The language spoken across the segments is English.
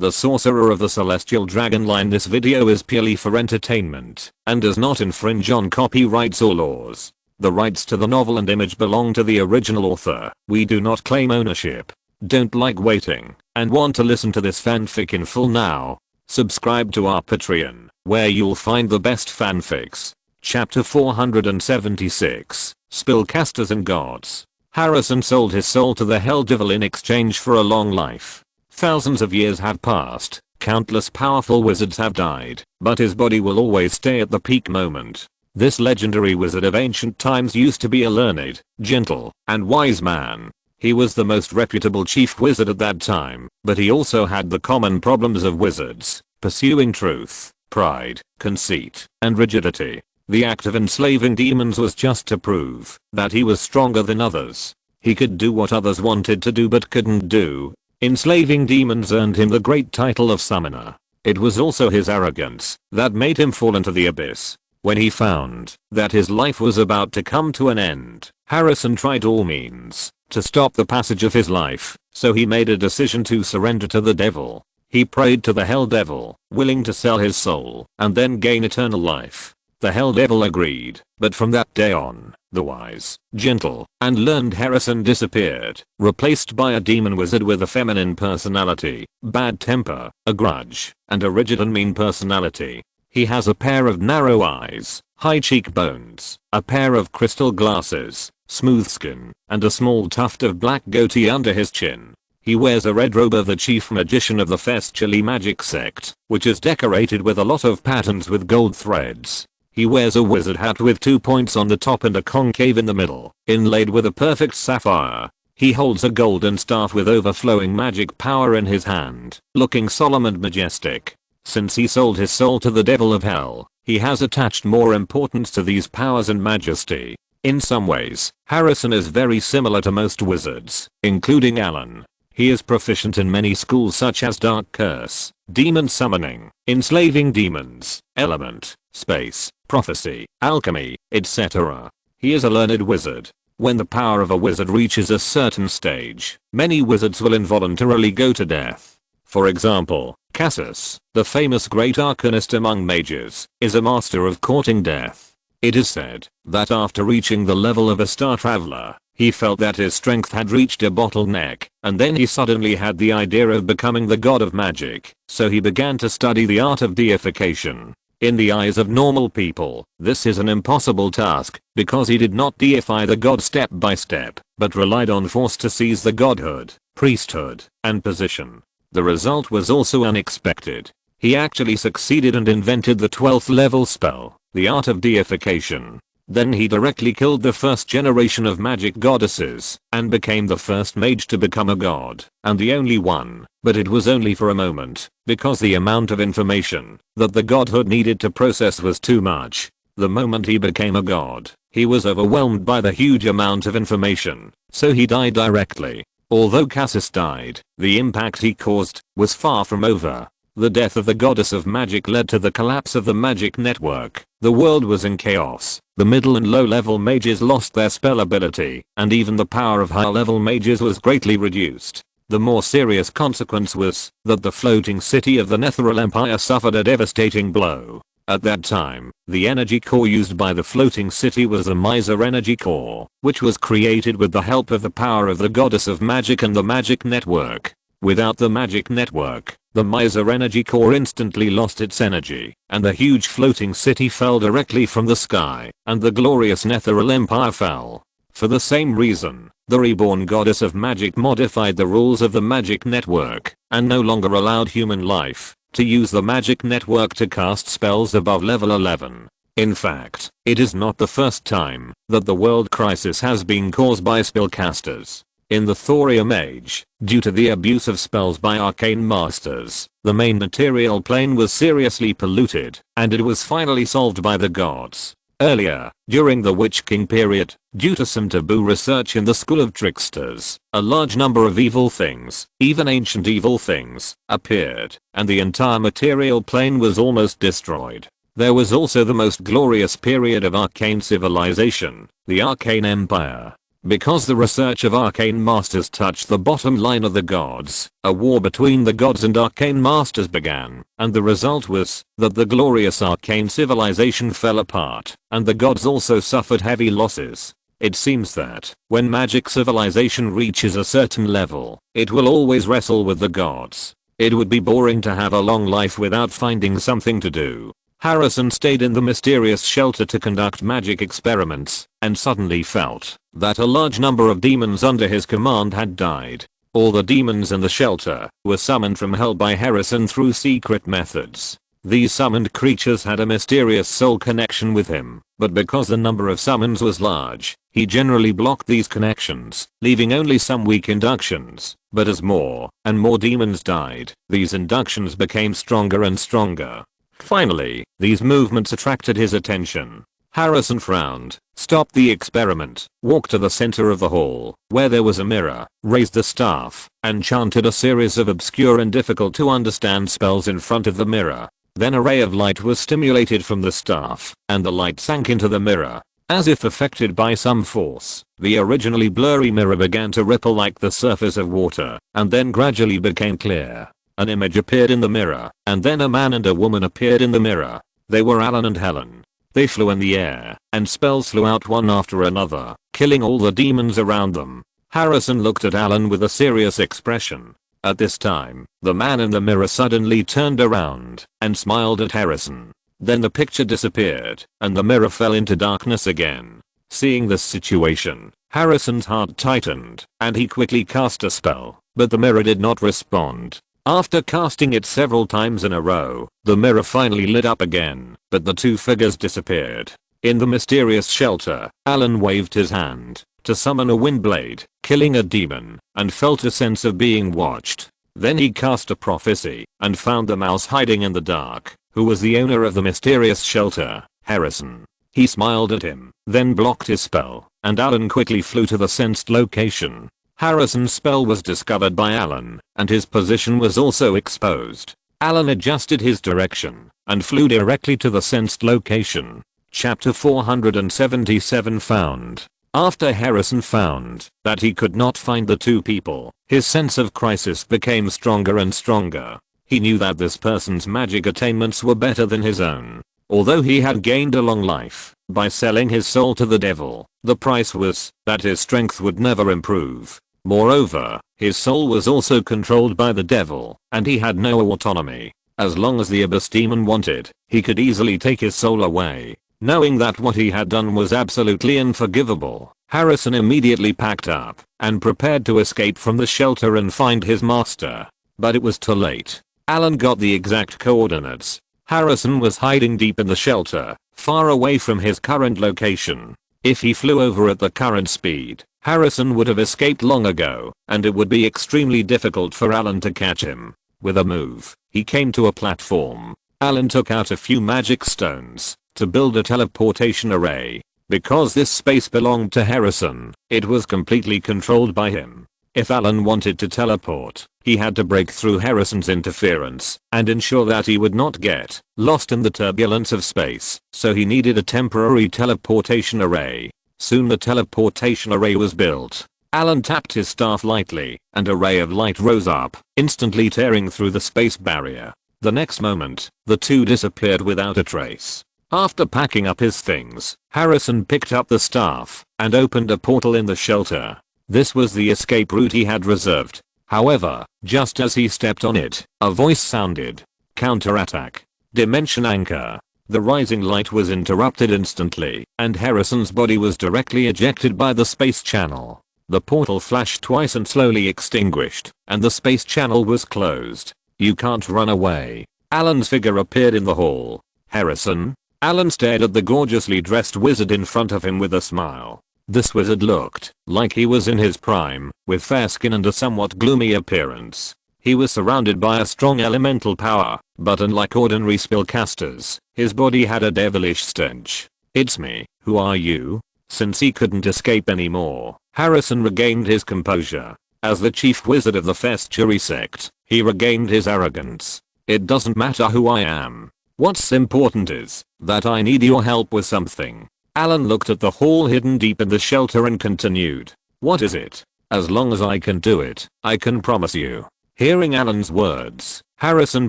the Sorcerer of the Celestial Dragon line. This video is purely for entertainment and does not infringe on copyrights or laws. The rights to the novel and image belong to the original author. We do not claim ownership. Don't like waiting and want to listen to this fanfic in full now? Subscribe to our Patreon, where you'll find the best fanfics. Chapter 476, Spellcasters and Gods. Harrison sold his soul to the Hell Devil in exchange for a long life. Thousands of years have passed, countless powerful wizards have died, but his body will always stay at the peak moment. This legendary wizard of ancient times used to be a learned, gentle, and wise man. He was the most reputable chief wizard at that time, but he also had the common problems of wizards: pursuing truth, pride, conceit, and rigidity. The act of enslaving demons was just to prove that he was stronger than others. He could do what others wanted to do but couldn't do. Enslaving demons earned him the great title of summoner. It was also his arrogance that made him fall into the abyss. When he found that his life was about to come to an end, Harrison tried all means to stop the passage of his life, so he made a decision to surrender to the devil. He prayed to the Hell Devil, willing to sell his soul and then gain eternal life. The Hell Devil agreed, but from that day on, the wise, gentle, and learned Harrison disappeared, replaced by a demon wizard with a feminine personality, bad temper, a grudge, and a rigid and mean personality. He has a pair of narrow eyes, high cheekbones, a pair of crystal glasses, smooth skin, and a small tuft of black goatee under his chin. He wears a red robe of the chief magician of the Festchili magic sect, which is decorated with a lot of patterns with gold threads. He wears a wizard hat with 2 points on the top and a concave in the middle, inlaid with a perfect sapphire. He holds a golden staff with overflowing magic power in his hand, looking solemn and majestic. Since he sold his soul to the devil of hell, he has attached more importance to these powers and majesty. In some ways, Harrison is very similar to most wizards, including Allen. He is proficient in many schools such as Dark Curse, Demon Summoning, Enslaving Demons, Element, Space, Prophecy, Alchemy, etc. He is a learned wizard. When the power of a wizard reaches a certain stage, many wizards will involuntarily go to death. For example, Cassius, the famous great arcanist among mages, is a master of courting death. It is said that after reaching the level of a star traveler, he felt that his strength had reached a bottleneck, and then he suddenly had the idea of becoming the god of magic, so he began to study the art of deification. In the eyes of normal people, this is an impossible task, because he did not deify the god step by step, but relied on force to seize the godhood, priesthood, and position. The result was also unexpected. He actually succeeded and invented the 12th level spell, the art of deification. Then he directly killed the first generation of magic goddesses, and became the first mage to become a god, and the only one, but it was only for a moment, because the amount of information that the godhood needed to process was too much. The moment he became a god, he was overwhelmed by the huge amount of information, so he died directly. Although Cassius died, the impact he caused was far from over. The death of the goddess of magic led to the collapse of the magic network. The world was in chaos. The middle and low level mages lost their spell ability, and even the power of high level mages was greatly reduced. The more serious consequence was that the floating city of the Netheril Empire suffered a devastating blow. At that time, the energy core used by the floating city was the Miser energy core, which was created with the help of the power of the goddess of magic and the magic network. Without the magic network, the Miser energy core instantly lost its energy, and the huge floating city fell directly from the sky, and the glorious Netheril Empire fell. For the same reason, the reborn goddess of magic modified the rules of the magic network, and no longer allowed human life to use the magic network to cast spells above level 11. In fact, it is not the first time that the world crisis has been caused by spellcasters. In the Thorium Age, due to the abuse of spells by arcane masters, the main material plane was seriously polluted, and it was finally solved by the gods. Earlier, during the Witch King period, due to some taboo research in the School of Tricksters, a large number of evil things, even ancient evil things, appeared, and the entire material plane was almost destroyed. There was also the most glorious period of arcane civilization, the Arcane Empire. Because the research of arcane masters touched the bottom line of the gods, a war between the gods and arcane masters began, and the result was that the glorious arcane civilization fell apart, and the gods also suffered heavy losses. It seems that, when magic civilization reaches a certain level, it will always wrestle with the gods. It would be boring to have a long life without finding something to do. Harrison stayed in the mysterious shelter to conduct magic experiments, and suddenly felt that a large number of demons under his command had died. All the demons in the shelter were summoned from hell by Harrison through secret methods. These summoned creatures had a mysterious soul connection with him, but because the number of summons was large, he generally blocked these connections, leaving only some weak inductions. But as more and more demons died, these inductions became stronger and stronger. Finally, these movements attracted his attention. Harrison frowned, stopped the experiment, walked to the center of the hall, where there was a mirror, raised the staff, and chanted a series of obscure and difficult to understand spells in front of the mirror. Then a ray of light was stimulated from the staff, and the light sank into the mirror. As if affected by some force, the originally blurry mirror began to ripple like the surface of water, and then gradually became clear. An image appeared in the mirror, and then a man and a woman appeared in the mirror. They were Alan and Helen. They flew in the air, and spells flew out one after another, killing all the demons around them. Harrison looked at Alan with a serious expression. At this time, the man in the mirror suddenly turned around and smiled at Harrison. Then the picture disappeared, and the mirror fell into darkness again. Seeing this situation, Harrison's heart tightened, and he quickly cast a spell, but the mirror did not respond. After casting it several times in a row, the mirror finally lit up again, but the two figures disappeared. In the mysterious shelter, Alan waved his hand to summon a windblade, killing a demon, and felt a sense of being watched. Then he cast a prophecy, and found the mouse hiding in the dark, who was the owner of the mysterious shelter, Harrison. He smiled at him, then blocked his spell, and Alan quickly flew to the sensed location. Harrison's spell was discovered by Alan, and his position was also exposed. Alan adjusted his direction, and flew directly to the sensed location. Chapter 477 Found. After Harrison found that he could not find the two people, his sense of crisis became stronger and stronger. He knew that this person's magic attainments were better than his own. Although he had gained a long life by selling his soul to the devil, the price was that his strength would never improve. Moreover, his soul was also controlled by the devil, and he had no autonomy. As long as the abyss demon wanted, he could easily take his soul away. Knowing that what he had done was absolutely unforgivable, Harrison immediately packed up and prepared to escape from the shelter and find his master. But it was too late. Alan got the exact coordinates. Harrison was hiding deep in the shelter, far away from his current location. If he flew over at the current speed, Harrison would have escaped long ago, and it would be extremely difficult for Alan to catch him. With a move, he came to a platform. Alan took out a few magic stones to build a teleportation array. Because this space belonged to Harrison, it was completely controlled by him. If Alan wanted to teleport, he had to break through Harrison's interference and ensure that he would not get lost in the turbulence of space, so he needed a temporary teleportation array. Soon the teleportation array was built. Alan tapped his staff lightly, and a ray of light rose up, instantly tearing through the space barrier. The next moment, the two disappeared without a trace. After packing up his things, Harrison picked up the staff and opened a portal in the shelter. This was the escape route he had reserved. However, just as he stepped on it, a voice sounded. Counterattack. Dimension anchor. The rising light was interrupted instantly, and Harrison's body was directly ejected by the space channel. The portal flashed twice and slowly extinguished, and the space channel was closed. You can't run away. Alan's figure appeared in the hall. Harrison? Alan stared at the gorgeously dressed wizard in front of him with a smile. This wizard looked like he was in his prime, with fair skin and a somewhat gloomy appearance. He was surrounded by a strong elemental power, but unlike ordinary spellcasters, his body had a devilish stench. It's me, who are you? Since he couldn't escape anymore, Harrison regained his composure. As the chief wizard of the Festuri sect, he regained his arrogance. It doesn't matter who I am. What's important is that I need your help with something. Allen looked at the hall hidden deep in the shelter and continued. What is it? As long as I can do it, I can promise you. Hearing Allen's words, Harrison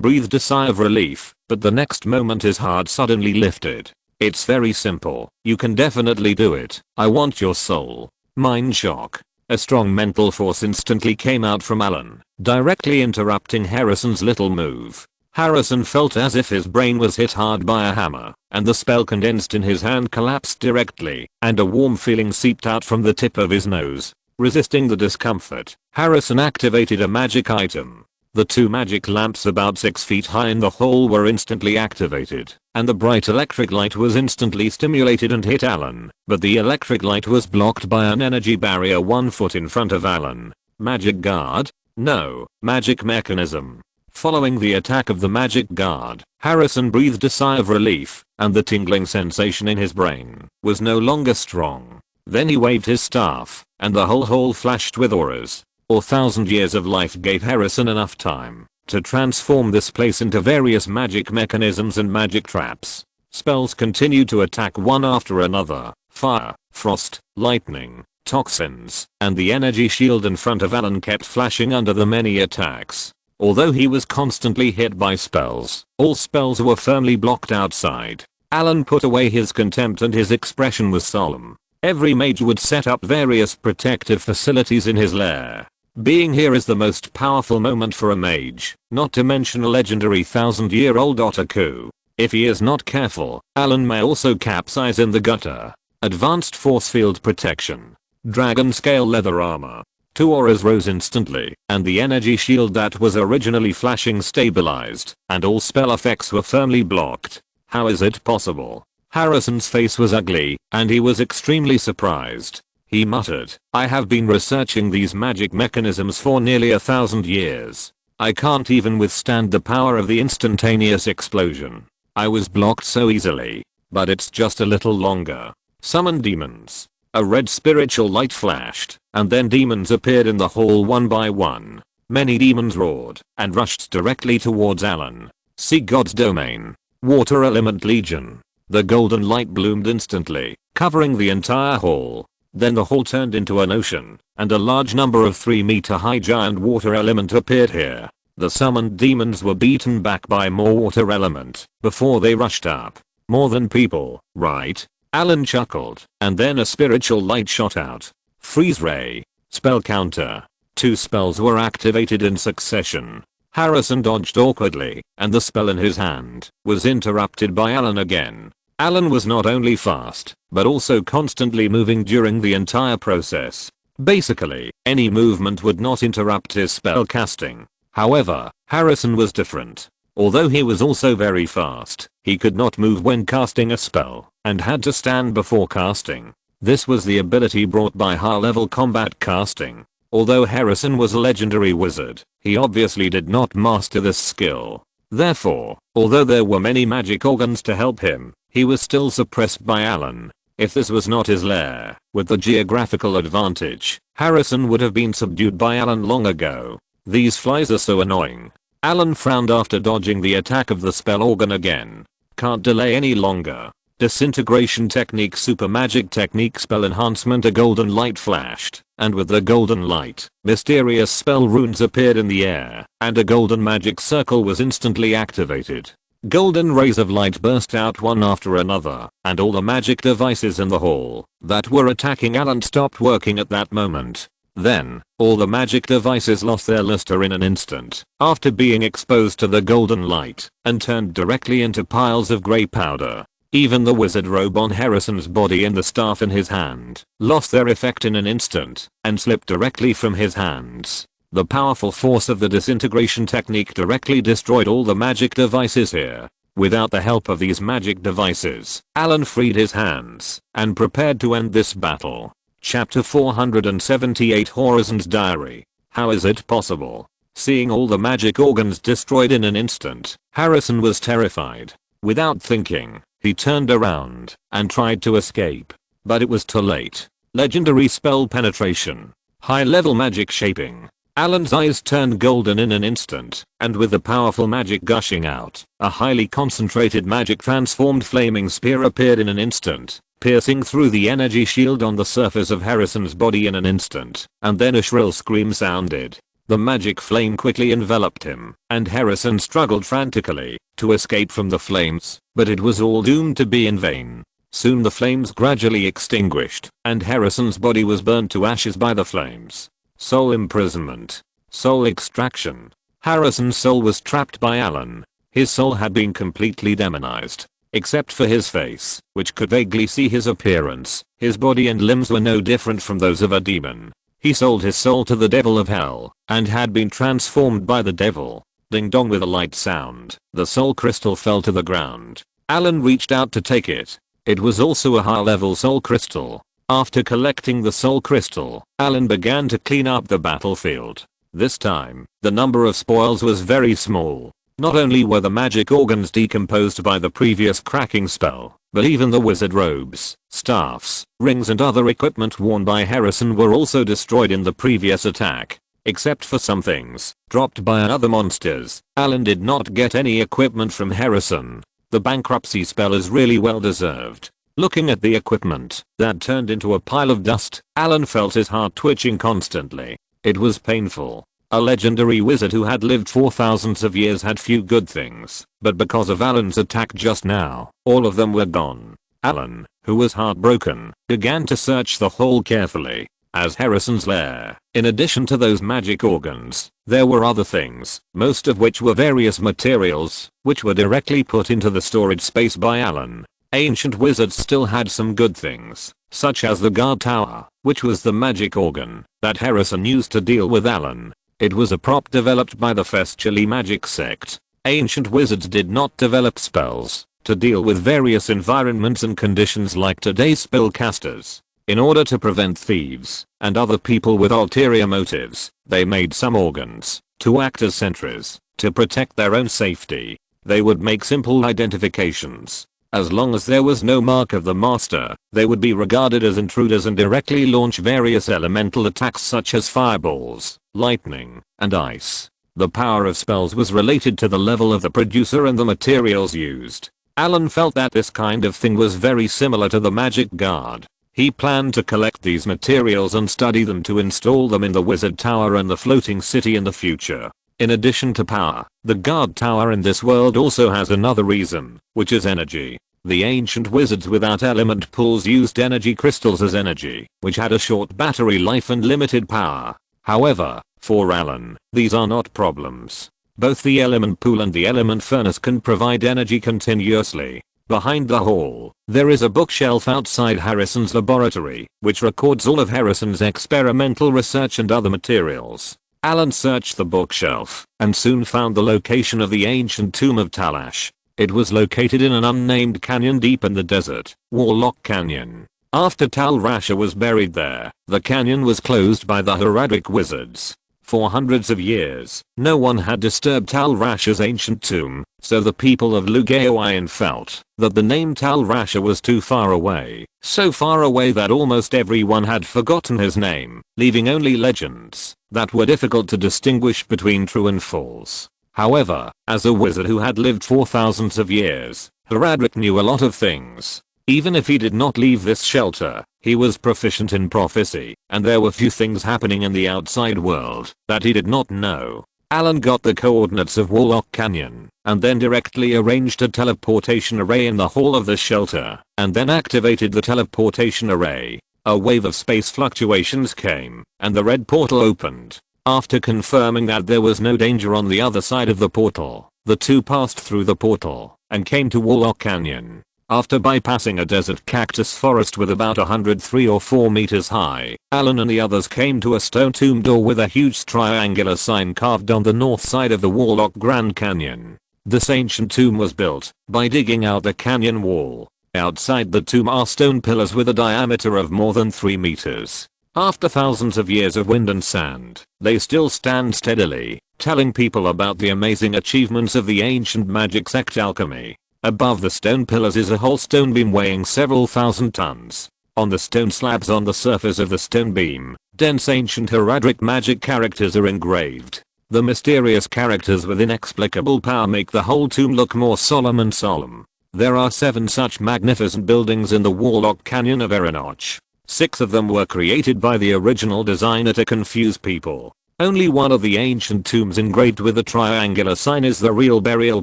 breathed a sigh of relief, but the next moment his heart suddenly lifted. It's very simple. You can definitely do it. I want your soul. Mind shock. A strong mental force instantly came out from Allen, directly interrupting Harrison's little move. Harrison felt as if his brain was hit hard by a hammer, and the spell condensed in his hand collapsed directly, and a warm feeling seeped out from the tip of his nose. Resisting the discomfort, Harrison activated a magic item. The 2 magic lamps about 6 feet high in the hall were instantly activated, and the bright electric light was instantly stimulated and hit Allen, but the electric light was blocked by an energy barrier 1 foot in front of Allen. Magic guard? No, magic mechanism. Following the attack of the magic guard, Harrison breathed a sigh of relief, and the tingling sensation in his brain was no longer strong. Then he waved his staff, and the whole hall flashed with auras. 4,000 years of life gave Harrison enough time to transform this place into various magic mechanisms and magic traps. Spells continued to attack one after another: fire, frost, lightning, toxins, and the energy shield in front of Allen kept flashing under the many attacks. Although he was constantly hit by spells, all spells were firmly blocked outside. Allen put away his contempt and his expression was solemn. Every mage would set up various protective facilities in his lair. Being here is the most powerful moment for a mage, not to mention a legendary 1000-year-old otaku. If he is not careful, Allen may also capsize in the gutter. Advanced force field protection. Dragon scale leather armor. 2 auras rose instantly, and the energy shield that was originally flashing stabilized, and all spell effects were firmly blocked. How is it possible? Harrison's face was ugly, and he was extremely surprised. He muttered, I have been researching these magic mechanisms for nearly 1,000 years. I can't even withstand the power of the instantaneous explosion. I was blocked so easily. But it's just a little longer. Summon demons. A red spiritual light flashed, and then demons appeared in the hall one by one. Many demons roared and rushed directly towards Allen. See God's domain. Water element legion. The golden light bloomed instantly, covering the entire hall. Then the hall turned into an ocean, and a large number of 3-meter high giant water element appeared here. The summoned demons were beaten back by more water element before they rushed up. More than people, right? Allen chuckled, and then a spiritual light shot out. Freeze ray. Spell counter. 2 spells were activated in succession. Harrison dodged awkwardly, and the spell in his hand was interrupted by Allen again. Allen was not only fast, but also constantly moving during the entire process. Basically, any movement would not interrupt his spell casting. However, Harrison was different. Although he was also very fast, he could not move when casting a spell, and had to stand before casting. This was the ability brought by high-level combat casting. Although Harrison was a legendary wizard, he obviously did not master this skill. Therefore, although there were many magic organs to help him, he was still suppressed by Allen. If this was not his lair, with the geographical advantage, Harrison would have been subdued by Allen long ago. These flies are so annoying. Allen frowned after dodging the attack of the spell organ again. Can't delay any longer. Disintegration technique, super magic technique, spell enhancement. A golden light flashed, and with the golden light, mysterious spell runes appeared in the air, and a golden magic circle was instantly activated. Golden rays of light burst out one after another, and all the magic devices in the hall that were attacking Allen stopped working at that moment. Then, all the magic devices lost their luster in an instant after being exposed to the golden light and turned directly into piles of grey powder. Even the wizard robe on Harrison's body and the staff in his hand lost their effect in an instant and slipped directly from his hands. The powerful force of the disintegration technique directly destroyed all the magic devices here. Without the help of these magic devices, Allen freed his hands and prepared to end this battle. Chapter 478, Horizon's Diary. How is it possible? Seeing all the magic organs destroyed in an instant, Harrison was terrified. Without thinking, he turned around and tried to escape. But it was too late. Legendary spell penetration. High-level magic shaping. Allen's eyes turned golden in an instant, and with the powerful magic gushing out, a highly concentrated magic transformed flaming spear appeared in an instant, piercing through the energy shield on the surface of Harrison's body in an instant, and then a shrill scream sounded. The magic flame quickly enveloped him, and Harrison struggled frantically to escape from the flames, but it was all doomed to be in vain. Soon the flames gradually extinguished, and Harrison's body was burned to ashes by the flames. Soul imprisonment. Soul extraction. Harrison's soul was trapped by Allen. His soul had been completely demonized. Except for his face, which could vaguely see his appearance, his body and limbs were no different from those of a demon. He sold his soul to the devil of hell, and had been transformed by the devil. Ding dong, with a light sound, the soul crystal fell to the ground. Allen reached out to take it. It was also a high-level soul crystal. After collecting the soul crystal, Allen began to clean up the battlefield. This time, the number of spoils was very small. Not only were the magic organs decomposed by the previous cracking spell, but even the wizard robes, staffs, rings and other equipment worn by Harrison were also destroyed in the previous attack. Except for some things dropped by other monsters, Allen did not get any equipment from Harrison. The bankruptcy spell is really well deserved. Looking at the equipment that turned into a pile of dust, Allen felt his heart twitching constantly. It was painful. A legendary wizard who had lived for thousands of years had few good things, but because of Allen's attack just now, all of them were gone. Allen, who was heartbroken, began to search the hall carefully. As Harrison's lair, in addition to those magic organs, there were other things, most of which were various materials, which were directly put into the storage space by Allen. Ancient wizards still had some good things, such as the guard tower, which was the magic organ that Harrison used to deal with Allen. It was a prop developed by the Festchili magic sect. Ancient wizards did not develop spells to deal with various environments and conditions like today's spellcasters. In order to prevent thieves and other people with ulterior motives, they made some organs to act as sentries to protect their own safety. They would make simple identifications. As long as there was no mark of the master, they would be regarded as intruders and directly launch various elemental attacks such as fireballs, lightning, and ice. The power of spells was related to the level of the producer and the materials used. Allen felt that this kind of thing was very similar to the magic guard. He planned to collect these materials and study them to install them in the wizard tower and the floating city in the future. In addition to power, the guard tower in this world also has another reason, which is energy. The ancient wizards without element pools used energy crystals as energy, which had a short battery life and limited power. However, for Allen, these are not problems. Both the element pool and the element furnace can provide energy continuously. Behind the hall, there is a bookshelf outside Harrison's laboratory, which records all of Harrison's experimental research and other materials. Allen searched the bookshelf and soon found the location of the ancient tomb of Talash. It was located in an unnamed canyon deep in the desert, Warlock Canyon. After Tal Rasha was buried there, the canyon was closed by the Heradic wizards. For hundreds of years, no one had disturbed Tal Rasha's ancient tomb, so the people of Lugaoyan felt that the name Tal Rasha was too far away, so far away that almost everyone had forgotten his name, leaving only legends that were difficult to distinguish between true and false. However, as a wizard who had lived for thousands of years, Heradic knew a lot of things. Even if he did not leave this shelter, he was proficient in prophecy, and there were few things happening in the outside world that he did not know. Allen got the coordinates of Warlock Canyon, and then directly arranged a teleportation array in the hall of the shelter, and then activated the teleportation array. A wave of space fluctuations came, and the red portal opened. After confirming that there was no danger on the other side of the portal, the two passed through the portal, and came to Warlock Canyon. After bypassing a desert cactus forest with about 103 or 4 meters high, Allen and the others came to a stone tomb door with a huge triangular sign carved on the north side of the Warlock Grand Canyon. This ancient tomb was built by digging out the canyon wall. Outside the tomb are stone pillars with a diameter of more than 3 meters. After thousands of years of wind and sand, they still stand steadily, telling people about the amazing achievements of the ancient magic sect alchemy. Above the stone pillars is a whole stone beam weighing several thousand tons. On the stone slabs on the surface of the stone beam, Dense ancient heraldic magic characters are engraved. The mysterious characters with inexplicable power make the whole tomb look more solemn and solemn. There are 7 such magnificent buildings in the Warlock Canyon of Erinoch. 6 of them were created by the original designer to confuse people. Only one of the ancient tombs engraved with a triangular sign is the real burial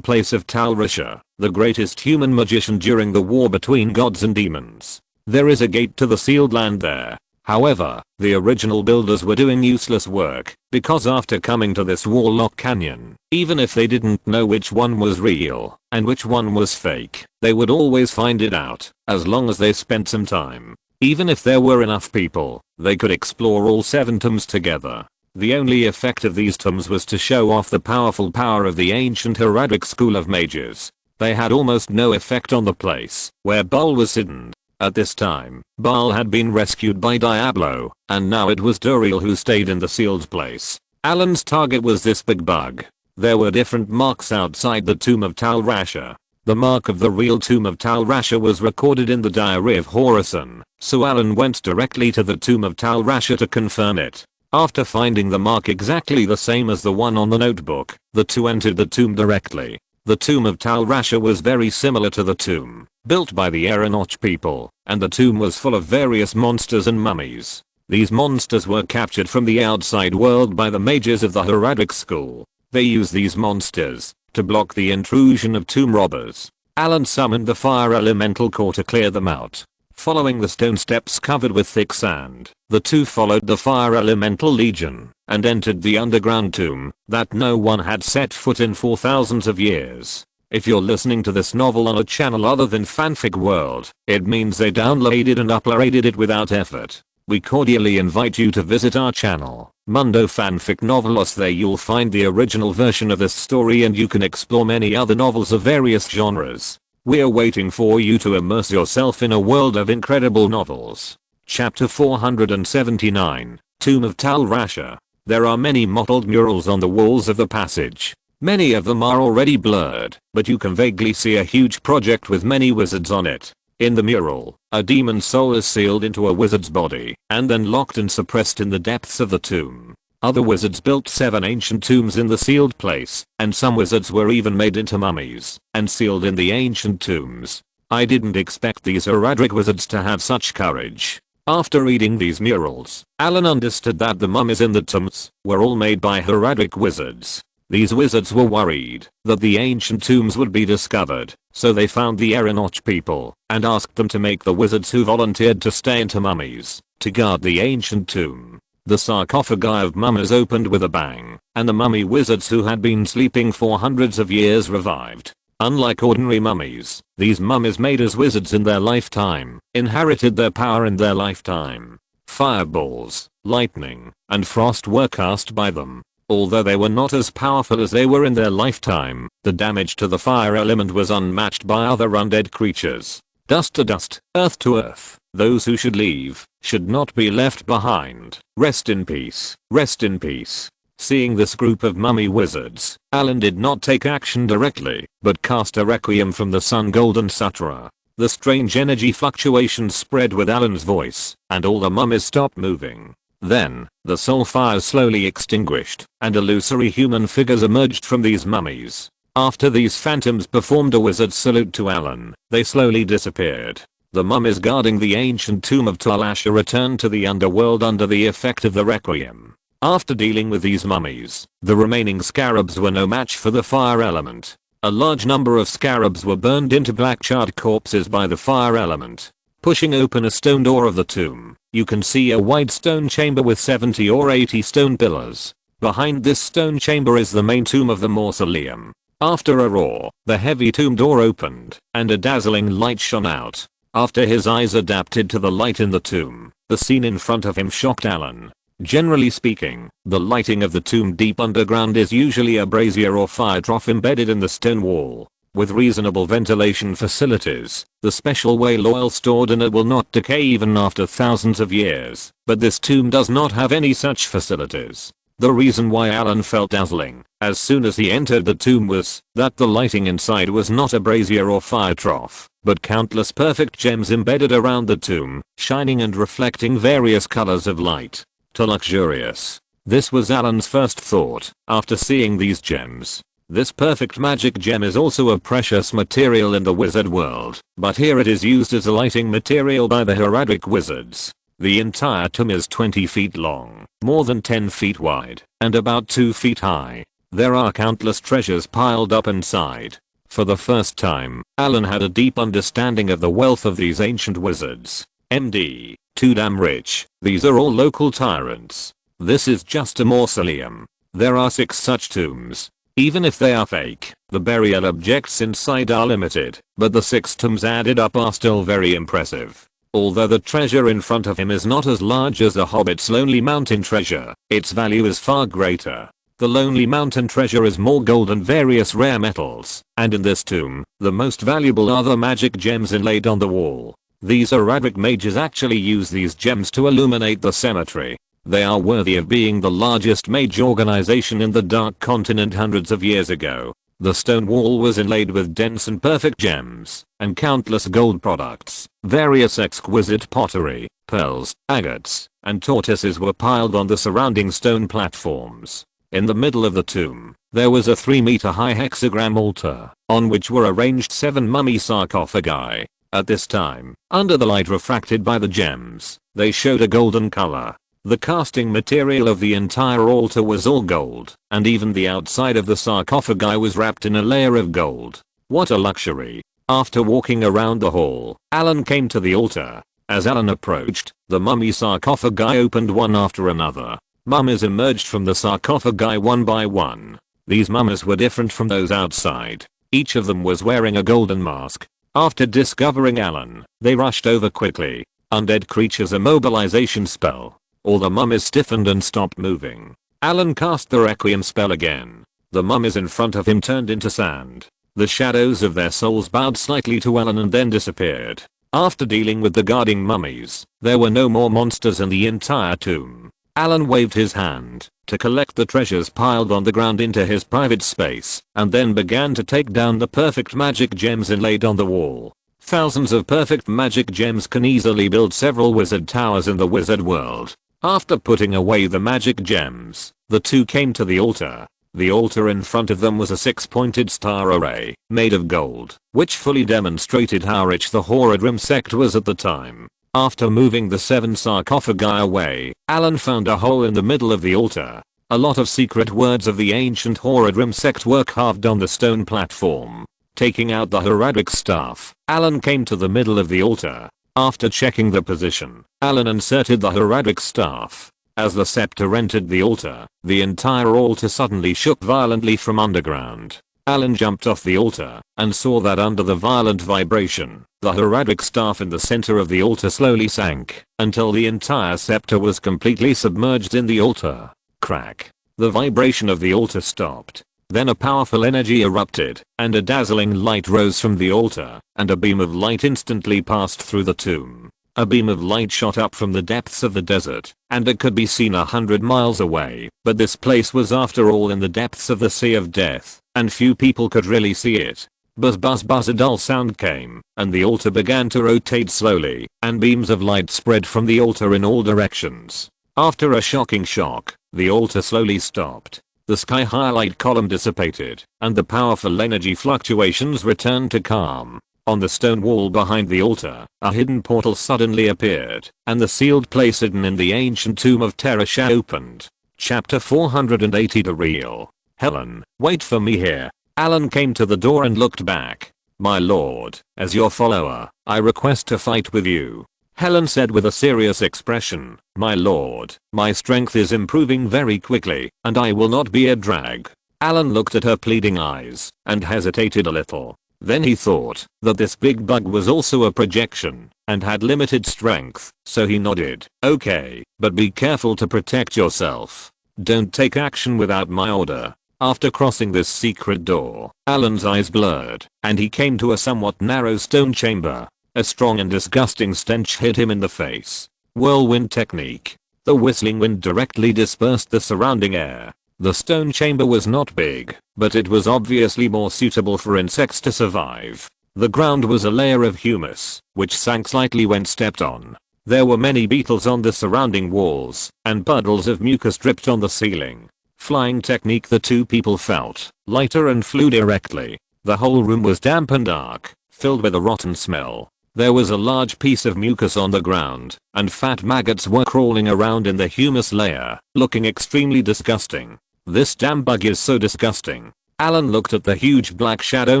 place of Tal Risha, the greatest human magician during the war between gods and demons. There is a gate to the sealed land there. However, the original builders were doing useless work, because after coming to this Warlock Canyon, even if they didn't know which one was real and which one was fake, they would always find it out, as long as they spent some time. Even if there were enough people, they could explore all 7 tombs together. The only effect of these tombs was to show off the powerful power of the ancient heraldic school of mages. They had almost no effect on the place where Baal was hidden. At this time, Baal had been rescued by Diablo, and now it was Duriel who stayed in the sealed place. Alan's target was this big bug. There were different marks outside the tomb of Tal Rasha. The mark of the real tomb of Tal Rasha was recorded in the diary of Horasan, so Alan went directly to the tomb of Tal Rasha to confirm it. After finding the mark exactly the same as the one on the notebook, the two entered the tomb directly. The tomb of Tal Rasha was very similar to the tomb built by the Erinoch people, and the tomb was full of various monsters and mummies. These monsters were captured from the outside world by the mages of the heraldic school. They used these monsters to block the intrusion of tomb robbers. Alan summoned the fire elemental core to clear them out. Following the stone steps covered with thick sand, the two followed the fire elemental legion and entered the underground tomb that no one had set foot in for thousands of years. If you're listening to this novel on a channel other than Fanfic World, it means they downloaded and uploaded it without effort. We cordially invite you to visit our channel, Mundo Fanfic Novelos. There you'll find the original version of this story and you can explore many other novels of various genres. We're waiting for you to immerse yourself in a world of incredible novels. Chapter 479, Tomb of Tal Rasha. There are many mottled murals on the walls of the passage. Many of them are already blurred, but you can vaguely see a huge project with many wizards on it. In the mural, a demon's soul is sealed into a wizard's body and then locked and suppressed in the depths of the tomb. Other wizards built 7 ancient tombs in the sealed place, and some wizards were even made into mummies and sealed in the ancient tombs. I didn't expect these heraldic wizards to have such courage. After reading these murals, Alan understood that the mummies in the tombs were all made by heraldic wizards. These wizards were worried that the ancient tombs would be discovered, so they found the Erinoch people and asked them to make the wizards who volunteered to stay into mummies to guard the ancient tomb. The sarcophagi of mummies opened with a bang, and the mummy wizards who had been sleeping for hundreds of years revived. Unlike ordinary mummies, these mummies made as wizards in their lifetime inherited their power in their lifetime. Fireballs, lightning, and frost were cast by them. Although they were not as powerful as they were in their lifetime, the damage to the fire element was unmatched by other undead creatures. Dust to dust, earth to earth. Those who should leave should not be left behind. Rest in peace. Rest in peace. Seeing this group of mummy wizards, Alan did not take action directly, but cast a requiem from the sun golden sutra. The strange energy fluctuations spread with Alan's voice, and all the mummies stopped moving. Then, the soul fires slowly extinguished, and illusory human figures emerged from these mummies. After these phantoms performed a wizard's salute to Alan, they slowly disappeared. The mummies guarding the ancient tomb of Tal Rasha returned to the underworld under the effect of the requiem. After dealing with these mummies, the remaining scarabs were no match for the fire element. A large number of scarabs were burned into black charred corpses by the fire element. Pushing open a stone door of the tomb, you can see a wide stone chamber with 70 or 80 stone pillars. Behind this stone chamber is the main tomb of the mausoleum. After a roar, the heavy tomb door opened, and a dazzling light shone out. After his eyes adapted to the light in the tomb, the scene in front of him shocked Alan. Generally speaking, the lighting of the tomb deep underground is usually a brazier or fire trough embedded in the stone wall. With reasonable ventilation facilities, the special whale oil stored in it will not decay even after thousands of years, but this tomb does not have any such facilities. The reason why Alan felt dazzling as soon as he entered the tomb was that the lighting inside was not a brazier or fire trough, but countless perfect gems embedded around the tomb, shining and reflecting various colors of light. to luxurious. This was Allen's first thought after seeing these gems. This perfect magic gem is also a precious material in the wizard world, but here it is used as a lighting material by the heraldic wizards. The entire tomb is 20 feet long, more than 10 feet wide, and about 2 feet high. There are countless treasures piled up inside. For the first time, Allen had a deep understanding of the wealth of these ancient wizards. MD, too damn rich. These are all local tyrants. This is just a mausoleum. There are 6 such tombs. Even if they are fake, the burial objects inside are limited, but the 6 tombs added up are still very impressive. Although the treasure in front of him is not as large as the Hobbit's Lonely Mountain treasure, its value is far greater. The Lonely Mountain treasure is more gold and various rare metals, and in this tomb, the most valuable are the magic gems inlaid on the wall. These heraldic mages actually use these gems to illuminate the cemetery. They are worthy of being the largest mage organization in the Dark Continent hundreds of years ago. The stone wall was inlaid with dense and perfect gems, and countless gold products. Various exquisite pottery, pearls, agates, and tortoises were piled on the surrounding stone platforms. In the middle of the tomb, there was a 3-meter high hexagram altar, on which were arranged 7 mummy sarcophagi. At this time, under the light refracted by the gems, they showed a golden color. The casting material of the entire altar was all gold, and even the outside of the sarcophagi was wrapped in a layer of gold. What a luxury. After walking around the hall, Allen came to the altar. As Allen approached, the mummy sarcophagi opened one after another. Mummies emerged from the sarcophagi one by one. These mummies were different from those outside. Each of them was wearing a golden mask. After discovering Allen, they rushed over quickly. Undead creatures immobilization spell. All the mummies stiffened and stopped moving. Allen cast the Requiem spell again. The mummies in front of him turned into sand. The shadows of their souls bowed slightly to Allen and then disappeared. After dealing with the guarding mummies, there were no more monsters in the entire tomb. Allen waved his hand to collect the treasures piled on the ground into his private space, and then began to take down the perfect magic gems inlaid on the wall. Thousands of perfect magic gems can easily build several wizard towers in the wizard world. After putting away the magic gems, the two came to the altar. The altar in front of them was a 6-pointed star array, made of gold, which fully demonstrated how rich the Horadrim sect was at the time. After moving the 7 sarcophagi away, Allen found a hole in the middle of the altar. A lot of secret words of the ancient Horadrim sect were carved on the stone platform. Taking out the heraldic staff, Allen came to the middle of the altar. After checking the position, Allen inserted the heraldic staff. As the scepter entered the altar, the entire altar suddenly shook violently from underground. Allen jumped off the altar and saw that under the violent vibration, the heraldic staff in the center of the altar slowly sank until the entire scepter was completely submerged in the altar. Crack. The vibration of the altar stopped. Then a powerful energy erupted, and a dazzling light rose from the altar, and a beam of light instantly passed through the tomb. A beam of light shot up from the depths of the desert, and it could be seen 100 miles away, but this place was after all in the depths of the Sea of Death, and few people could really see it. Buzz buzz buzz, a dull sound came, and the altar began to rotate slowly, and beams of light spread from the altar in all directions. After a shocking shock, the altar slowly stopped. The sky highlight column dissipated, and the powerful energy fluctuations returned to calm. On the stone wall behind the altar, a hidden portal suddenly appeared, and the sealed place hidden in the ancient tomb of Terasha opened. Chapter 480. The Real. Helen, wait for me here. Allen came to the door and looked back. My lord, as your follower, I request to fight with you. Helen said with a serious expression, my lord, my strength is improving very quickly, and I will not be a drag. Allen looked at her pleading eyes, and hesitated a little. Then he thought that this big bug was also a projection, and had limited strength, so he nodded. Okay, but be careful to protect yourself. Don't take action without my order. After crossing this secret door, Allen's eyes blurred, and he came to a somewhat narrow stone chamber. A strong and disgusting stench hit him in the face. Whirlwind technique. The whistling wind directly dispersed the surrounding air. The stone chamber was not big, but it was obviously more suitable for insects to survive. The ground was a layer of humus, which sank slightly when stepped on. There were many beetles on the surrounding walls, and puddles of mucus dripped on the ceiling. Flying technique, the two people felt lighter and flew directly. The whole room was damp and dark, filled with a rotten smell. There was a large piece of mucus on the ground, and fat maggots were crawling around in the humus layer, looking extremely disgusting. This damn bug is so disgusting. Allen looked at the huge black shadow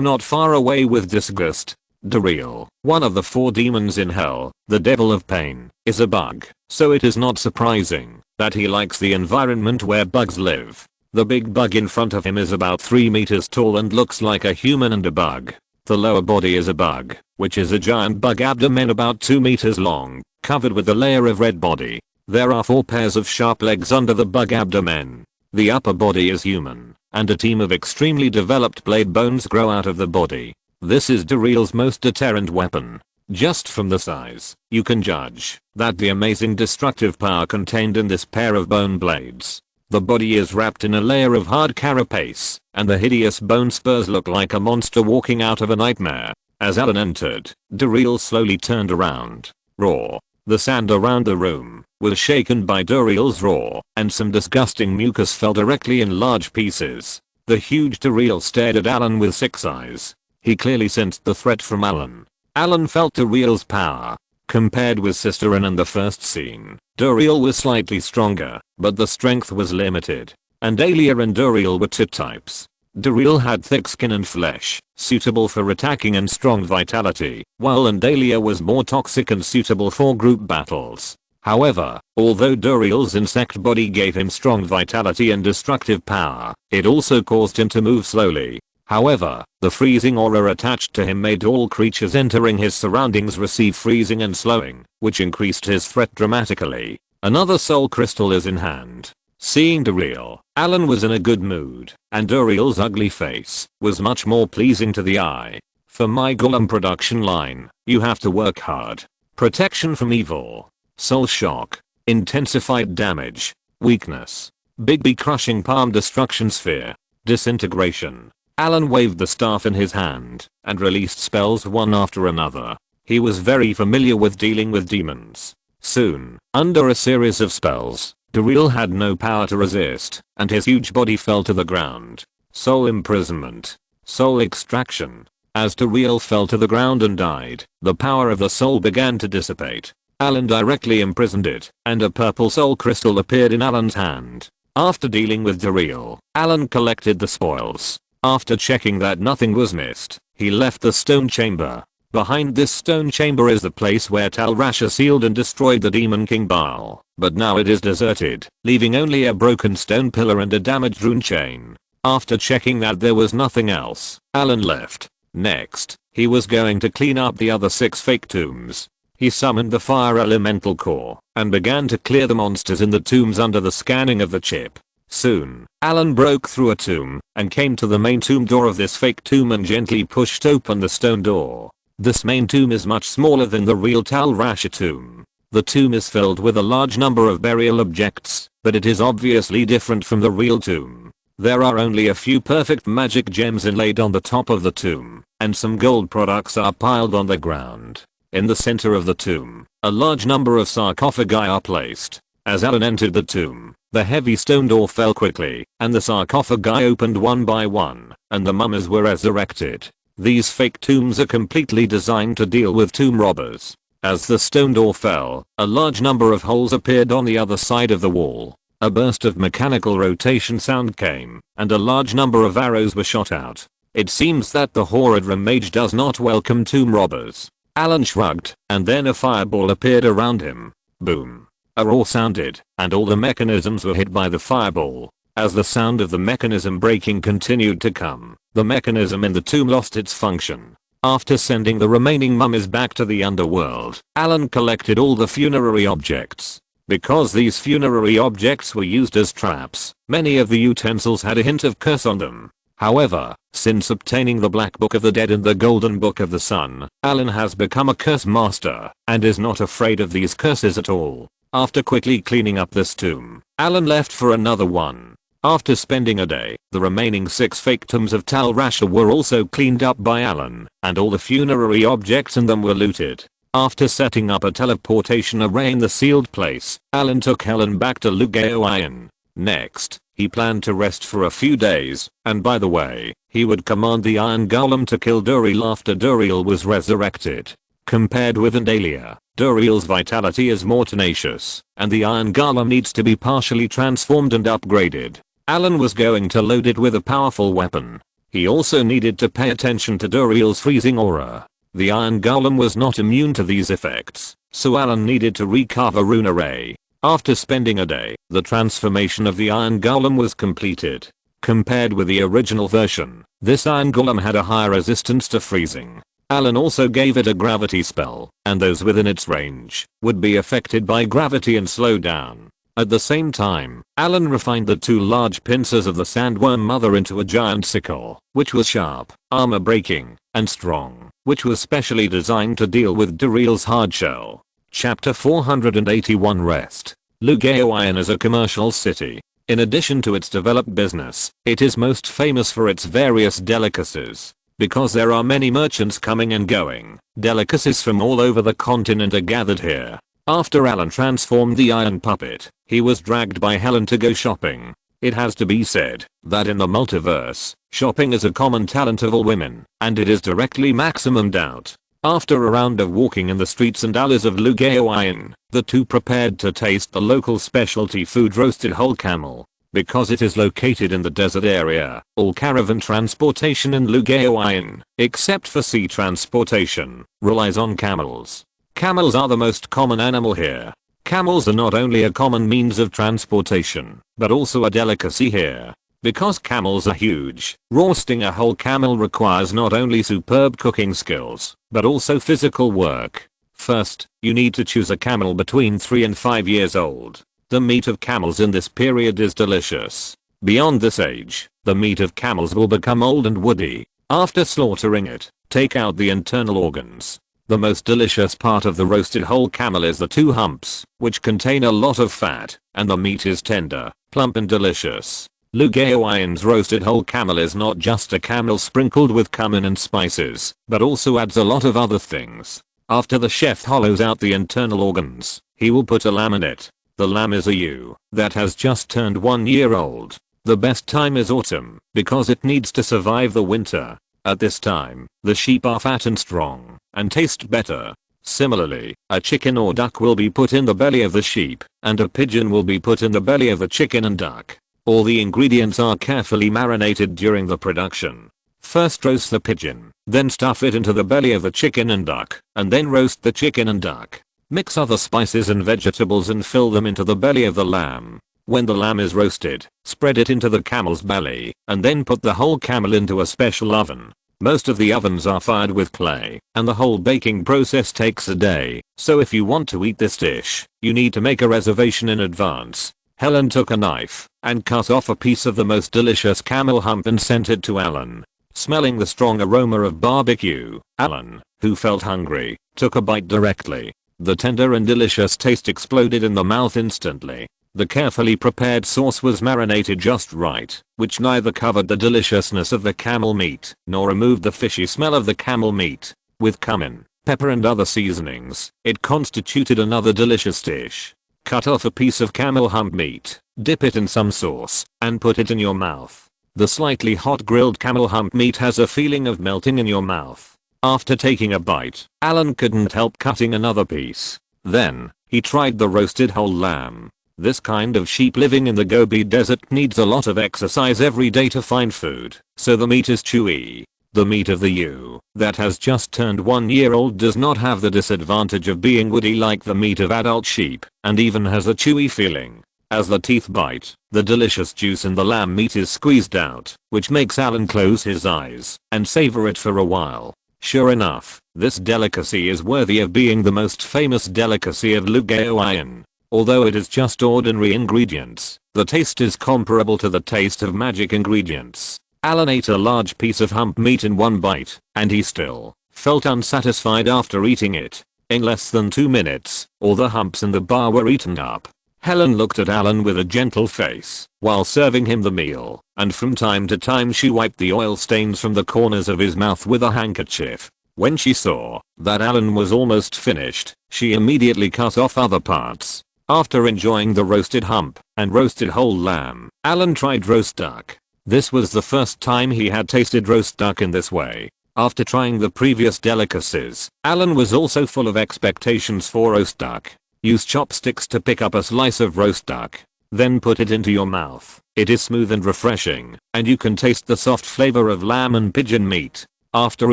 not far away with disgust. Daryl, one of the 4 demons in hell, the devil of pain, is a bug, so it is not surprising that he likes the environment where bugs live. The big bug in front of him is about 3 meters tall and looks like a human and a bug. The lower body is a bug, which is a giant bug abdomen about 2 meters long, covered with a layer of red body. There are 4 pairs of sharp legs under the bug abdomen. The upper body is human, and a team of extremely developed blade bones grow out of the body. This is Daryl's most deterrent weapon. Just from the size, you can judge that the amazing destructive power contained in this pair of bone blades. The body is wrapped in a layer of hard carapace, and the hideous bone spurs look like a monster walking out of a nightmare. As Allen entered, Daryl slowly turned around. Roar. The sand around the room was shaken by Daryl's roar, and some disgusting mucus fell directly in large pieces. The huge Daryl stared at Allen with 6 eyes. He clearly sensed the threat from Allen. Allen felt Daryl's power. Compared with Sorcerer in the first scene, Daryl was slightly stronger, but the strength was limited. And Alia and Daryl were 2 types. Daryl had thick skin and flesh, suitable for attacking and strong vitality, while Alia was more toxic and suitable for group battles. However, although Daryl's insect body gave him strong vitality and destructive power, it also caused him to move slowly. However, the freezing aura attached to him made all creatures entering his surroundings receive freezing and slowing, which increased his threat dramatically. Another soul crystal is in hand. Seeing Daryl, Allen was in a good mood, and Daryl's ugly face was much more pleasing to the eye. For my golem production line, you have to work hard. Protection from evil. Soul shock. Intensified damage. Weakness. Big B crushing palm destruction sphere. Disintegration. Allen waved the staff in his hand and released spells one after another. He was very familiar with dealing with demons. Soon, under a series of spells, Daryl had no power to resist, and his huge body fell to the ground. Soul imprisonment. Soul extraction. As Daryl fell to the ground and died, the power of the soul began to dissipate. Allen directly imprisoned it, and a purple soul crystal appeared in Allen's hand. After dealing with Daryl, Allen collected the spoils. After checking that nothing was missed, he left the stone chamber. Behind this stone chamber is the place where Tal Rasha sealed and destroyed the Demon King Baal, but now it is deserted, leaving only a broken stone pillar and a damaged rune chain. After checking that there was nothing else, Allen left. Next, he was going to clean up the other 6 fake tombs. He summoned the fire elemental core and began to clear the monsters in the tombs under the scanning of the chip. Soon, Allen broke through a tomb and came to the main tomb door of this fake tomb and gently pushed open the stone door. This main tomb is much smaller than the real Tal Rasha tomb. The tomb is filled with a large number of burial objects, but it is obviously different from the real tomb. There are only a few perfect magic gems inlaid on the top of the tomb, and some gold products are piled on the ground. In the center of the tomb, a large number of sarcophagi are placed. As Allen entered the tomb, the heavy stone door fell quickly, and the sarcophagi opened one by one, and the mummies were resurrected. These fake tombs are completely designed to deal with tomb robbers. As the stone door fell, a large number of holes appeared on the other side of the wall. A burst of mechanical rotation sound came, and a large number of arrows were shot out. It seems that the Horadrim mage does not welcome tomb robbers. Allen shrugged, and then a fireball appeared around him. Boom. A roar sounded, and all the mechanisms were hit by the fireball. As the sound of the mechanism breaking continued to come, the mechanism in the tomb lost its function. After sending the remaining mummies back to the underworld, Allen collected all the funerary objects. Because these funerary objects were used as traps, many of the utensils had a hint of curse on them. However, since obtaining the Black Book of the Dead and the Golden Book of the Sun, Allen has become a curse master, and is not afraid of these curses at all. After quickly cleaning up this tomb, Allen left for another one. After spending a day, the remaining 6 fake tombs of Tal Rasha were also cleaned up by Allen, and all the funerary objects in them were looted. After setting up a teleportation array in the sealed place, Allen took Helen back to Lugaoyan. Next, he planned to rest for a few days, and by the way, he would command the Iron Golem to kill Duriel after Duriel was resurrected. Compared with Andalia, Duriel's vitality is more tenacious, and the Iron Golem needs to be partially transformed and upgraded. Allen was going to load it with a powerful weapon. He also needed to pay attention to Duriel's freezing aura. The Iron Golem was not immune to these effects, so Allen needed to recarve a rune array. After spending a day, the transformation of the Iron Golem was completed. Compared with the original version, this Iron Golem had a higher resistance to freezing. Allen also gave it a gravity spell, and those within its range would be affected by gravity and slow down. At the same time, Allen refined the two large pincers of the Sandworm Mother into a giant sickle, which was sharp, armor-breaking, and strong, which was specially designed to deal with Duriel's hard shell. Chapter 481 Rest. Lugaoyan is a commercial city. In addition to its developed business, it is most famous for its various delicacies. Because there are many merchants coming and going, delicacies from all over the continent are gathered here. After Allen transformed the iron puppet, he was dragged by Helen to go shopping. It has to be said that in the multiverse, shopping is a common talent of all women, and it is directly maximum doubt. After a round of walking in the streets and alleys of Lugaoyan, the two prepared to taste the local specialty food roasted whole camel. Because it is located in the desert area, all caravan transportation in Lugaoyan, except for sea transportation, relies on camels. Camels are the most common animal here. Camels are not only a common means of transportation, but also a delicacy here. Because camels are huge, roasting a whole camel requires not only superb cooking skills, but also physical work. First, you need to choose a camel between 3 and 5 years old. The meat of camels in this period is delicious. Beyond this age, the meat of camels will become old and woody. After slaughtering it, take out the internal organs. The most delicious part of the roasted whole camel is the two humps, which contain a lot of fat, and the meat is tender, plump and delicious. Lugaoyan's roasted whole camel is not just a camel sprinkled with cumin and spices, but also adds a lot of other things. After the chef hollows out the internal organs, he will put a lamb in it. The lamb is a ewe that has just turned 1 year old. The best time is autumn, because it needs to survive the winter. At this time, the sheep are fat and strong, and taste better. Similarly, a chicken or duck will be put in the belly of the sheep, and a pigeon will be put in the belly of the chicken and duck. All the ingredients are carefully marinated during the production. First roast the pigeon, then stuff it into the belly of the chicken and duck, and then roast the chicken and duck. Mix other spices and vegetables and fill them into the belly of the lamb. When the lamb is roasted, spread it into the camel's belly, and then put the whole camel into a special oven. Most of the ovens are fired with clay, and the whole baking process takes a day, so if you want to eat this dish, you need to make a reservation in advance. Helen took a knife, and cut off a piece of the most delicious camel hump and sent it to Allen. Smelling the strong aroma of barbecue, Allen, who felt hungry, took a bite directly. The tender and delicious taste exploded in the mouth instantly. The carefully prepared sauce was marinated just right, which neither covered the deliciousness of the camel meat, nor removed the fishy smell of the camel meat. With cumin, pepper and other seasonings, it constituted another delicious dish. Cut off a piece of camel hump meat, dip it in some sauce, and put it in your mouth. The slightly hot grilled camel hump meat has a feeling of melting in your mouth. After taking a bite, Allen couldn't help cutting another piece. Then, he tried the roasted whole lamb. This kind of sheep living in the Gobi Desert needs a lot of exercise every day to find food, so the meat is chewy. The meat of the ewe that has just turned 1 year old does not have the disadvantage of being woody like the meat of adult sheep, and even has a chewy feeling. As the teeth bite, the delicious juice in the lamb meat is squeezed out, which makes Allen close his eyes and savor it for a while. Sure enough, this delicacy is worthy of being the most famous delicacy of Lugaoyan. Although it is just ordinary ingredients, the taste is comparable to the taste of magic ingredients. Allen ate a large piece of hump meat in one bite, and he still felt unsatisfied after eating it. In less than 2 minutes, all the humps in the bar were eaten up. Helen looked at Allen with a gentle face while serving him the meal, and from time to time she wiped the oil stains from the corners of his mouth with a handkerchief. When she saw that Allen was almost finished, she immediately cut off other parts. After enjoying the roasted hump and roasted whole lamb, Allen tried roast duck. This was the first time he had tasted roast duck in this way. After trying the previous delicacies, Allen was also full of expectations for roast duck. Use chopsticks to pick up a slice of roast duck. Then put it into your mouth. It is smooth and refreshing, and you can taste the soft flavor of lamb and pigeon meat. After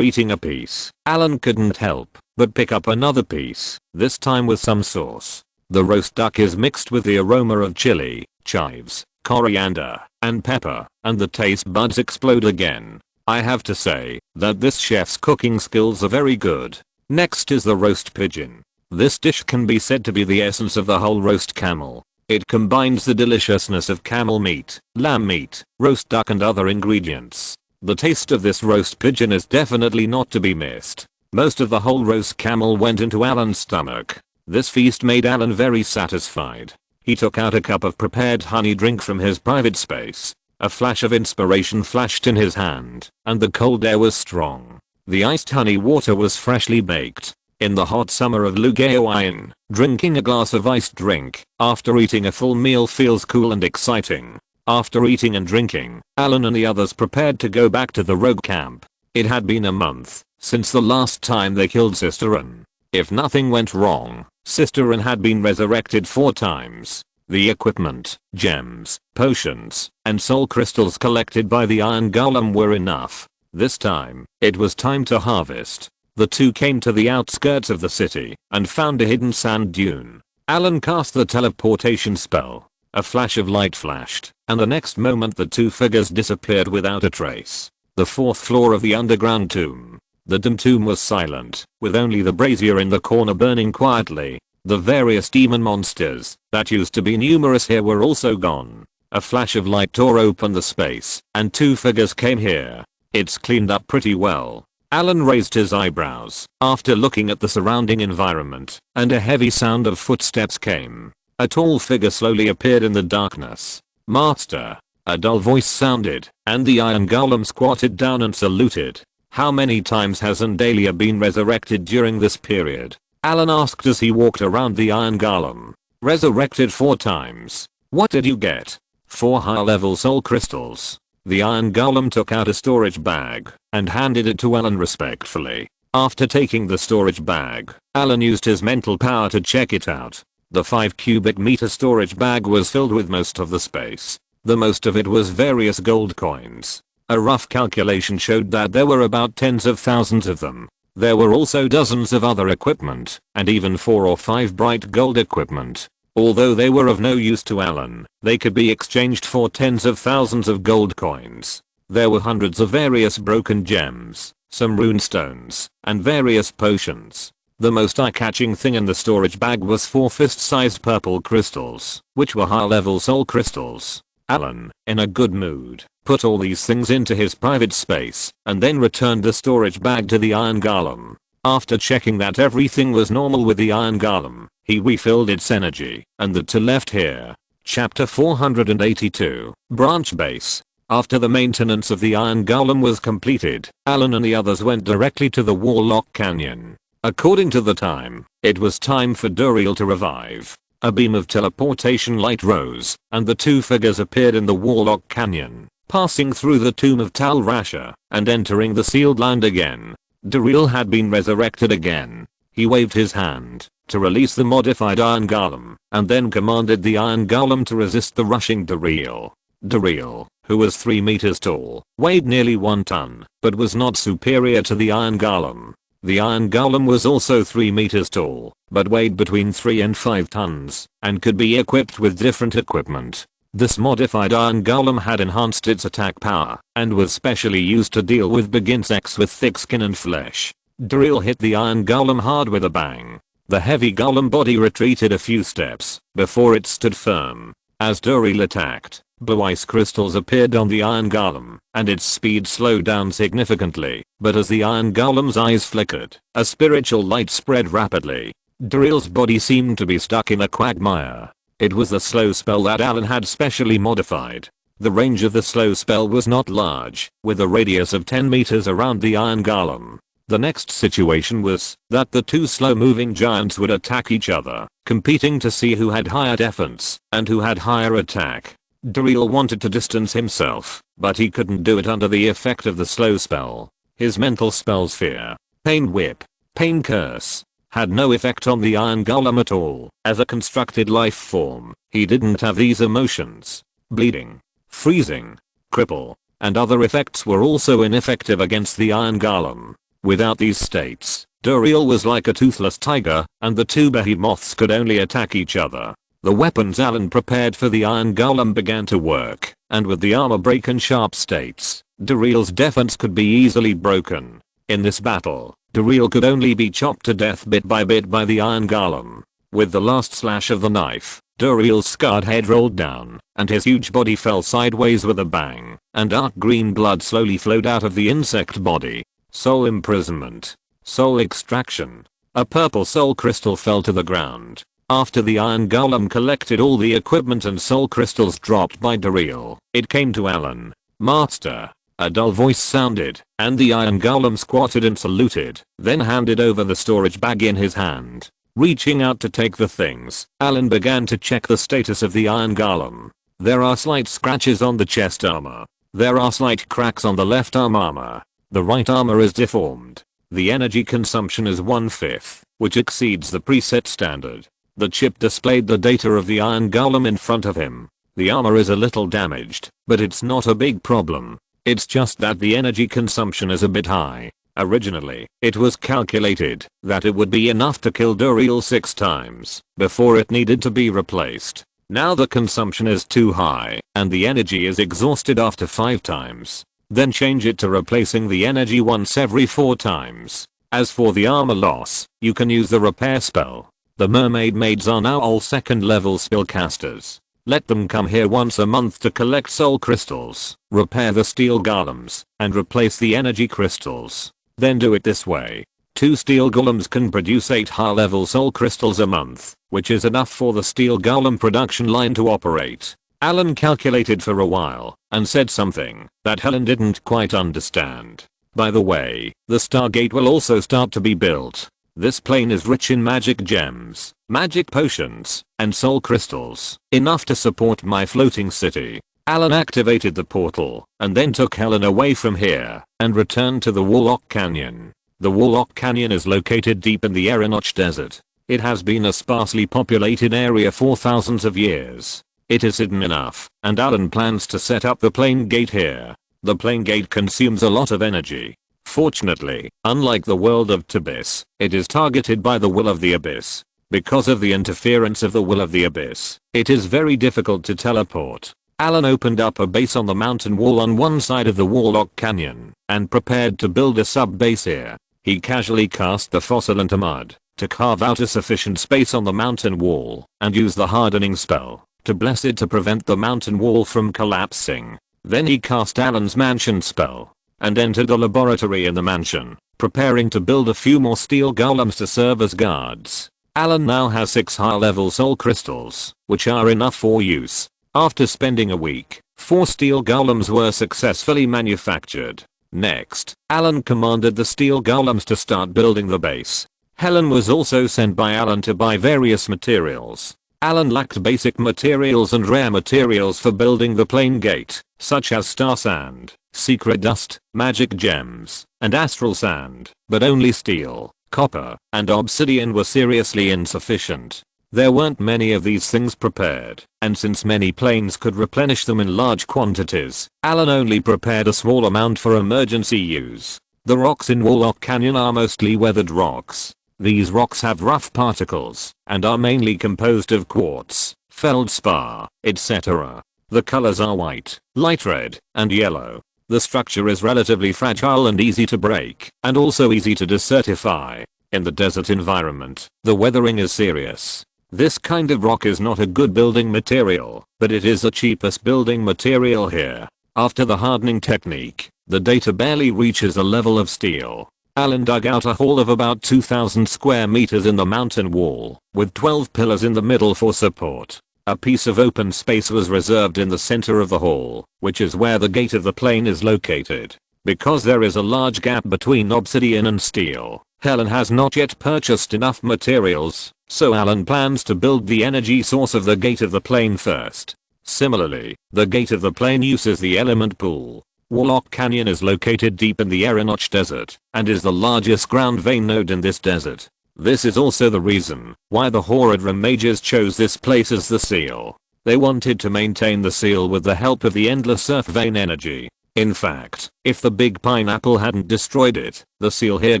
eating a piece, Allen couldn't help but pick up another piece, this time with some sauce. The roast duck is mixed with the aroma of chili, chives, coriander, and pepper, and the taste buds explode again. I have to say that this chef's cooking skills are very good. Next is the roast pigeon. This dish can be said to be the essence of the whole roast camel. It combines the deliciousness of camel meat, lamb meat, roast duck and other ingredients. The taste of this roast pigeon is definitely not to be missed. Most of the whole roast camel went into Allen's stomach. This feast made Allen very satisfied. He took out a cup of prepared honey drink from his private space. A flash of inspiration flashed in his hand, and the cold air was strong. The iced honey water was freshly baked. In the hot summer of Lugaoyan, drinking a glass of iced drink after eating a full meal feels cool and exciting. After eating and drinking, Allen and the others prepared to go back to the rogue camp. It had been a month since the last time they killed Sorcerer. If nothing went wrong, Sorcerer had been resurrected 4 times. The equipment, gems, potions, and soul crystals collected by the iron golem were enough. This time, it was time to harvest. The two came to the outskirts of the city and found a hidden sand dune. Allen cast the teleportation spell. A flash of light flashed, and the next moment the two figures disappeared without a trace. The 4th floor of the underground tomb. The tomb was silent, with only the brazier in the corner burning quietly. The various demon monsters that used to be numerous here were also gone. A flash of light tore open the space, and 2 figures came here. It's cleaned up pretty well. Allen raised his eyebrows after looking at the surrounding environment, and a heavy sound of footsteps came. A tall figure slowly appeared in the darkness. "Master," a dull voice sounded, and the iron golem squatted down and saluted. "How many times has Andalia been resurrected during this period?" Allen asked as he walked around the iron golem. "Resurrected 4 times. What did you get?" 4 high-level soul crystals. The iron golem took out a storage bag and handed it to Allen respectfully. After taking the storage bag, Allen used his mental power to check it out. The 5 cubic meter storage bag was filled with most of the space. The most of it was various gold coins. A rough calculation showed that there were about tens of thousands of them. There were also dozens of other equipment, and even 4 or 5 bright gold equipment. Although they were of no use to Allen, they could be exchanged for tens of thousands of gold coins. There were hundreds of various broken gems, some rune stones, and various potions. The most eye-catching thing in the storage bag was 4 fist-sized purple crystals, which were high-level soul crystals. Allen, in a good mood, put all these things into his private space, and then returned the storage bag to the iron golem. After checking that everything was normal with the iron golem, he refilled its energy, and the two left here. Chapter 482, Branch Base. After the maintenance of the iron golem was completed, Allen and the others went directly to the Warlock Canyon. According to the time, it was time for Duriel to revive. A beam of teleportation light rose, and the 2 figures appeared in the Warlock Canyon, passing through the tomb of Tal Rasha, and entering the sealed land again. Duriel had been resurrected again. He waved his hand to release the modified iron golem, and then commanded the iron golem to resist the rushing Duriel. Duriel, who was 3 meters tall, weighed nearly 1 ton, but was not superior to the iron golem. The iron golem was also 3 meters tall, but weighed between 3 and 5 tons, and could be equipped with different equipment. This modified iron golem had enhanced its attack power, and was specially used to deal with big insects with thick skin and flesh. Duriel hit the iron golem hard with a bang. The heavy golem body retreated a few steps, before it stood firm. As Duriel attacked, blue ice crystals appeared on the iron golem, and its speed slowed down significantly, but as the iron golem's eyes flickered, a spiritual light spread rapidly. Duriel's body seemed to be stuck in a quagmire. It was the slow spell that Allen had specially modified. The range of the slow spell was not large, with a radius of 10 meters around the iron golem. The next situation was that the two slow-moving giants would attack each other, competing to see who had higher defense and who had higher attack. Duriel wanted to distance himself, but he couldn't do it under the effect of the slow spell. His mental spells Fear, Pain Whip, Pain Curse had no effect on the iron golem at all. As a constructed life form, he didn't have these emotions. Bleeding, freezing, cripple, and other effects were also ineffective against the iron golem. Without these states, Duriel was like a toothless tiger, and the two behemoths could only attack each other. The weapons Allen prepared for the iron golem began to work, and with the armor break and sharp states, Duriel's defense could be easily broken. In this battle, Duriel could only be chopped to death bit by the iron golem. With the last slash of the knife, Duriel's scarred head rolled down, and his huge body fell sideways with a bang, and dark green blood slowly flowed out of the insect body. Soul imprisonment. Soul extraction. A purple soul crystal fell to the ground. After the iron golem collected all the equipment and soul crystals dropped by Duriel, it came to Allen. Master. A dull voice sounded, and the iron golem squatted and saluted, then handed over the storage bag in his hand. Reaching out to take the things, Allen began to check the status of the iron golem. There are slight scratches on the chest armor. There are slight cracks on the left arm armor. The right armor is deformed. The energy consumption is 1/5, which exceeds the preset standard. The chip displayed the data of the iron golem in front of him. The armor is a little damaged, but it's not a big problem. It's just that the energy consumption is a bit high. Originally, it was calculated that it would be enough to kill Duriel 6 times before it needed to be replaced. Now the consumption is too high, and the energy is exhausted after 5 times. Then change it to replacing the energy once every 4 times. As for the armor loss, you can use the repair spell. The mermaid maids are now all 2nd level spellcasters. Let them come here once a month to collect soul crystals, repair the steel golems, and replace the energy crystals. Then do it this way. 2 steel golems can produce 8 high level soul crystals a month, which is enough for the steel golem production line to operate. Allen calculated for a while, and said something that Helen didn't quite understand. By the way, the Stargate will also start to be built. This plane is rich in magic gems, magic potions, and soul crystals, enough to support my floating city. Allen activated the portal, and then took Helen away from here, and returned to the Warlock Canyon. The Warlock Canyon is located deep in the Erinoch Desert. It has been a sparsely populated area for thousands of years. It is hidden enough, and Allen plans to set up the plane gate here. The plane gate consumes a lot of energy. Fortunately, unlike the world of Tibis, it is targeted by the will of the abyss. Because of the interference of the will of the abyss, it is very difficult to teleport. Allen opened up a base on the mountain wall on one side of the Warlock Canyon, and prepared to build a sub-base here. He casually cast the fossil into mud, to carve out a sufficient space on the mountain wall, and use the hardening spell to bless it to prevent the mountain wall from collapsing. Then he cast Allen's mansion spell, and entered the laboratory in the mansion, preparing to build a few more steel golems to serve as guards. Allen now has 6 high-level soul crystals, which are enough for use. After spending a week, 4 steel golems were successfully manufactured. Next, Allen commanded the steel golems to start building the base. Helen was also sent by Allen to buy various materials. Allen lacked basic materials and rare materials for building the plane gate, such as star sand, secret dust, magic gems, and astral sand, but only steel, copper, and obsidian were seriously insufficient. There weren't many of these things prepared, and since many planes could replenish them in large quantities, Allen only prepared a small amount for emergency use. The rocks in Warlock Canyon are mostly weathered rocks. These rocks have rough particles, and are mainly composed of quartz, feldspar, etc. The colors are white, light red, and yellow. The structure is relatively fragile and easy to break, and also easy to decertify. In the desert environment, the weathering is serious. This kind of rock is not a good building material, but it is the cheapest building material here. After the hardening technique, the data barely reaches a level of steel. Allen dug out a hole of about 2,000 square meters in the mountain wall, with 12 pillars in the middle for support. A piece of open space was reserved in the center of the hall, which is where the gate of the plane is located. Because there is a large gap between obsidian and steel, Alan has not yet purchased enough materials, so Alan plans to build the energy source of the Gate of the Plane first. Similarly, the Gate of the Plane uses the element pool. Warlock Canyon is located deep in the Erinoch Desert and is the largest ground vein node in this desert. This is also the reason why the Horadrim mages chose this place as the seal. They wanted to maintain the seal with the help of the endless earth vein energy. In fact, if the big pineapple hadn't destroyed it, the seal here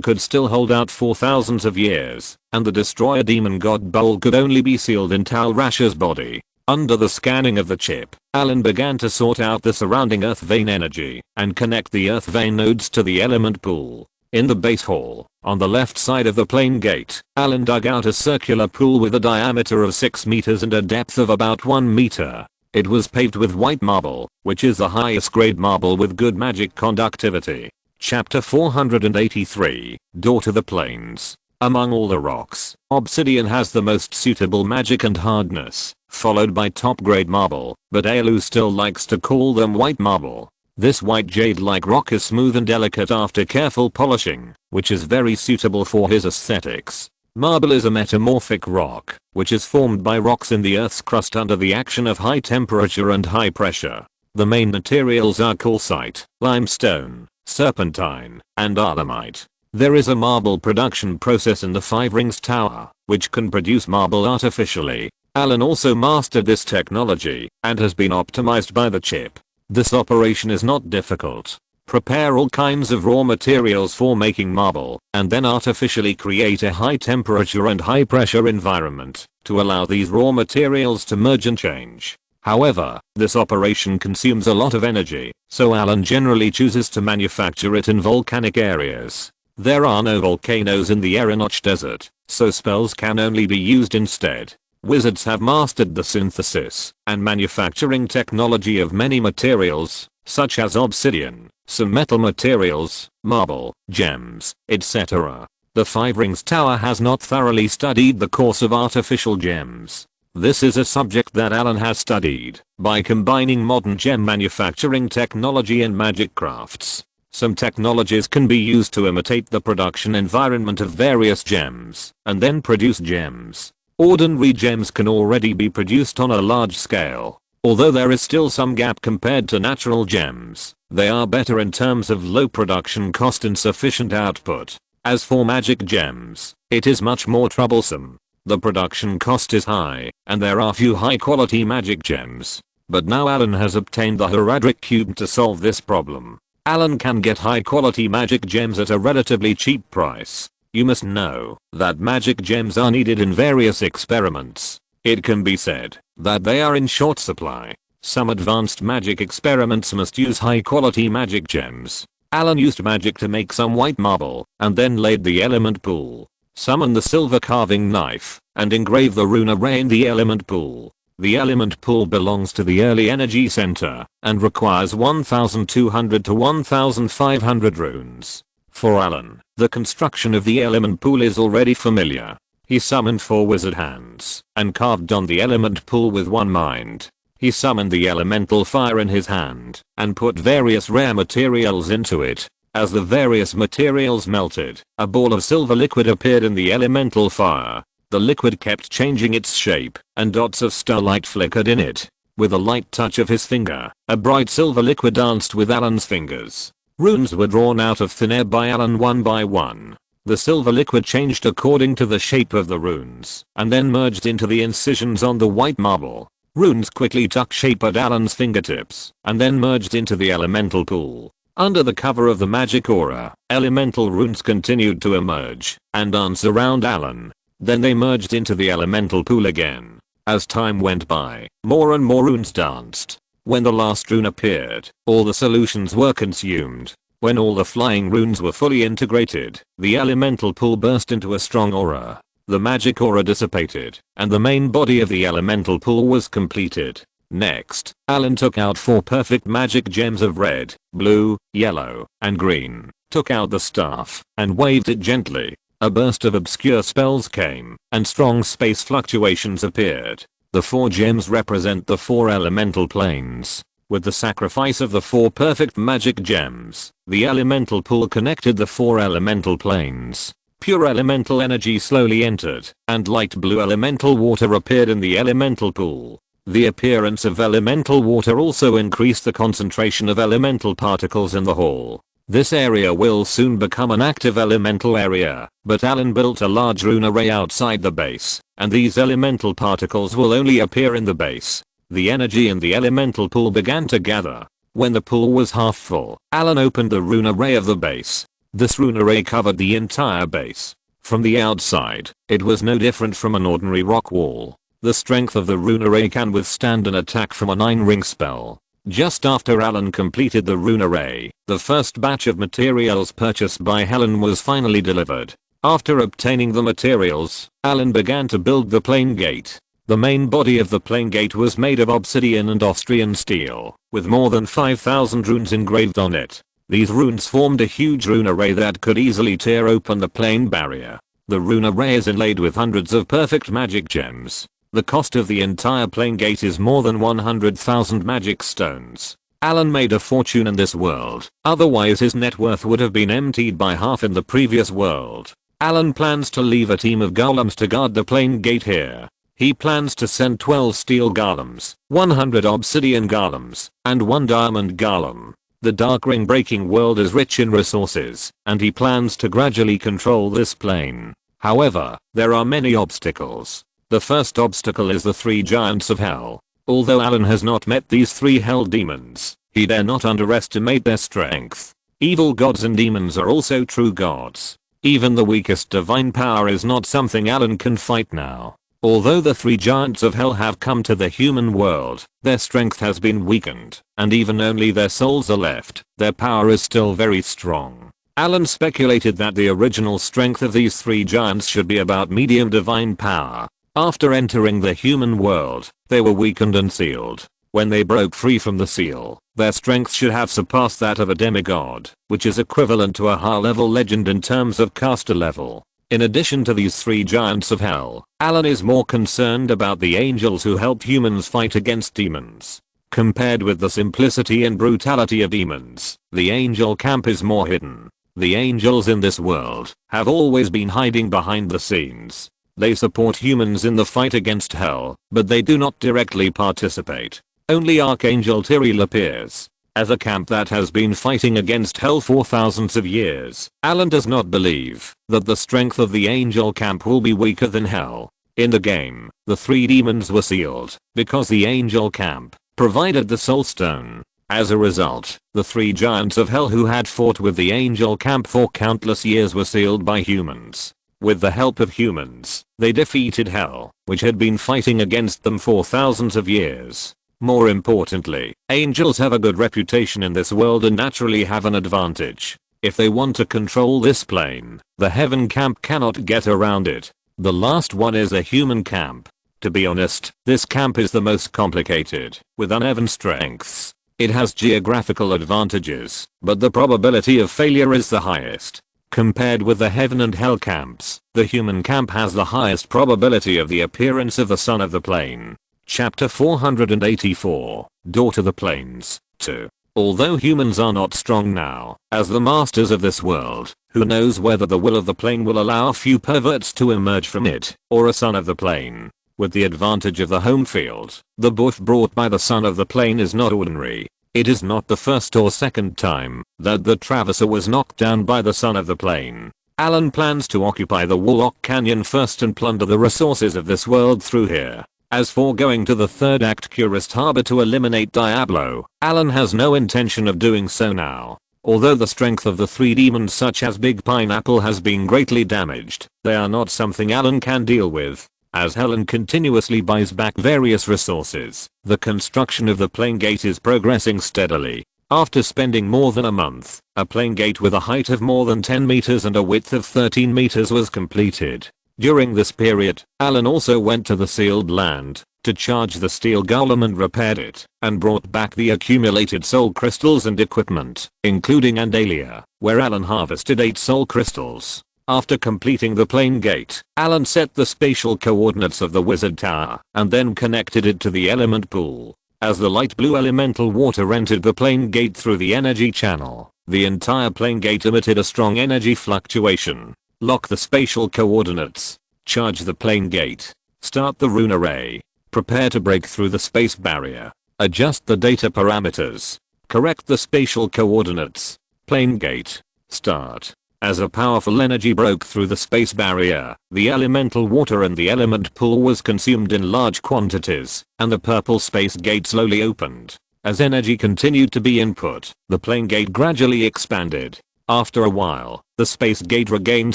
could still hold out for thousands of years, and the destroyer demon god Bowl could only be sealed in Tal Rasha's body. Under the scanning of the chip, Alan began to sort out the surrounding earth vein energy and connect the earth vein nodes to the element pool. In the base hall, on the left side of the plane gate, Alan dug out a circular pool with a diameter of 6 meters and a depth of about 1 meter. It was paved with white marble, which is the highest grade marble with good magic conductivity. Chapter 483, Door to the Plains. Among all the rocks, obsidian has the most suitable magic and hardness, followed by top grade marble, but Aelu still likes to call them white marble. This white jade-like rock is smooth and delicate after careful polishing, which is very suitable for his aesthetics. Marble is a metamorphic rock, which is formed by rocks in the Earth's crust under the action of high temperature and high pressure. The main materials are calcite, limestone, serpentine, and alemite. There is a marble production process in the Five Rings Tower, which can produce marble artificially. Alan also mastered this technology and has been optimized by the chip. This operation is not difficult. Prepare all kinds of raw materials for making marble, and then artificially create a high temperature and high pressure environment to allow these raw materials to merge and change. However, this operation consumes a lot of energy, so Alan generally chooses to manufacture it in volcanic areas. There are no volcanoes in the Erinoch Desert, so spells can only be used instead. Wizards have mastered the synthesis and manufacturing technology of many materials, such as obsidian, some metal materials, marble, gems, etc. The Five Rings Tower has not thoroughly studied the course of artificial gems. This is a subject that Alan has studied by combining modern gem manufacturing technology and magic crafts. Some technologies can be used to imitate the production environment of various gems and then produce gems. Ordinary gems can already be produced on a large scale. Although there is still some gap compared to natural gems, they are better in terms of low production cost and sufficient output. As for magic gems, it is much more troublesome. The production cost is high, and there are few high quality magic gems. But now Alan has obtained the Horadric Cube to solve this problem. Alan can get high quality magic gems at a relatively cheap price. You must know that magic gems are needed in various experiments. It can be said that they are in short supply. Some advanced magic experiments must use high quality magic gems. Alan used magic to make some white marble and then laid the element pool, summon the silver carving knife, and engrave the rune array in the element pool. The element pool belongs to the early energy center and requires 1200 to 1500 runes. For Alan, the construction of the element pool is already familiar. He summoned 4 wizard hands and carved on the element pool with one mind. He summoned the elemental fire in his hand and put various rare materials into it. As the various materials melted, a ball of silver liquid appeared in the elemental fire. The liquid kept changing its shape, and dots of starlight flickered in it. With a light touch of his finger, a bright silver liquid danced with Alan's fingers. Runes were drawn out of thin air by Alan one by one. The silver liquid changed according to the shape of the runes, and then merged into the incisions on the white marble. Runes quickly took shape at Alan's fingertips, and then merged into the elemental pool. Under the cover of the magic aura, elemental runes continued to emerge and dance around Alan. Then they merged into the elemental pool again. As time went by, more and more runes danced. When the last rune appeared, all the solutions were consumed. When all the flying runes were fully integrated, the elemental pool burst into a strong aura. The magic aura dissipated, and the main body of the elemental pool was completed. Next, Alan took out 4 perfect magic gems of red, blue, yellow, and green, took out the staff, and waved it gently. A burst of obscure spells came, and strong space fluctuations appeared. The 4 gems represent the 4 elemental planes. With the sacrifice of the 4 perfect magic gems, the elemental pool connected the 4 elemental planes. Pure elemental energy slowly entered, and light blue elemental water appeared in the elemental pool. The appearance of elemental water also increased the concentration of elemental particles in the hall. This area will soon become an active elemental area, but Allen built a large rune array outside the base, and these elemental particles will only appear in the base. The energy in the elemental pool began to gather. When the pool was half full, Allen opened the rune array of the base. This rune array covered the entire base. From the outside, it was no different from an ordinary rock wall. The strength of the rune array can withstand an attack from a 9-ring spell. Just after Allen completed the rune array, the first batch of materials purchased by Helen was finally delivered. After obtaining the materials, Allen began to build the plane gate. The main body of the plane gate was made of obsidian and Austrian steel, with more than 5,000 runes engraved on it. These runes formed a huge rune array that could easily tear open the plane barrier. The rune array is inlaid with hundreds of perfect magic gems. The cost of the entire plane gate is more than 100,000 magic stones. Allen made a fortune in this world, otherwise his net worth would have been emptied by half in the previous world. Allen plans to leave a team of golems to guard the plane gate here. He plans to send 12 steel golems, 100 obsidian golems, and 1 diamond golem. The Dark Ring breaking world is rich in resources, and he plans to gradually control this plane. However, there are many obstacles. The first obstacle is the 3 giants of hell. Although Allen has not met these 3 hell demons, he dare not underestimate their strength. Evil gods and demons are also true gods. Even the weakest divine power is not something Allen can fight now. Although the 3 giants of hell have come to the human world, their strength has been weakened, and even only their souls are left, their power is still very strong. Allen speculated that the original strength of these 3 giants should be about medium divine power. After entering the human world, they were weakened and sealed. When they broke free from the seal, their strength should have surpassed that of a demigod, which is equivalent to a high-level legend in terms of caster level. In addition to these 3 giants of hell, Allen is more concerned about the angels who help humans fight against demons. Compared with the simplicity and brutality of demons, the angel camp is more hidden. The angels in this world have always been hiding behind the scenes. They support humans in the fight against hell, but they do not directly participate. Only Archangel Tyrell appears. As a camp that has been fighting against hell for thousands of years, Allen does not believe that the strength of the angel camp will be weaker than hell. In the game, the 3 demons were sealed because the angel camp provided the soul stone. As a result, the 3 giants of hell who had fought with the angel camp for countless years were sealed by humans. With the help of humans, they defeated hell, which had been fighting against them for thousands of years. More importantly, angels have a good reputation in this world and naturally have an advantage. If they want to control this plane, the heaven camp cannot get around it. The last one is a human camp. To be honest, this camp is the most complicated, with uneven strengths. It has geographical advantages, but the probability of failure is the highest. Compared with the heaven and hell camps, the human camp has the highest probability of the appearance of the son of the plane. Chapter 484, Door to the Plains, 2. Although humans are not strong now, as the masters of this world, who knows whether the will of the plane will allow a few perverts to emerge from it, or a son of the plane. With the advantage of the home field, the buff brought by the son of the plane is not ordinary. It is not the first or second time that the Traverser was knocked down by the son of the plane. Allen plans to occupy the Warlock Canyon first and plunder the resources of this world through here. As for going to the 3rd Act Curist Harbor to eliminate Diablo, Allen has no intention of doing so now. Although the strength of the 3 demons such as Big Pineapple has been greatly damaged, they are not something Allen can deal with. As Helen continuously buys back various resources, the construction of the plane gate is progressing steadily. After spending more than a month, a plane gate with a height of more than 10 meters and a width of 13 meters was completed. During this period, Allen also went to the sealed land to charge the steel golem and repaired it, and brought back the accumulated soul crystals and equipment, including Andalia, where Allen harvested 8 soul crystals. After completing the plane gate, Allen set the spatial coordinates of the wizard tower and then connected it to the element pool. As the light blue elemental water entered the plane gate through the energy channel, the entire plane gate emitted a strong energy fluctuation. Lock the spatial coordinates. Charge the plane gate. Start the rune array. Prepare to break through the space barrier. Adjust the data parameters. Correct the spatial coordinates. Plane gate. Start. As a powerful energy broke through the space barrier, the elemental water in the element pool was consumed in large quantities, and the purple space gate slowly opened. As energy continued to be input, the plane gate gradually expanded. After a while, the space gate regained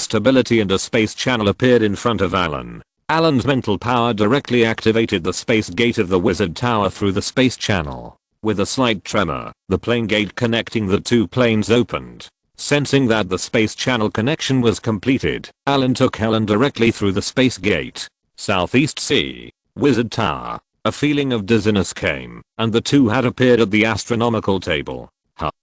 stability and a space channel appeared in front of Allen. Allen's mental power directly activated the space gate of the wizard tower through the space channel. With a slight tremor, the plane gate connecting the two planes opened. Sensing that the space channel connection was completed, Allen took Helen directly through the space gate. Southeast Sea, Wizard Tower. A feeling of dizziness came, and the two had appeared at the astronomical table.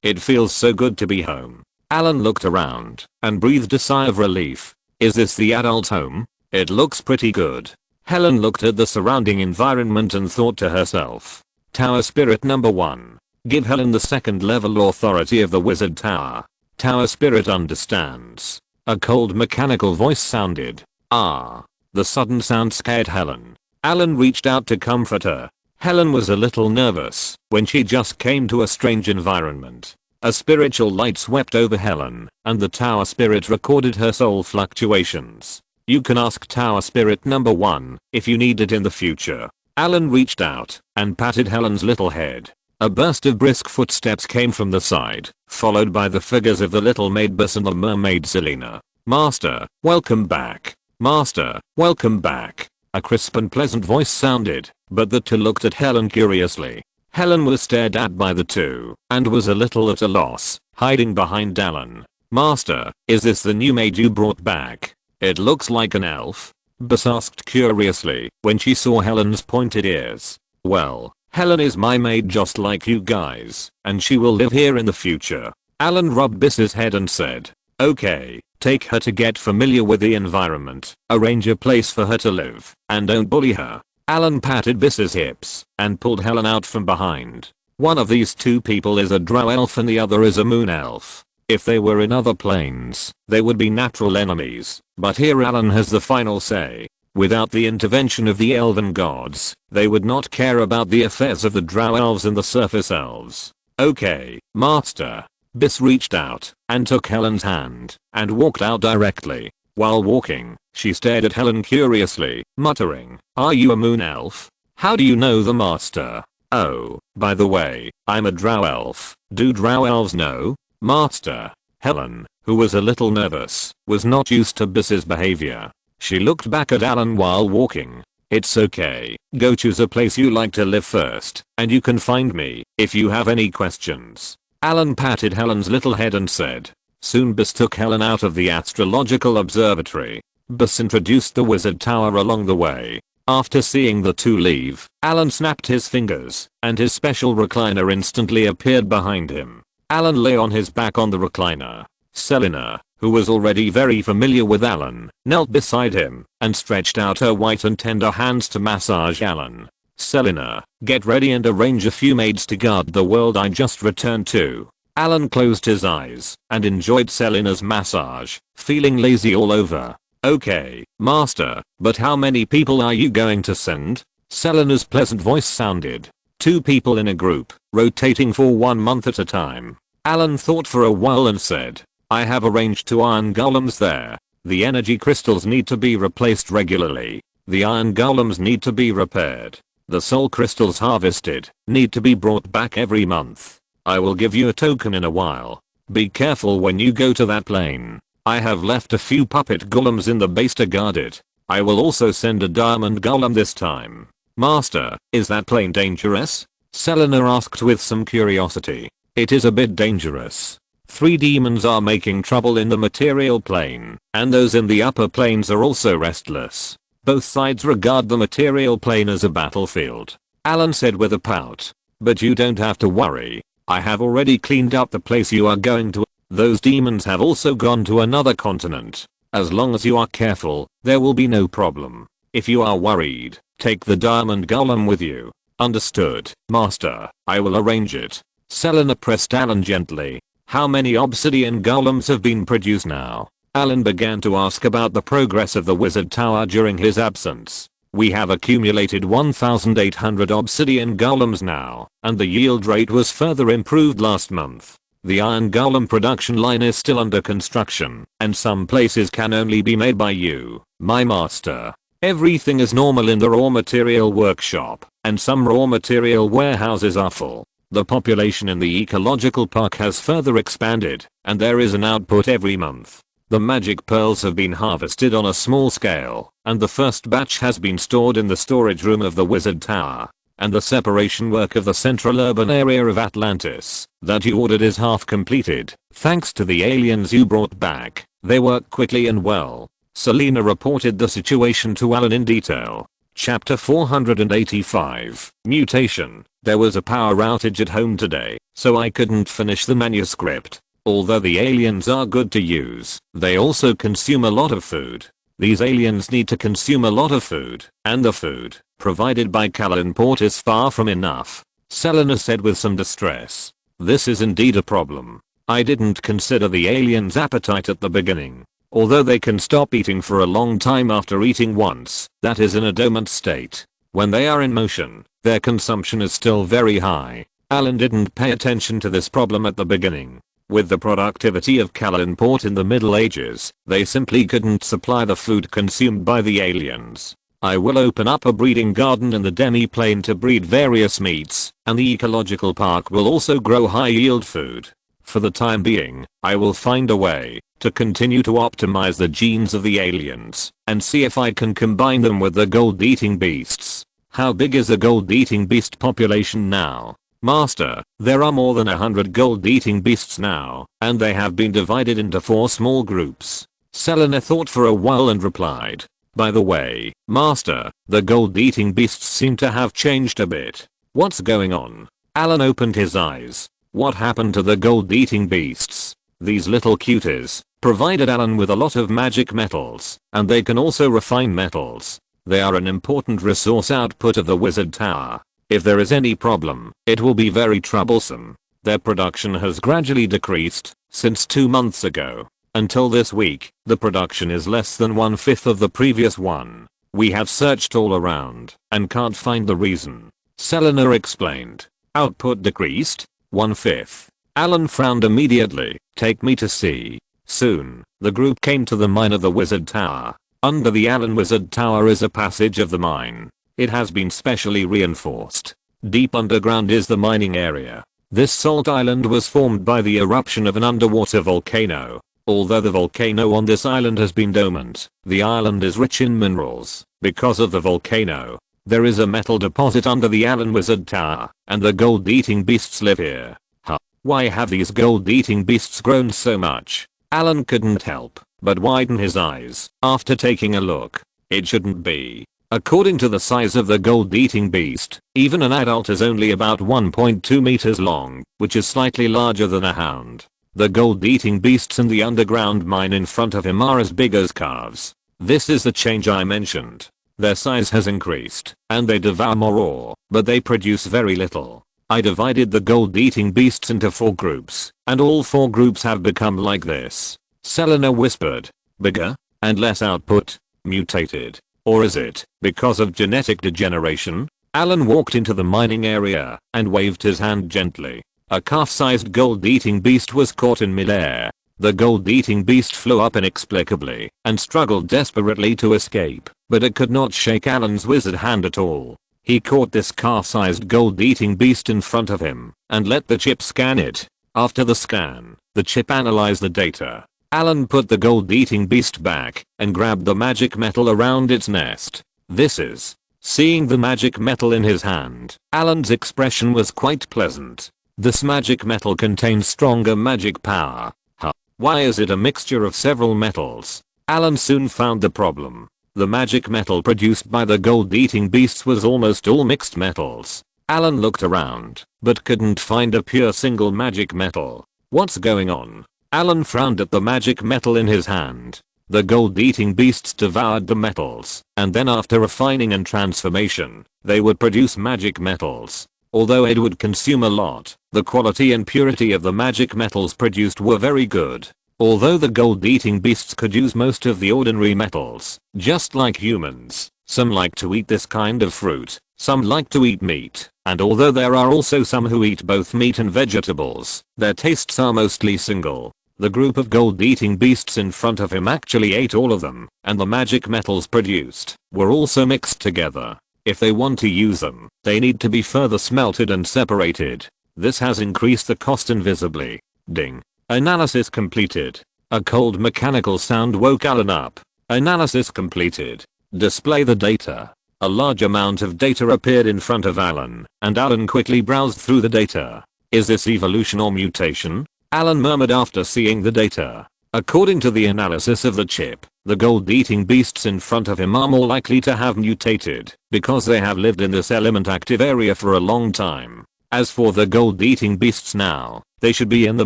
It feels so good to be home. Allen looked around, and breathed a sigh of relief. Is this the adult home? It looks pretty good. Helen looked at the surrounding environment and thought to herself. Tower Spirit number 1. Give Helen the second level authority of the Wizard Tower. Tower Spirit understands. A cold mechanical voice sounded. Ah. The sudden sound scared Helen. Allen reached out to comfort her. Helen was a little nervous when she just came to a strange environment. A spiritual light swept over Helen, and the Tower Spirit recorded her soul fluctuations. You can ask Tower Spirit number 1 if you need it in the future. Allen reached out and patted Helen's little head. A burst of brisk footsteps came from the side, followed by the figures of the little maid Bess and the mermaid Selena. Master, welcome back. Master, welcome back. A crisp and pleasant voice sounded, but the two looked at Helen curiously. Helen was stared at by the two, and was a little at a loss, hiding behind Allen. Master, is this the new maid you brought back? It looks like an elf. Bess asked curiously, when she saw Helen's pointed ears. Well, Helen is my maid just like you guys, and she will live here in the future. Allen rubbed Bess's head and said, okay, take her to get familiar with the environment, arrange a place for her to live, and don't bully her. Allen patted Bess's hips, and pulled Helen out from behind. One of these two people is a drow elf and the other is a moon elf. If they were in other planes, they would be natural enemies, but here Allen has the final say. Without the intervention of the elven gods, they would not care about the affairs of the drow elves and the surface elves. Okay, master. Bess reached out and took Helen's hand and walked out directly. While walking, she stared at Helen curiously, muttering, are you a moon elf? How do you know the master? Oh, by the way, I'm a drow elf. Do drow elves know? Master. Helen, who was a little nervous, was not used to Bess's behavior. She looked back at Allen while walking. It's okay, go choose a place you like to live first, and you can find me if you have any questions. Allen patted Helen's little head and said. Soon Bess took Helen out of the astrological observatory. Bess introduced the wizard tower along the way. After seeing the two leave, Allen snapped his fingers, and his special recliner instantly appeared behind him. Allen lay on his back on the recliner. Selena, who was already very familiar with Allen, knelt beside him and stretched out her white and tender hands to massage Allen. Selena, get ready and arrange a few maids to guard the world I just returned to. Allen closed his eyes and enjoyed Selena's massage, feeling lazy all over. Okay, master, but how many people are you going to send? Selena's pleasant voice sounded. 2 people in a group, rotating for 1 month at a time. Allen thought for a while and said, I have arranged 2 iron golems there. The energy crystals need to be replaced regularly. The iron golems need to be repaired. The soul crystals harvested need to be brought back every month. I will give you a token in a while. Be careful when you go to that plane. I have left a few puppet golems in the base to guard it. I will also send a diamond golem this time. Master, is that plane dangerous? Selena asked with some curiosity. It is a bit dangerous. 3 demons are making trouble in the material plane, and those in the upper planes are also restless. Both sides regard the material plane as a battlefield. Allen said with a pout. But you don't have to worry. I have already cleaned up the place you are going to. Those demons have also gone to another continent. As long as you are careful, there will be no problem. If you are worried, take the diamond golem with you. Understood, Master. I will arrange it. Selena pressed Allen gently. How many obsidian golems have been produced now? Allen began to ask about the progress of the wizard tower during his absence. We have accumulated 1,800 obsidian golems now, and the yield rate was further improved last month. The iron golem production line is still under construction, and some places can only be made by you, my master. Everything is normal in the raw material workshop, and some raw material warehouses are full. The population in the ecological park has further expanded, and there is an output every month. The magic pearls have been harvested on a small scale, and the first batch has been stored in the storage room of the wizard tower. And the separation work of the central urban area of Atlantis that you ordered is half completed, thanks to the aliens you brought back. They work quickly and well. Selena reported the situation to Allen in detail. Chapter 485, Mutation. There was a power outage at home today, so I couldn't finish the manuscript. Although the aliens are good to use, they also consume a lot of food. These aliens need to consume a lot of food, and the food provided by Allen Port is far from enough. Selena said with some distress. This is indeed a problem. I didn't consider the aliens' appetite at the beginning. Although they can stop eating for a long time after eating once, that is in a dormant state. When they are in motion, their consumption is still very high. Allen didn't pay attention to this problem at the beginning. With the productivity of Allen Port in the Middle Ages, they simply couldn't supply the food consumed by the aliens. I will open up a breeding garden in the demi-plane to breed various meats, and the ecological park will also grow high-yield food. For the time being, I will find a way to continue to optimize the genes of the aliens, and see if I can combine them with the gold-eating beasts. How big is the gold-eating beast population now? Master, there are more than 100 gold-eating beasts now, and they have been divided into 4 small groups. Selena thought for a while and replied. By the way, Master, the gold-eating beasts seem to have changed a bit. What's going on? Allen opened his eyes. What happened to the gold-eating beasts? These little cuties provided Allen with a lot of magic metals, and they can also refine metals. They are an important resource output of the wizard tower. If there is any problem, it will be very troublesome. Their production has gradually decreased since 2 months ago. Until this week, the production is less than 1/5 of the previous one. We have searched all around and can't find the reason. Selena explained. Output decreased? 1/5. Allen frowned immediately. Take me to see. Soon, the group came to the mine of the wizard tower. Under the Allen Wizard Tower is a passage of the mine. It has been specially reinforced. Deep underground is the mining area. This salt island was formed by the eruption of an underwater volcano. Although the volcano on this island has been dormant, the island is rich in minerals. Because of the volcano, there is a metal deposit under the Allen Wizard Tower, and the gold-eating beasts live here. Huh. Why have these gold-eating beasts grown so much? Allen couldn't help but widen his eyes after taking a look. It shouldn't be. According to the size of the gold-eating beast, even an adult is only about 1.2 meters long, which is slightly larger than a hound. The gold-eating beasts in the underground mine in front of him are as big as calves. This is the change I mentioned. Their size has increased, and they devour more ore, but they produce very little. I divided the gold-eating beasts into 4 groups, and all 4 groups have become like this. Selena whispered. Bigger? And less output? Mutated? Or is it because of genetic degeneration? Allen walked into the mining area and waved his hand gently. A calf-sized gold-eating beast was caught in midair. The gold-eating beast flew up inexplicably and struggled desperately to escape, but it could not shake Allen's wizard hand at all. He caught this calf-sized gold-eating beast in front of him and let the chip scan it. After the scan, the chip analyzed the data. Allen put the gold-eating beast back and grabbed the magic metal around its nest. This is. Seeing the magic metal in his hand, Allen's expression was quite pleasant. This magic metal contains stronger magic power. Huh. Why is it a mixture of several metals? Allen soon found the problem. The magic metal produced by the gold-eating beasts was almost all mixed metals. Allen looked around, but couldn't find a pure single magic metal. What's going on? Allen frowned at the magic metal in his hand. The gold-eating beasts devoured the metals, and then after refining and transformation, they would produce magic metals. Although it would consume a lot, the quality and purity of the magic metals produced were very good. Although the gold-eating beasts could use most of the ordinary metals, just like humans, some like to eat this kind of fruit, some like to eat meat, and although there are also some who eat both meat and vegetables, their tastes are mostly single. The group of gold-eating beasts in front of him actually ate all of them, and the magic metals produced were also mixed together. If they want to use them, they need to be further smelted and separated. This has increased the cost invisibly. Ding. Analysis completed. A cold mechanical sound woke Allen up. Analysis completed. Display the data. A large amount of data appeared in front of Allen, and Allen quickly browsed through the data. Is this evolution or mutation? Allen murmured after seeing the data. According to the analysis of the chip, the gold-eating beasts in front of him are more likely to have mutated, because they have lived in this element active area for a long time. As for the gold-eating beasts now, they should be in the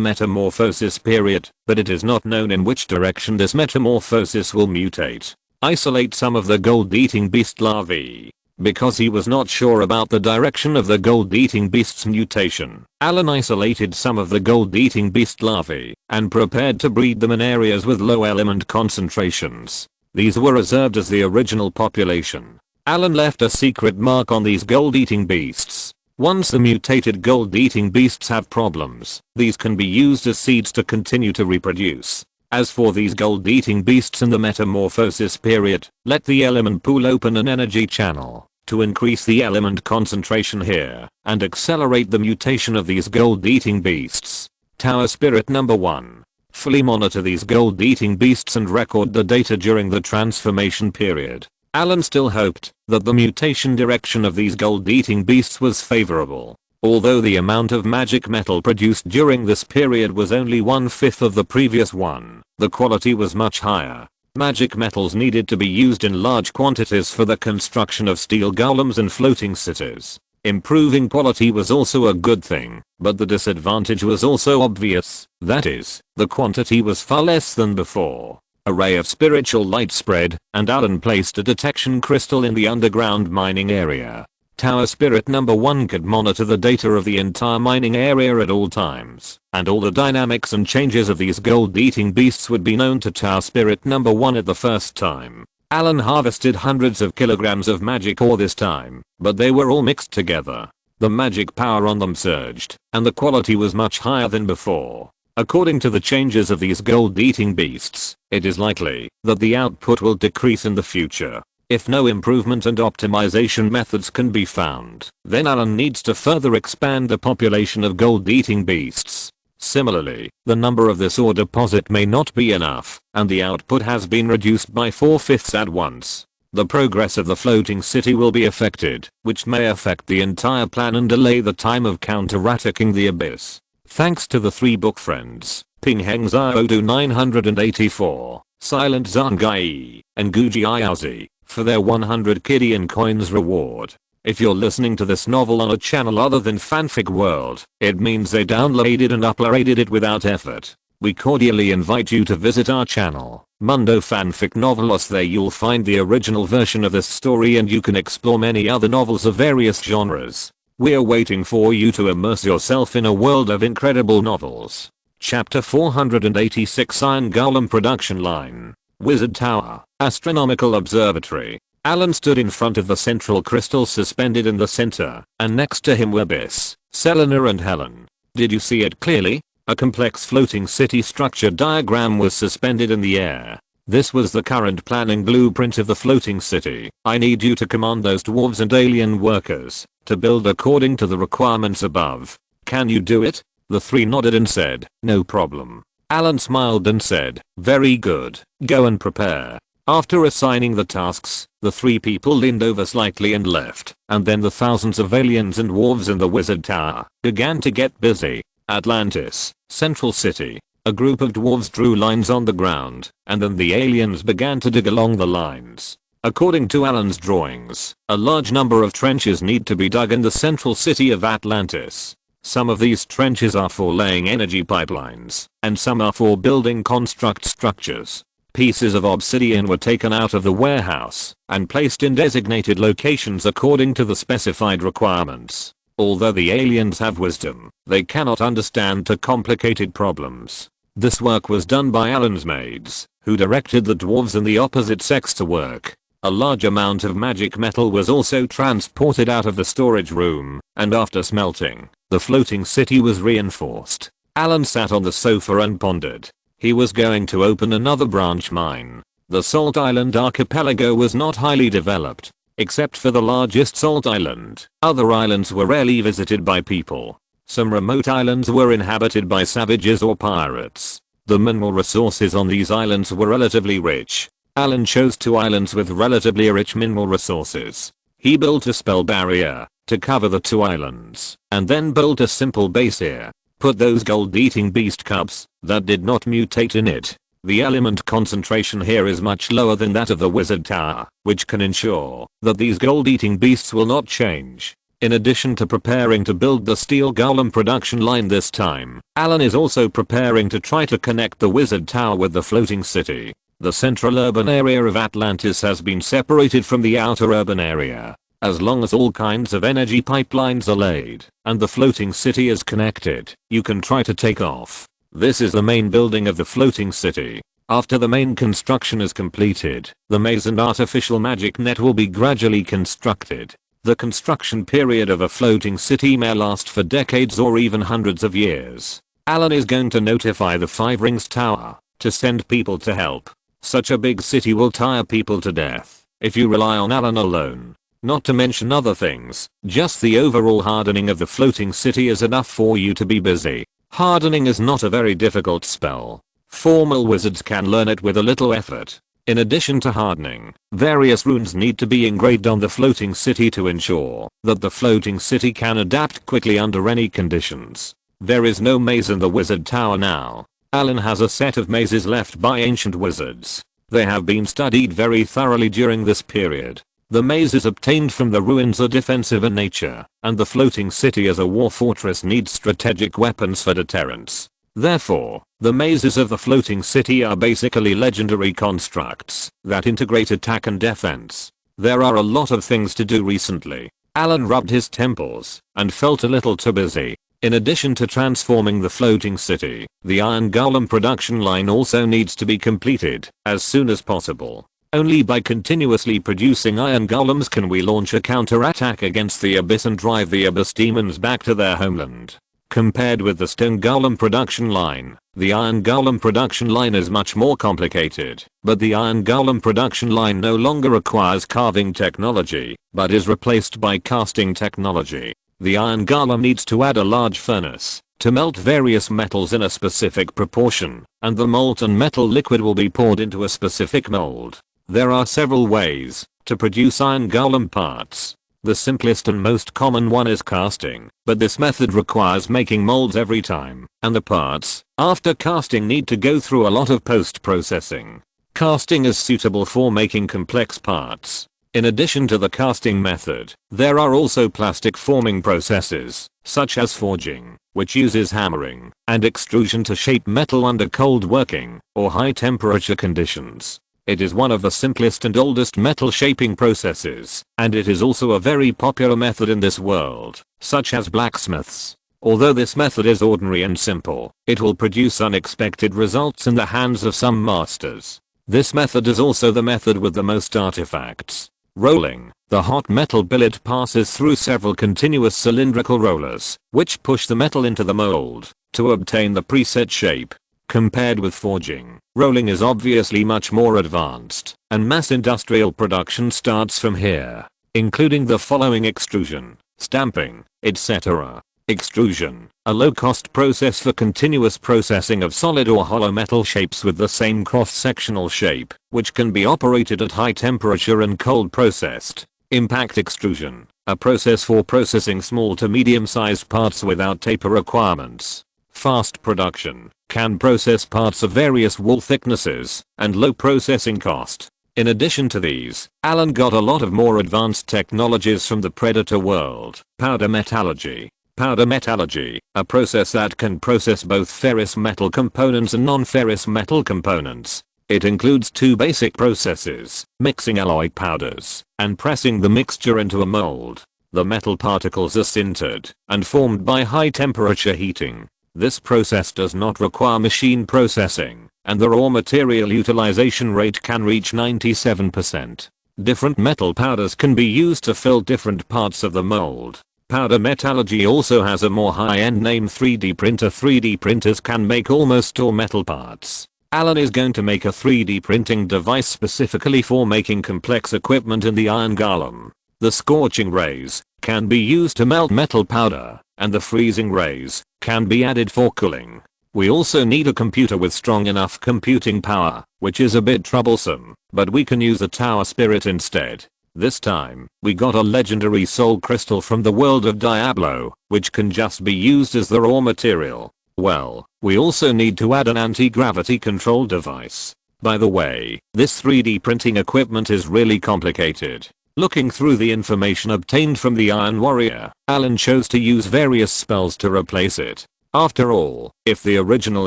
metamorphosis period, but it is not known in which direction this metamorphosis will mutate. Isolate some of the gold-eating beast larvae. Because he was not sure about the direction of the gold-eating beast's mutation, Allen isolated some of the gold-eating beast larvae and prepared to breed them in areas with low element concentrations. These were reserved as the original population. Allen left a secret mark on these gold-eating beasts. Once the mutated gold-eating beasts have problems, these can be used as seeds to continue to reproduce. As for these gold-eating beasts in the metamorphosis period, let the element pool open an energy channel to increase the element concentration here and accelerate the mutation of these gold-eating beasts. Tower Spirit number 1. Fully monitor these gold-eating beasts and record the data during the transformation period. Allen still hoped that the mutation direction of these gold-eating beasts was favorable. Although the amount of magic metal produced during this period was only 1/5 of the previous one, the quality was much higher. Magic metals needed to be used in large quantities for the construction of steel golems and floating cities. Improving quality was also a good thing, but the disadvantage was also obvious. That is, the quantity was far less than before. A ray of spiritual light spread, and Allen placed a detection crystal in the underground mining area. Tower Spirit number 1 could monitor the data of the entire mining area at all times, and all the dynamics and changes of these gold-eating beasts would be known to Tower Spirit number 1 at the first time. Allen harvested hundreds of kilograms of magic ore this time, but they were all mixed together. The magic power on them surged, and the quality was much higher than before. According to the changes of these gold-eating beasts, it is likely that the output will decrease in the future. If no improvement and optimization methods can be found, then Allen needs to further expand the population of gold-eating beasts. Similarly, the number of this ore deposit may not be enough, and the output has been reduced by 4/5 at once. The progress of the floating city will be affected, which may affect the entire plan and delay the time of counter-attacking the abyss. Thanks to the 3 book friends, Ping Heng Ziodu 984, Silent Zangai, and Guji Ayazi, for their 100 Kidian coins reward. If you're listening to this novel on a channel other than Fanfic World, it means they downloaded and uploaded it without effort. We cordially invite you to visit our channel, Mundo Fanfic Novelos. There you'll find the original version of this story and you can explore many other novels of various genres. We're waiting for you to immerse yourself in a world of incredible novels. Chapter 486 Iron Golem Production Line. Wizard Tower, Astronomical Observatory. Allen stood in front of the central crystal suspended in the center, and next to him were Biss, Selena and Helen. Did you see it clearly? A complex floating city structure diagram was suspended in the air. This was the current planning blueprint of the floating city. I need you to command those dwarves and alien workers to build according to the requirements above. Can you do it? The 3 nodded and said, no problem. Allen smiled and said, very good, go and prepare. After assigning the tasks, the 3 people leaned over slightly and left, and then the thousands of aliens and dwarves in the wizard tower began to get busy. Atlantis, Central City. A group of dwarves drew lines on the ground, and then the aliens began to dig along the lines. According to Allen's drawings, a large number of trenches need to be dug in the central city of Atlantis. Some of these trenches are for laying energy pipelines, and some are for building construct structures. pieces of obsidian were taken out of the warehouse and placed in designated locations according to the specified requirements. Although the aliens have wisdom, they cannot understand the complicated problems. This work was done by Allen's maids, who directed the dwarves and the opposite sex to work. A large amount of magic metal was also transported out of the storage room, and after smelting, the floating city was reinforced. Allen sat on the sofa and pondered. He was going to open another branch mine. The Salt Island archipelago was not highly developed. Except for the largest salt island, other islands were rarely visited by people. Some remote islands were inhabited by savages or pirates. The mineral resources on these islands were relatively rich. Allen chose 2 islands with relatively rich mineral resources. He built a spell barrier to cover the 2 islands, and then built a simple base here. Put those gold-eating beast cubs that did not mutate in it. The element concentration here is much lower than that of the wizard tower, which can ensure that these gold-eating beasts will not change. In addition to preparing to build the steel golem production line this time, Allen is also preparing to try to connect the wizard tower with the floating city. The central urban area of Atlantis has been separated from the outer urban area. As long as all kinds of energy pipelines are laid and the floating city is connected, you can try to take off. This is the main building of the floating city. After the main construction is completed, the maze and artificial magic net will be gradually constructed. The construction period of a floating city may last for decades or even hundreds of years. Allen is going to notify the 5 Rings Tower to send people to help. Such a big city will tire people to death if you rely on Allen alone. Not to mention other things, just the overall hardening of the floating city is enough for you to be busy. Hardening is not a very difficult spell. Formal wizards can learn it with a little effort. In addition to hardening, various runes need to be engraved on the floating city to ensure that the floating city can adapt quickly under any conditions. There is no maze in the wizard tower now. Allen has a set of mazes left by ancient wizards. They have been studied very thoroughly during this period. The mazes obtained from the ruins are defensive in nature, and the floating city as a war fortress needs strategic weapons for deterrence. Therefore, the mazes of the floating city are basically legendary constructs that integrate attack and defense. There are a lot of things to do recently. Allen rubbed his temples and felt a little too busy. In addition to transforming the floating city, the iron golem production line also needs to be completed as soon as possible. Only by continuously producing iron golems can we launch a counterattack against the abyss and drive the abyss demons back to their homeland. Compared with the stone golem production line, the iron golem production line is much more complicated, but the iron golem production line no longer requires carving technology, but is replaced by casting technology. The iron golem needs to add a large furnace to melt various metals in a specific proportion, and the molten metal liquid will be poured into a specific mold. There are several ways to produce iron golem parts. The simplest and most common one is casting, but this method requires making molds every time, and the parts, after casting, need to go through a lot of post-processing. Casting is suitable for making complex parts. In addition to the casting method, there are also plastic forming processes, such as forging, which uses hammering and extrusion to shape metal under cold working or high temperature conditions. It is one of the simplest and oldest metal shaping processes, and it is also a very popular method in this world, such as blacksmiths. Although this method is ordinary and simple, it will produce unexpected results in the hands of some masters. This method is also the method with the most artifacts. Rolling. The hot metal billet passes through several continuous cylindrical rollers, which push the metal into the mold to obtain the preset shape. Compared with forging, rolling is obviously much more advanced, and mass industrial production starts from here, including the following: extrusion, stamping, etc. Extrusion, a low-cost process for continuous processing of solid or hollow metal shapes with the same cross-sectional shape, which can be operated at high temperature and cold processed. Impact extrusion, a process for processing small to medium-sized parts without taper requirements. Fast production, can process parts of various wall thicknesses, and low processing cost. In addition to these, Allen got a lot of more advanced technologies from the Predator world. Powder metallurgy. Powder metallurgy, a process that can process both ferrous metal components and non-ferrous metal components. It includes two basic processes, mixing alloy powders and pressing the mixture into a mold. The metal particles are sintered and formed by high temperature heating. This process does not require machine processing, and the raw material utilization rate can reach 97%. Different metal powders can be used to fill different parts of the mold. Powder metallurgy also has a more high-end name, 3D printer. 3D printers can make almost all metal parts. Allen is going to make a 3D printing device specifically for making complex equipment in the iron golem. The scorching rays can be used to melt metal powder, and the freezing rays can be added for cooling. We also need a computer with strong enough computing power, which is a bit troublesome, but we can use a tower spirit instead. This time, we got a legendary soul crystal from the world of Diablo, which can just be used as the raw material. Well, we also need to add an anti-gravity control device. By the way, this 3D printing equipment is really complicated. Looking through the information obtained from the Iron Warrior, Allen chose to use various spells to replace it. After all, if the original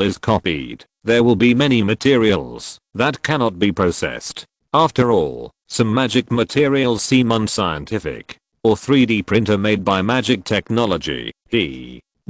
is copied, there will be many materials that cannot be processed. After all, some magic materials seem unscientific. Or 3D printer made by magic technology.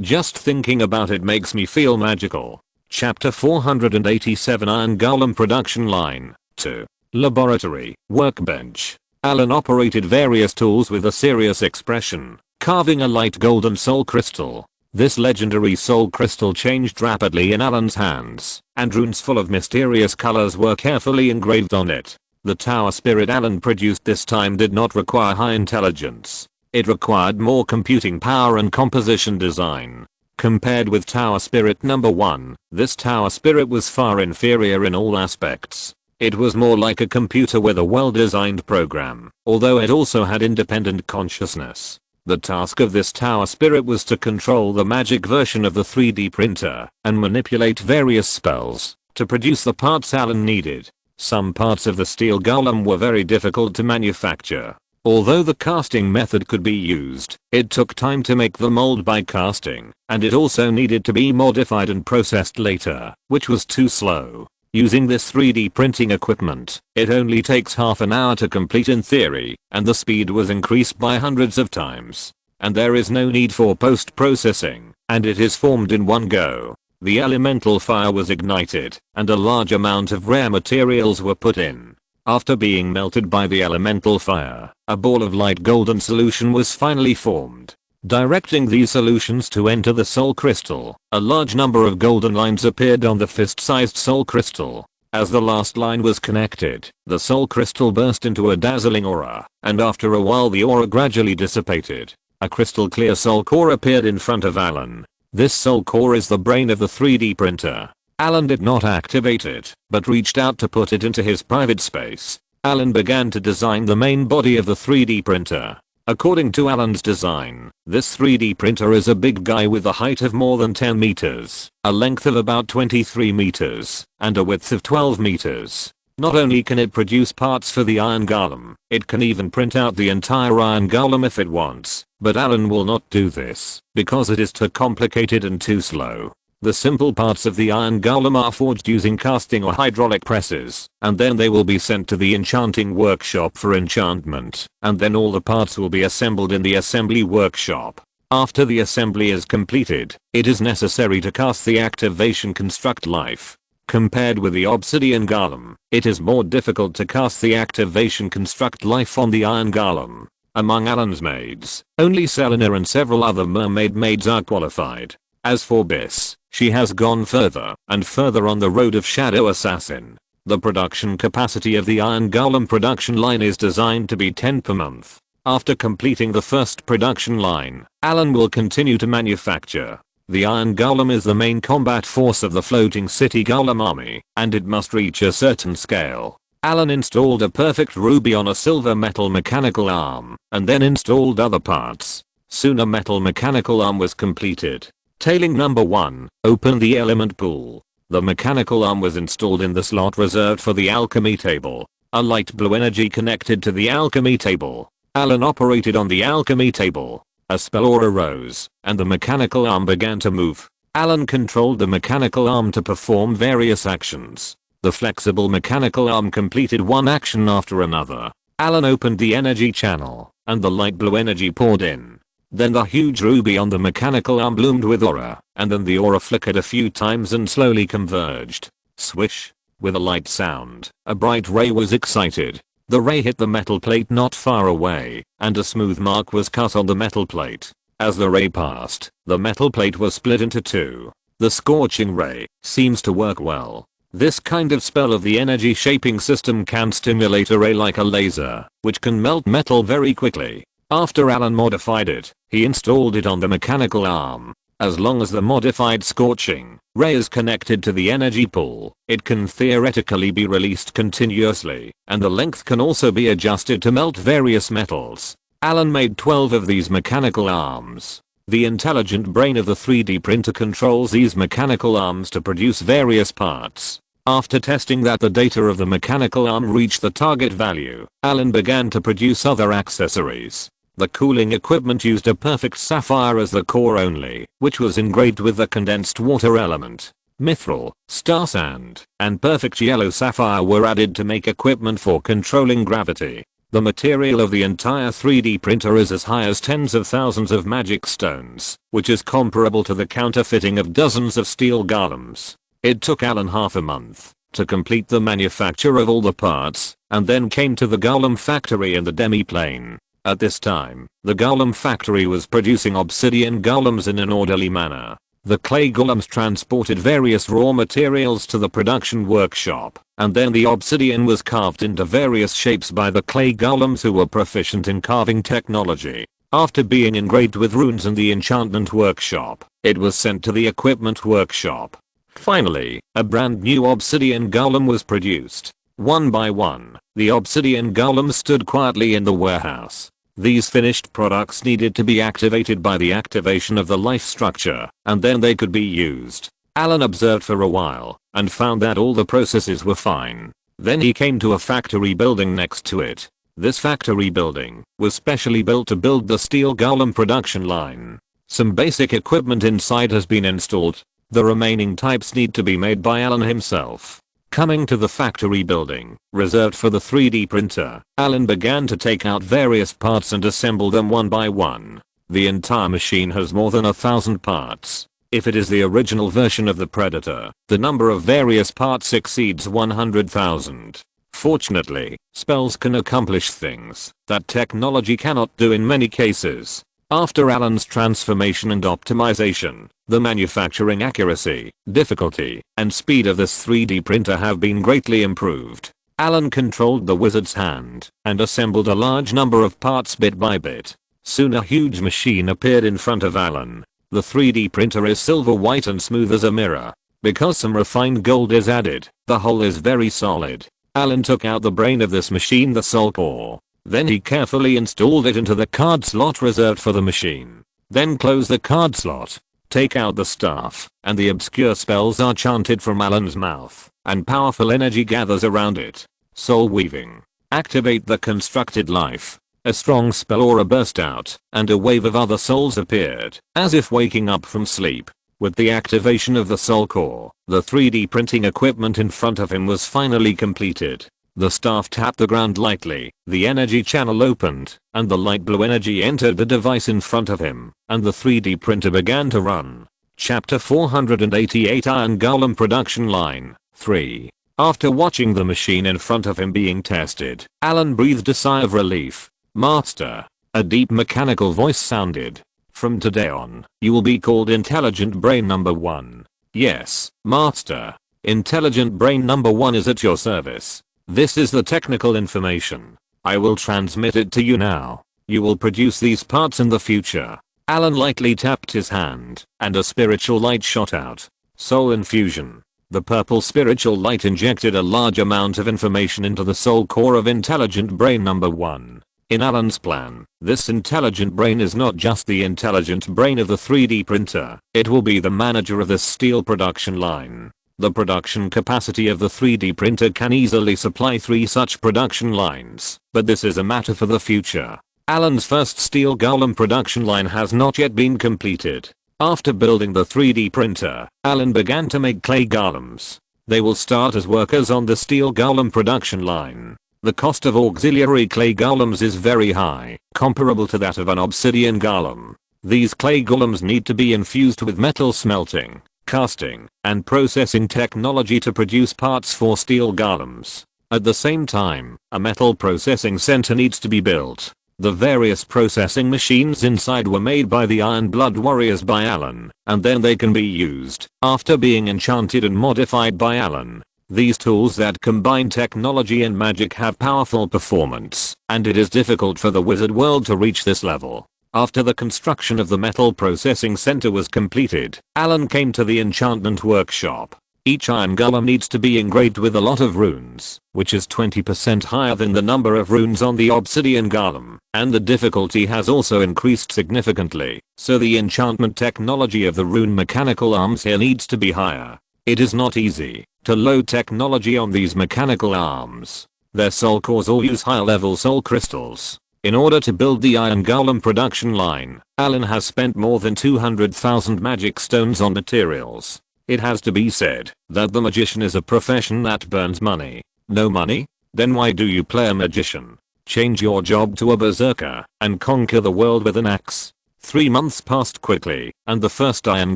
Just thinking about it makes me feel magical. Chapter 487 Iron Golem Production Line 2. Laboratory Workbench. Allen operated various tools with a serious expression, carving a light golden soul crystal. This legendary soul crystal changed rapidly in Allen's hands, and runes full of mysterious colors were carefully engraved on it. The tower spirit Allen produced this time did not require high intelligence. It required more computing power and composition design. Compared with tower spirit number 1, this tower spirit was far inferior in all aspects. It was more like a computer with a well-designed program, although it also had independent consciousness. The task of this tower spirit was to control the magic version of the 3D printer and manipulate various spells to produce the parts Allen needed. Some parts of the steel golem were very difficult to manufacture. Although the casting method could be used, it took time to make the mold by casting, and it also needed to be modified and processed later, which was too slow. Using this 3D printing equipment, it only takes half an hour to complete in theory, and the speed was increased by hundreds of times. And there is no need for post-processing, and it is formed in one go. The elemental fire was ignited, and a large amount of rare materials were put in. After being melted by the elemental fire, a ball of light golden solution was finally formed. Directing these solutions to enter the soul crystal, a large number of golden lines appeared on the fist-sized soul crystal. As the last line was connected, the soul crystal burst into a dazzling aura, and after a while the aura gradually dissipated. A crystal clear soul core appeared in front of Allen. This soul core is the brain of the 3D printer. Allen did not activate it, but reached out to put it into his private space. Allen began to design the main body of the 3D printer. According to Allen's design, this 3D printer is a big guy with a height of more than 10 meters, a length of about 23 meters, and a width of 12 meters. Not only can it produce parts for the iron golem, it can even print out the entire iron golem if it wants, but Allen will not do this, because it is too complicated and too slow. The simple parts of the iron golem are forged using casting or hydraulic presses, and then they will be sent to the enchanting workshop for enchantment, and then all the parts will be assembled in the assembly workshop. After the assembly is completed, it is necessary to cast the activation construct life. Compared with the obsidian golem, it is more difficult to cast the activation construct life on the iron golem. Among Allen's maids, only Selena and several other mermaid maids are qualified. As for Biss, she has gone further and further on the road of Shadow Assassin. The production capacity of the iron golem production line is designed to be 10 per month. After completing the first production line, Allen will continue to manufacture. The iron golem is the main combat force of the floating city golem army, and it must reach a certain scale. Allen installed a perfect ruby on a silver metal mechanical arm, and then installed other parts. Soon a metal mechanical arm was completed. Tailing number 1, open the element pool. The mechanical arm was installed in the slot reserved for the alchemy table. A light blue energy connected to the alchemy table. Allen operated on the alchemy table. A spell aura rose, and the mechanical arm began to move. Allen controlled the mechanical arm to perform various actions. The flexible mechanical arm completed one action after another. Allen opened the energy channel, and the light blue energy poured in. Then the huge ruby on the mechanical arm bloomed with aura, and then the aura flickered a few times and slowly converged. Swish. With a light sound, a bright ray was excited. The ray hit the metal plate not far away, and a smooth mark was cut on the metal plate. As the ray passed, the metal plate was split into two. The scorching ray seems to work well. This kind of spell of the energy shaping system can stimulate a ray like a laser, which can melt metal very quickly. After Allen modified it, he installed it on the mechanical arm. As long as the modified scorching ray is connected to the energy pool, it can theoretically be released continuously, and the length can also be adjusted to melt various metals. Allen made 12 of these mechanical arms. The intelligent brain of the 3D printer controls these mechanical arms to produce various parts. After testing that the data of the mechanical arm reached the target value, Allen began to produce other accessories. The cooling equipment used a perfect sapphire as the core only, which was engraved with the condensed water element. Mithril, star sand, and perfect yellow sapphire were added to make equipment for controlling gravity. The material of the entire 3D printer is as high as tens of thousands of magic stones, which is comparable to the counterfeiting of dozens of steel golems. It took Allen half a month to complete the manufacture of all the parts, and then came to the golem factory in the demi-plane. At this time, the golem factory was producing obsidian golems in an orderly manner. The clay golems transported various raw materials to the production workshop, and then the obsidian was carved into various shapes by the clay golems who were proficient in carving technology. After being engraved with runes in the enchantment workshop, it was sent to the equipment workshop. Finally, a brand new obsidian golem was produced. One by one, the obsidian golems stood quietly in the warehouse. These finished products needed to be activated by the activation of the life structure, and then they could be used. Allen observed for a while, and found that all the processes were fine. Then he came to a factory building next to it. This factory building was specially built to build the steel golem production line. Some basic equipment inside has been installed. The remaining types need to be made by Allen himself. Coming to the factory building, reserved for the 3D printer, Allen began to take out various parts and assemble them one by one. The entire machine has more than 1,000 parts. If it is the original version of the Predator, the number of various parts exceeds 100,000. Fortunately, spells can accomplish things that technology cannot do in many cases. After Allen's transformation and optimization, the manufacturing accuracy, difficulty, and speed of this 3D printer have been greatly improved. Allen controlled the wizard's hand and assembled a large number of parts bit by bit. Soon a huge machine appeared in front of Allen. The 3D printer is silver white and smooth as a mirror. Because some refined gold is added, the whole is very solid. Allen took out the brain of this machine, the soul core. Then he carefully installed it into the card slot reserved for the machine. Then close the card slot. Take out the staff, and the obscure spells are chanted from Allen's mouth, and powerful energy gathers around it. Soul weaving. Activate the constructed life. A strong spell aura burst out, and a wave of other souls appeared, as if waking up from sleep. With the activation of the soul core, the 3D printing equipment in front of him was finally completed. The staff tapped the ground lightly, the energy channel opened, and the light blue energy entered the device in front of him, and the 3D printer began to run. Chapter 488 Iron Golem Production Line 3. After watching the machine in front of him being tested, Allen breathed a sigh of relief. Master. A deep mechanical voice sounded. From today on, you will be called Intelligent Brain Number 1. Yes, Master. Intelligent Brain Number 1 is at your service. This is the technical information. I will transmit it to you now. You will produce these parts in the future. Allen lightly tapped his hand, and a spiritual light shot out. Soul infusion. The purple spiritual light injected a large amount of information into the soul core of Intelligent Brain Number 1. In Allen's plan, this intelligent brain is not just the intelligent brain of the 3D printer, it will be the manager of this steel production line. The production capacity of the 3D printer can easily supply 3 such production lines, but this is a matter for the future. Allen's first steel golem production line has not yet been completed. After building the 3D printer, Allen began to make clay golems. They will start as workers on the steel golem production line. The cost of auxiliary clay golems is very high, comparable to that of an obsidian golem. These clay golems need to be infused with metal smelting, casting, and processing technology to produce parts for steel golems. At the same time, a metal processing center needs to be built. The various processing machines inside were made by the Iron Blood Warriors by Allen, and then they can be used after being enchanted and modified by Allen. These tools that combine technology and magic have powerful performance, and it is difficult for the wizard world to reach this level. After the construction of the metal processing center was completed, Allen came to the enchantment workshop. Each iron golem needs to be engraved with a lot of runes, which is 20% higher than the number of runes on the obsidian golem, and the difficulty has also increased significantly, so the enchantment technology of the rune mechanical arms here needs to be higher. It is not easy to load technology on these mechanical arms. Their soul cores all use higher level soul crystals. In order to build the iron golem production line, Allen has spent more than 200,000 magic stones on materials. It has to be said that the magician is a profession that burns money. No money? Then why do you play a magician? Change your job to a berserker and conquer the world with an axe. 3 months passed quickly, and the first iron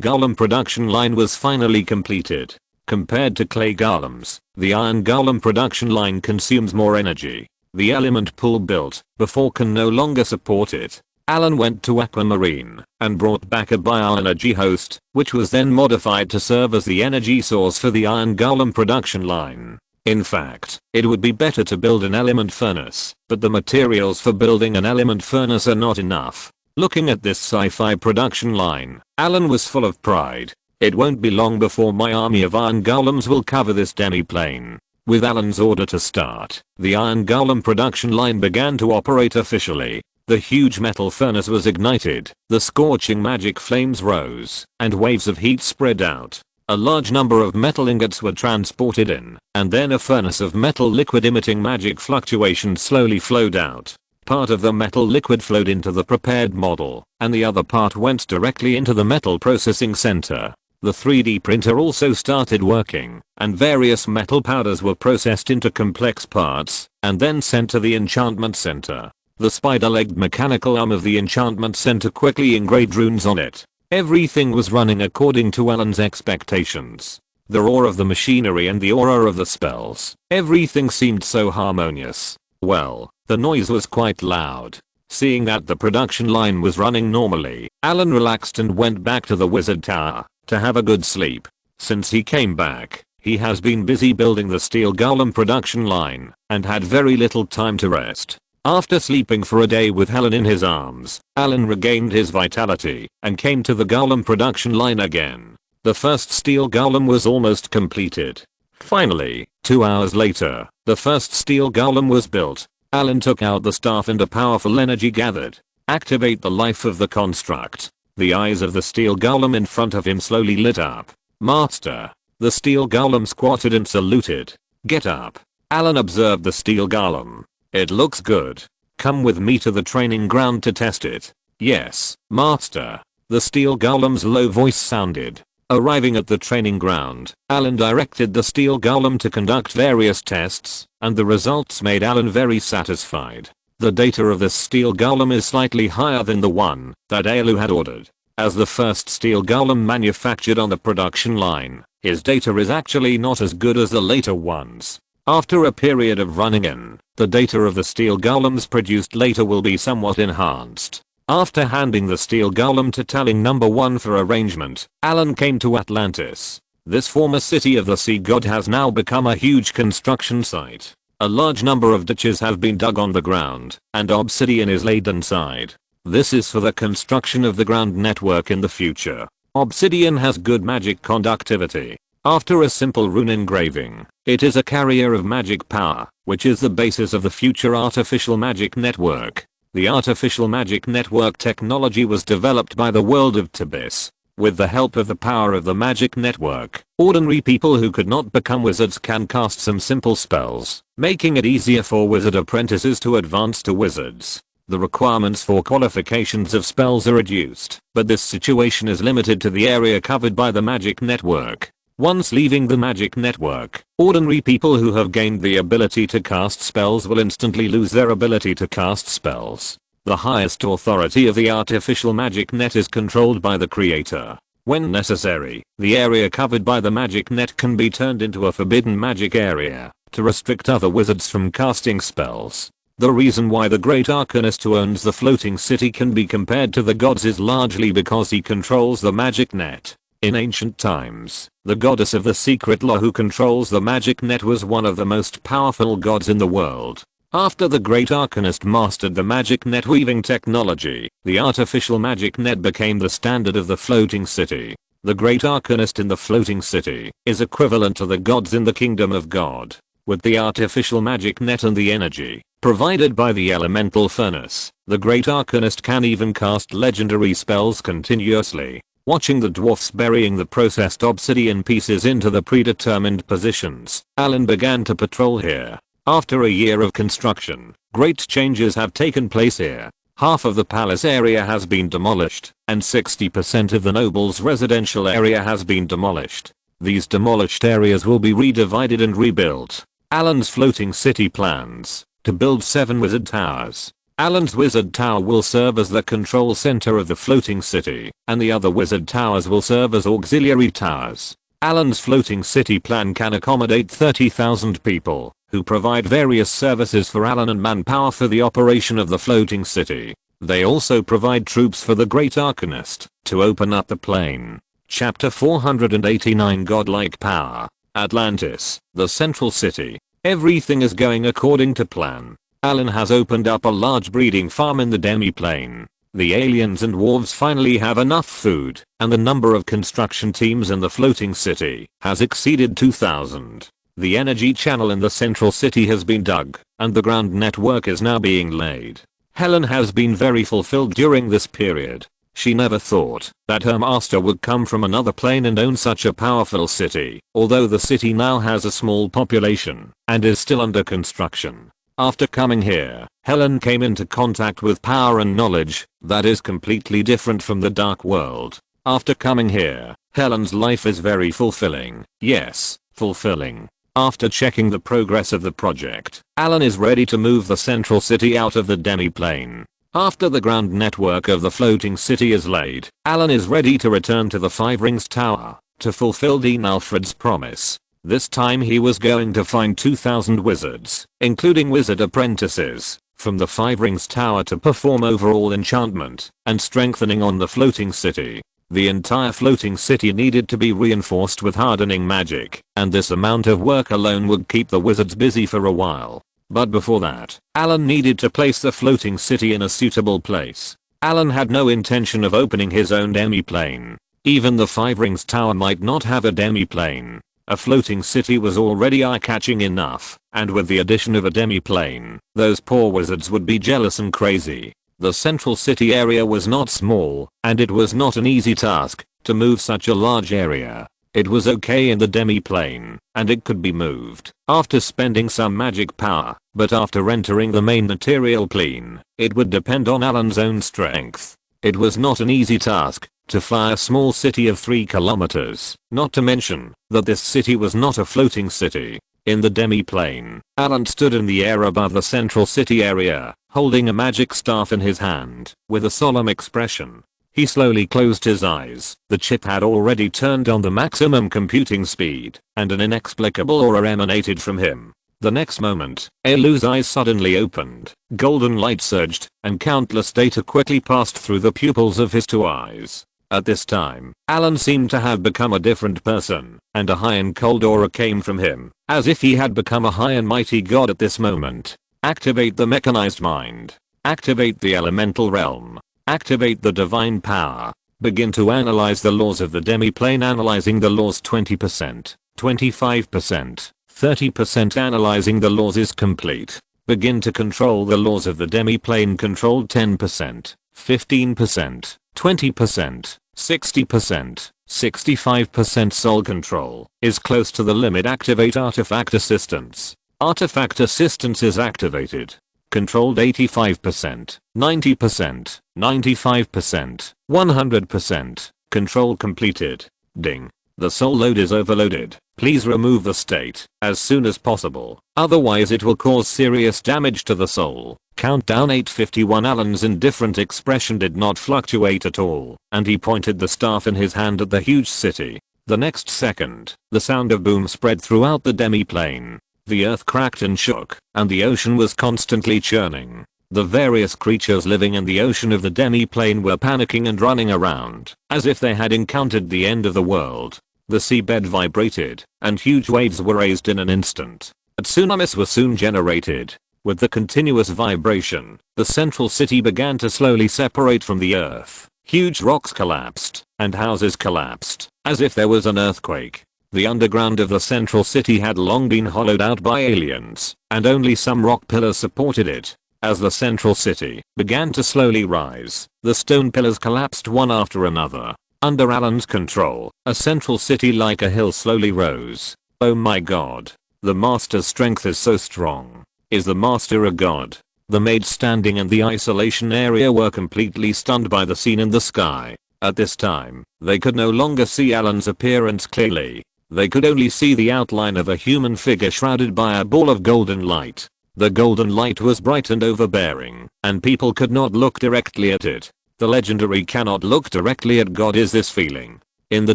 golem production line was finally completed. Compared to clay golems, the iron golem production line consumes more energy. The element pool built before can no longer support it. Allen went to Aquamarine and brought back a bioenergy host, which was then modified to serve as the energy source for the iron golem production line. In fact, it would be better to build an element furnace, but the materials for building an element furnace are not enough. Looking at this sci-fi production line, Allen was full of pride. It won't be long before my army of iron golems will cover this demi-plane. With Allen's order to start, the iron golem production line began to operate officially. The huge metal furnace was ignited, the scorching magic flames rose, and waves of heat spread out. A large number of metal ingots were transported in, and then a furnace of metal liquid emitting magic fluctuations slowly flowed out. Part of the metal liquid flowed into the prepared model, and the other part went directly into the metal processing center. The 3D printer also started working, and various metal powders were processed into complex parts, and then sent to the enchantment center. The spider-legged mechanical arm of the enchantment center quickly engraved runes on it. Everything was running according to Allen's expectations. The roar of the machinery and the aura of the spells, everything seemed so harmonious. Well, the noise was quite loud. Seeing that the production line was running normally, Allen relaxed and went back to the wizard tower to have a good sleep. Since he came back, he has been busy building the steel golem production line and had very little time to rest. After sleeping for a day with Helen in his arms, Allen regained his vitality and came to the golem production line again. The first steel golem was almost completed. Finally, 2 hours later, the first steel golem was built. Allen took out the staff and a powerful energy gathered. Activate the life of the construct. The eyes of the steel golem in front of him slowly lit up. Master. The steel golem squatted and saluted. Get up. Allen observed the steel golem. It looks good. Come with me to the training ground to test it. Yes, master. The steel golem's low voice sounded. Arriving at the training ground, Allen directed the steel golem to conduct various tests, and the results made Allen very satisfied. The data of the steel golem is slightly higher than the one that Aelu had ordered. As the first steel golem manufactured on the production line, his data is actually not as good as the later ones. After a period of running in, the data of the steel golems produced later will be somewhat enhanced. After handing the steel golem to Talling number 1 for arrangement, Allen came to Atlantis. This former city of the sea god has now become a huge construction site. A large number of ditches have been dug on the ground, and obsidian is laid inside. This is for the construction of the ground network in the future. Obsidian has good magic conductivity. After a simple rune engraving, it is a carrier of magic power, which is the basis of the future artificial magic network. The artificial magic network technology was developed by the world of Tibis. With the help of the power of the magic network, ordinary people who could not become wizards can cast some simple spells, making it easier for wizard apprentices to advance to wizards. The requirements for qualifications of spells are reduced, but this situation is limited to the area covered by the magic network. Once leaving the magic network, ordinary people who have gained the ability to cast spells will instantly lose their ability to cast spells. The highest authority of the artificial magic net is controlled by the creator. When necessary, the area covered by the magic net can be turned into a forbidden magic area to restrict other wizards from casting spells. The reason why the great arcanist who owns the floating city can be compared to the gods is largely because he controls the magic net. In ancient times, the goddess of the secret law who controls the magic net was one of the most powerful gods in the world. After the great arcanist mastered the magic net weaving technology, the artificial magic net became the standard of the floating city. The great arcanist in the floating city is equivalent to the gods in the kingdom of God. With the artificial magic net and the energy provided by the elemental furnace, the great arcanist can even cast legendary spells continuously. Watching the dwarfs burying the processed obsidian pieces into the predetermined positions, Allen began to patrol here. After a year of construction, great changes have taken place here. Half of the palace area has been demolished, and 60% of the nobles' residential area has been demolished. These demolished areas will be redivided and rebuilt. Allen's floating city plans to build 7 wizard towers. Allen's wizard tower will serve as the control center of the floating city, and the other wizard towers will serve as auxiliary towers. Allen's floating city plan can accommodate 30,000 people, who provide various services for Allen and manpower for the operation of the floating city. They also provide troops for the Great Arcanist to open up the plane. Chapter 489 Godlike Power. Atlantis, the central city. Everything is going according to plan. Allen has opened up a large breeding farm in the demi-plane. The aliens and dwarves finally have enough food, and the number of construction teams in the floating city has exceeded 2,000. The energy channel in the central city has been dug, and the ground network is now being laid. Helen has been very fulfilled during this period. She never thought that her master would come from another plane and own such a powerful city, although the city now has a small population and is still under construction. After coming here, Helen came into contact with power and knowledge that is completely different from the dark world. After coming here, Helen's life is very fulfilling. Yes, fulfilling. After checking the progress of the project, Allen is ready to move the central city out of the demi-plane. After the ground network of the floating city is laid, Allen is ready to return to the Five Rings Tower to fulfill Dean Alfred's promise. This time he was going to find 2,000 wizards, including wizard apprentices, from the Five Rings Tower to perform overall enchantment and strengthening on the floating city. The entire floating city needed to be reinforced with hardening magic, and this amount of work alone would keep the wizards busy for a while. But before that, Allen needed to place the floating city in a suitable place. Allen had no intention of opening his own demi-plane. Even the Five Rings Tower might not have a demi-plane. A floating city was already eye-catching enough, and with the addition of a demi-plane, those poor wizards would be jealous and crazy. The central city area was not small, and it was not an easy task to move such a large area. It was okay in the demi-plane, and it could be moved after spending some magic power, but after entering the main material plane, it would depend on Allen's own strength. It was not an easy task to fly a small city of 3 kilometers, not to mention that this city was not a floating city. In the demi-plane, Allen stood in the air above the central city area, holding a magic staff in his hand, with a solemn expression. He slowly closed his eyes. The chip had already turned on the maximum computing speed, and an inexplicable aura emanated from him. The next moment, Elu's eyes suddenly opened, golden light surged, and countless data quickly passed through the pupils of his 2 eyes. At this time, Allen seemed to have become a different person, and a high and cold aura came from him, as if he had become a high and mighty god at this moment. Activate the mechanized mind. Activate the elemental realm. Activate the divine power. Begin to analyze the laws of the demi-plane. Analyzing the laws 20%, 25%, 30%. Analyzing the laws is complete. Begin to control the laws of the demi-plane. Control 10%, 15%, 20%, 60%, 65%. Soul control is close to the limit. Activate artifact assistance. Artifact assistance is activated. Controlled 85%, 90%, 95%, 100%. Control completed. Ding. The soul load is overloaded. Please remove the state as soon as possible. Otherwise it will cause serious damage to the soul. Countdown 8:51. Allen's indifferent expression did not fluctuate at all, and he pointed the staff in his hand at the huge city. The next second, the sound of boom spread throughout the demi-plane. The earth cracked and shook, and the ocean was constantly churning. The various creatures living in the ocean of the demi-plane were panicking and running around, as if they had encountered the end of the world. The seabed vibrated, and huge waves were raised in an instant. Tsunamis were soon generated. With the continuous vibration, the central city began to slowly separate from the earth. Huge rocks collapsed, and houses collapsed, as if there was an earthquake. The underground of the central city had long been hollowed out by aliens, and only some rock pillars supported it. As the central city began to slowly rise, the stone pillars collapsed one after another. Under Allen's control, a central city like a hill slowly rose. Oh my god. The master's strength is so strong. Is the master a god? The maids standing in the isolation area were completely stunned by the scene in the sky. At this time, they could no longer see Allen's appearance clearly. They could only see the outline of a human figure shrouded by a ball of golden light. The golden light was bright and overbearing, and people could not look directly at it. The legendary cannot look directly at God is this feeling. In the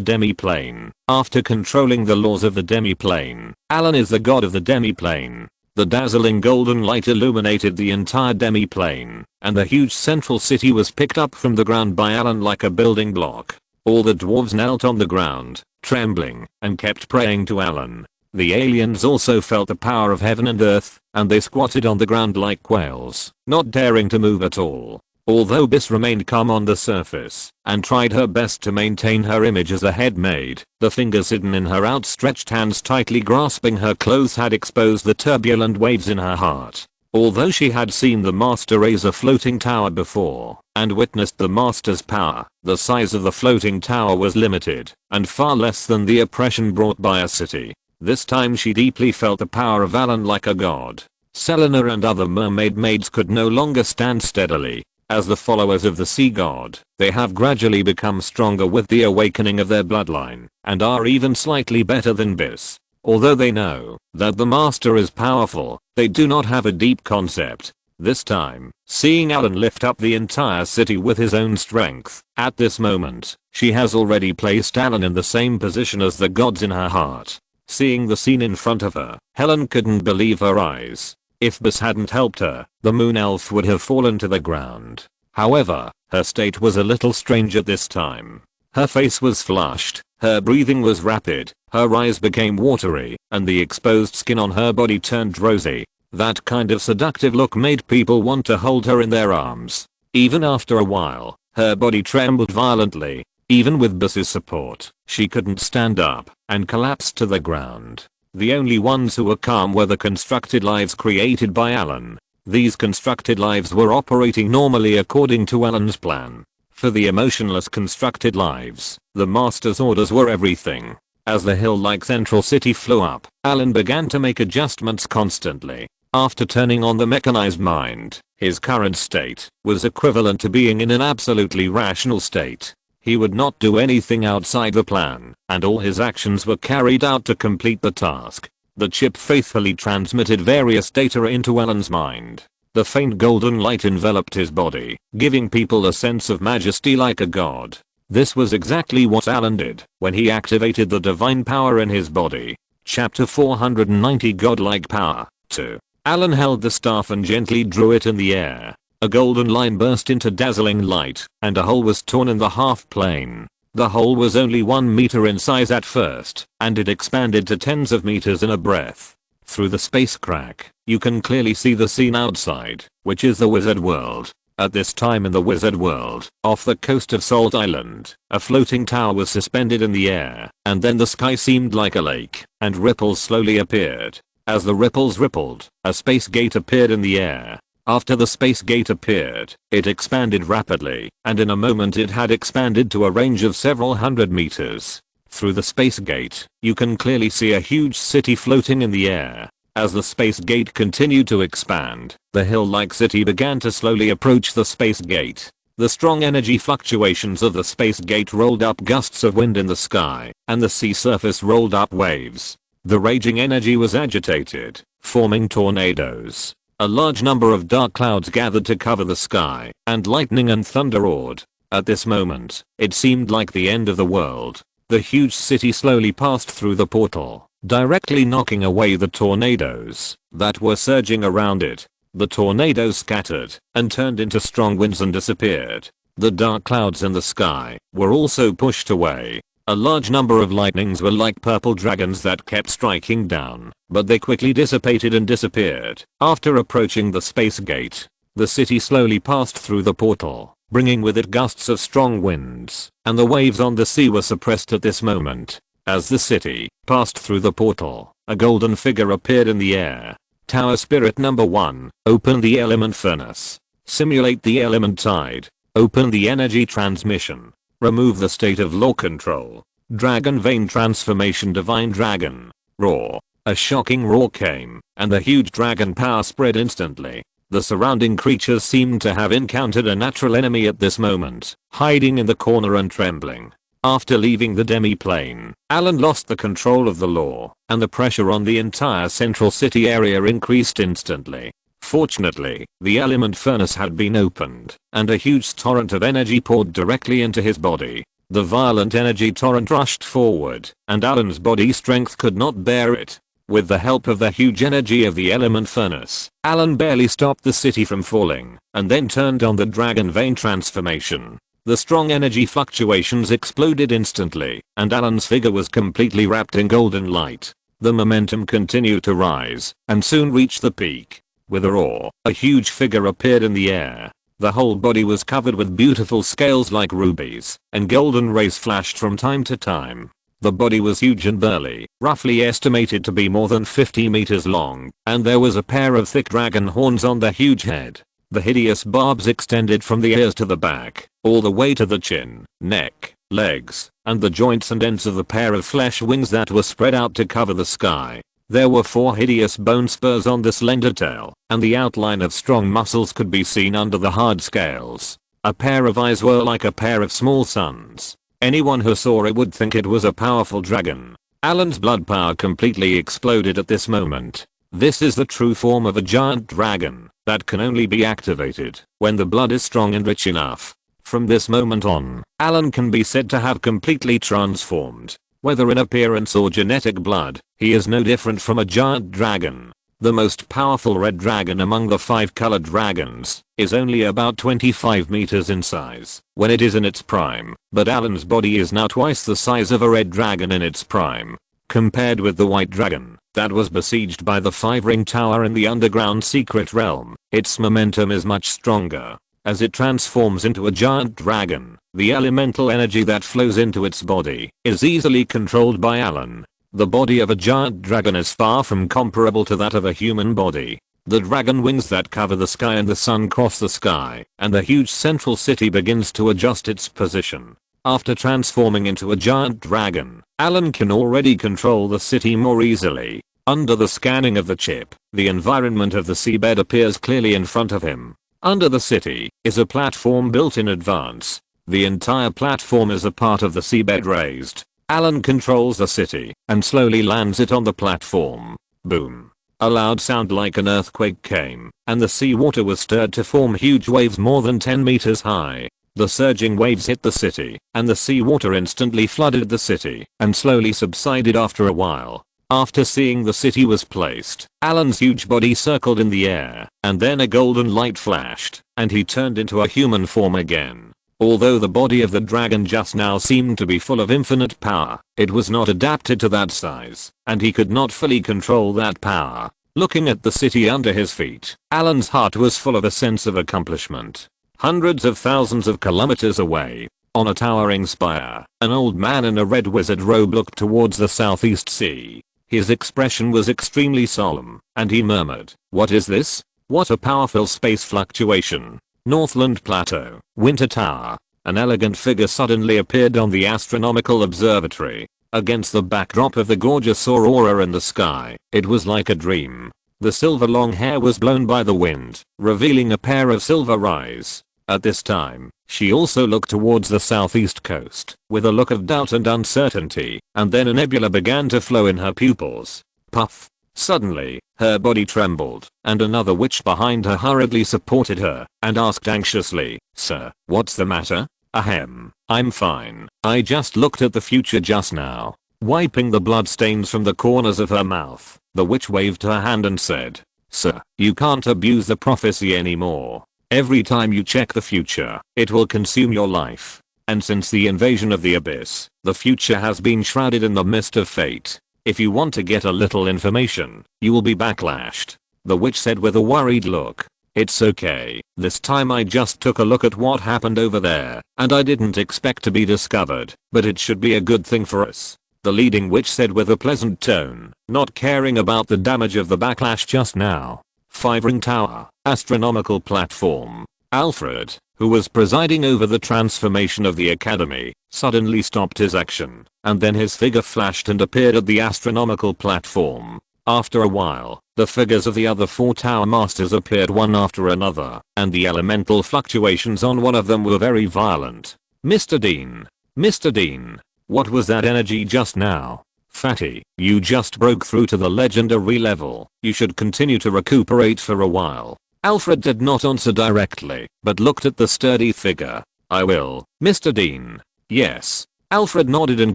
demi-plane, after controlling the laws of the demi-plane, Allen is the god of the demi-plane. The dazzling golden light illuminated the entire demi-plane, and the huge central city was picked up from the ground by Allen like a building block. All the dwarves knelt on the ground, trembling, and kept praying to Allen. The aliens also felt the power of heaven and earth, and they squatted on the ground like quails, not daring to move at all. Although Biss remained calm on the surface, and tried her best to maintain her image as a head maid, the fingers hidden in her outstretched hands tightly grasping her clothes had exposed the turbulent waves in her heart. Although she had seen the master raise a floating tower before, and witnessed the master's power, the size of the floating tower was limited, and far less than the oppression brought by a city. This time she deeply felt the power of Allen like a god. Selena and other mermaid maids could no longer stand steadily. As the followers of the sea god, they have gradually become stronger with the awakening of their bloodline, and are even slightly better than Biss. Although they know that the master is powerful, they do not have a deep concept. This time, seeing Allen lift up the entire city with his own strength, at this moment, she has already placed Allen in the same position as the gods in her heart. Seeing the scene in front of her, Helen couldn't believe her eyes. If Biss hadn't helped her, the moon elf would have fallen to the ground. However, her state was a little strange at this time. Her face was flushed, her breathing was rapid, her eyes became watery, and the exposed skin on her body turned rosy. That kind of seductive look made people want to hold her in their arms. Even after a while, her body trembled violently. Even with Biss's support, she couldn't stand up, and collapsed to the ground. The only ones who were calm were the constructed lives created by Allen. These constructed lives were operating normally according to Allen's plan. For the emotionless constructed lives, the master's orders were everything. As the hill-like central city flew up, Allen began to make adjustments constantly. After turning on the mechanized mind, his current state was equivalent to being in an absolutely rational state. He would not do anything outside the plan, and all his actions were carried out to complete the task. The chip faithfully transmitted various data into Allen's mind. The faint golden light enveloped his body, giving people a sense of majesty like a god. This was exactly what Allen did when he activated the divine power in his body. Chapter 490 Godlike Power 2. Allen held the staff and gently drew it in the air. A golden line burst into dazzling light, and a hole was torn in the half plane. The hole was only 1 meter in size at first, and it expanded to tens of meters in a breath. Through the space crack, you can clearly see the scene outside, which is the wizard world. At this time in the wizard world, off the coast of Salt Island, a floating tower was suspended in the air, and then the sky seemed like a lake, and ripples slowly appeared. As the ripples rippled, a space gate appeared in the air. After the space gate appeared, it expanded rapidly, and in a moment it had expanded to a range of several hundred meters. Through the space gate, you can clearly see a huge city floating in the air. As the space gate continued to expand, the hill-like city began to slowly approach the space gate. The strong energy fluctuations of the space gate rolled up gusts of wind in the sky, and the sea surface rolled up waves. The raging energy was agitated, forming tornadoes. A large number of dark clouds gathered to cover the sky, and lightning and thunder roared. At this moment, it seemed like the end of the world. The huge city slowly passed through the portal, directly knocking away the tornadoes that were surging around it. The tornadoes scattered and turned into strong winds and disappeared. The dark clouds in the sky were also pushed away. A large number of lightnings were like purple dragons that kept striking down, but they quickly dissipated and disappeared. After approaching the space gate, the city slowly passed through the portal, bringing with it gusts of strong winds, and the waves on the sea were suppressed at this moment. As the city passed through the portal, a golden figure appeared in the air. Tower Spirit number 1, open the element furnace. Simulate the element tide. Open the energy transmission. Remove the state of law control. Dragon vein transformation divine dragon. Roar. A shocking roar came, and the huge dragon power spread instantly. The surrounding creatures seemed to have encountered a natural enemy at this moment, hiding in the corner and trembling. After leaving the demi-plane, Allen lost the control of the law, and the pressure on the entire central city area increased instantly. Fortunately, the element furnace had been opened, and a huge torrent of energy poured directly into his body. The violent energy torrent rushed forward, and Allen's body strength could not bear it. With the help of the huge energy of the element furnace, Allen barely stopped the city from falling, and then turned on the dragon vein transformation. The strong energy fluctuations exploded instantly, and Allen's figure was completely wrapped in golden light. The momentum continued to rise, and soon reached the peak. With a roar, a huge figure appeared in the air. The whole body was covered with beautiful scales like rubies, and golden rays flashed from time to time. The body was huge and burly, roughly estimated to be more than 50 meters long, and there was a pair of thick dragon horns on the huge head. The hideous barbs extended from the ears to the back, all the way to the chin, neck, legs, and the joints and ends of the pair of flesh wings that were spread out to cover the sky. There were 4 hideous bone spurs on the slender tail, and the outline of strong muscles could be seen under the hard scales. A pair of eyes were like a pair of small suns. Anyone who saw it would think it was a powerful dragon. Allen's blood power completely exploded at this moment. This is the true form of a giant dragon that can only be activated when the blood is strong and rich enough. From this moment on, Allen can be said to have completely transformed. Whether in appearance or genetic blood, he is no different from a giant dragon. The most powerful red dragon among the 5 colored dragons is only about 25 meters in size when it is in its prime, but Allen's body is now twice the size of a red dragon in its prime. Compared with the white dragon that was besieged by the 5-ring tower in the underground secret realm, its momentum is much stronger. As it transforms into a giant dragon, the elemental energy that flows into its body is easily controlled by Allen. The body of a giant dragon is far from comparable to that of a human body. The dragon wings that cover the sky and the sun cross the sky, and the huge central city begins to adjust its position. After transforming into a giant dragon, Allen can already control the city more easily. Under the scanning of the chip, the environment of the seabed appears clearly in front of him. Under the city is a platform built in advance. The entire platform is a part of the seabed raised. Allen controls the city and slowly lands it on the platform. Boom. A loud sound like an earthquake came, and the seawater was stirred to form huge waves more than 10 meters high. The surging waves hit the city, and the seawater instantly flooded the city and slowly subsided after a while. After seeing the city was placed, Allen's huge body circled in the air, and then a golden light flashed, and he turned into a human form again. Although the body of the dragon just now seemed to be full of infinite power, it was not adapted to that size, and he could not fully control that power. Looking at the city under his feet, Allen's heart was full of a sense of accomplishment. Hundreds of thousands of kilometers away, on a towering spire, an old man in a red wizard robe looked towards the southeast sea. His expression was extremely solemn, and he murmured, "What is this? What a powerful space fluctuation. Northland Plateau, Winter Tower." An elegant figure suddenly appeared on the astronomical observatory. Against the backdrop of the gorgeous aurora in the sky, it was like a dream. The silver long hair was blown by the wind, revealing a pair of silver eyes. At this time, she also looked towards the southeast coast with a look of doubt and uncertainty, and then a nebula began to flow in her pupils. Puff. Suddenly, her body trembled, and another witch behind her hurriedly supported her and asked anxiously, "Sir, what's the matter?" "Ahem, I'm fine. I just looked at the future just now." Wiping the bloodstains from the corners of her mouth, the witch waved her hand and said, "Sir, you can't abuse the prophecy anymore. Every time you check the future, it will consume your life. And since the invasion of the abyss, the future has been shrouded in the mist of fate. If you want to get a little information, you will be backlashed." The witch said with a worried look. "It's okay, this time I just took a look at what happened over there, and I didn't expect to be discovered, but it should be a good thing for us," the leading witch said with a pleasant tone, not caring about the damage of the backlash just now. Five-ring tower, astronomical platform. Alfred, who was presiding over the transformation of the academy, suddenly stopped his action, and then his figure flashed and appeared at the astronomical platform. After a while, the figures of the other 4 tower masters appeared one after another, and the elemental fluctuations on one of them were very violent. Mr. Dean. Mr. Dean. What was that energy just now? Fatty, you just broke through to the legendary level. You should continue to recuperate for a while. Alfred did not answer directly, but looked at the sturdy figure. "I will, Mr. Dean." "Yes." Alfred nodded and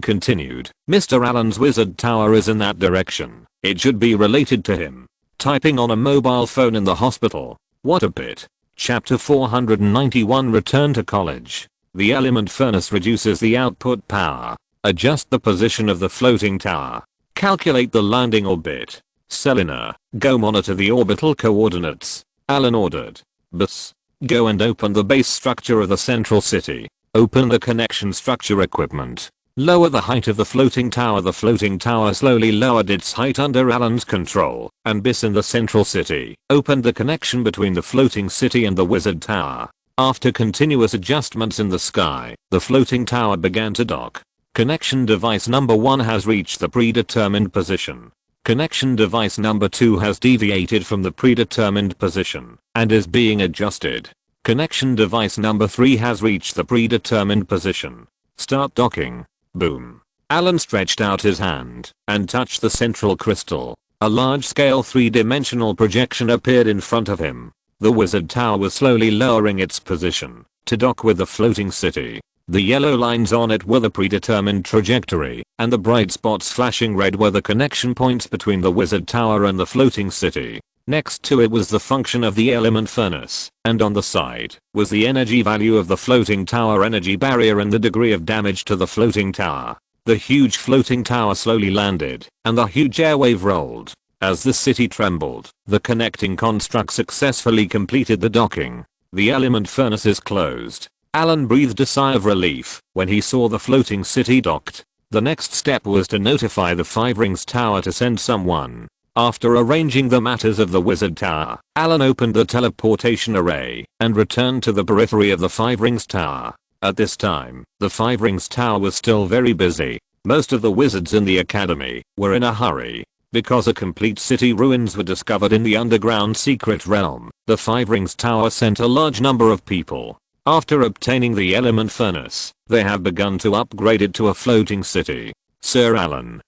continued. "Mr. Allen's wizard tower is in that direction. It should be related to him." Typing on a mobile phone in the hospital. What a pit. Chapter 491 Return to college. The element furnace reduces the output power. Adjust the position of the floating tower. Calculate the landing orbit. Selena, go monitor the orbital coordinates. Allen ordered. Bus. Go and open the base structure of the central city. Open the connection structure equipment. Lower the height of the floating tower. The floating tower slowly lowered its height under Allen's control, and Bis in the central city opened the connection between the floating city and the wizard tower. After continuous adjustments in the sky, the floating tower began to dock. Connection device number 1 has reached the predetermined position. Connection device number 2 has deviated from the predetermined position and is being adjusted. Connection device number 3 has reached the predetermined position. Start docking. Boom. Allen stretched out his hand and touched the central crystal. A large-scale 3-dimensional projection appeared in front of him. The wizard tower was slowly lowering its position to dock with the floating city. The yellow lines on it were the predetermined trajectory, and the bright spots flashing red were the connection points between the wizard tower and the floating city. Next to it was the function of the element furnace, and on the side was the energy value of the floating tower energy barrier and the degree of damage to the floating tower. The huge floating tower slowly landed, and the huge airwave rolled. As the city trembled, the connecting construct successfully completed the docking. The element furnaces closed. Allen breathed a sigh of relief when he saw the floating city docked. The next step was to notify the Five Rings Tower to send someone. After arranging the matters of the wizard tower, Allen opened the teleportation array and returned to the periphery of the Five Rings Tower. At this time, the Five Rings Tower was still very busy. Most of the wizards in the academy were in a hurry. Because a complete city ruins were discovered in the underground secret realm, the Five Rings Tower sent a large number of people. After obtaining the element furnace, they have begun to upgrade it to a floating city. Sir Allen,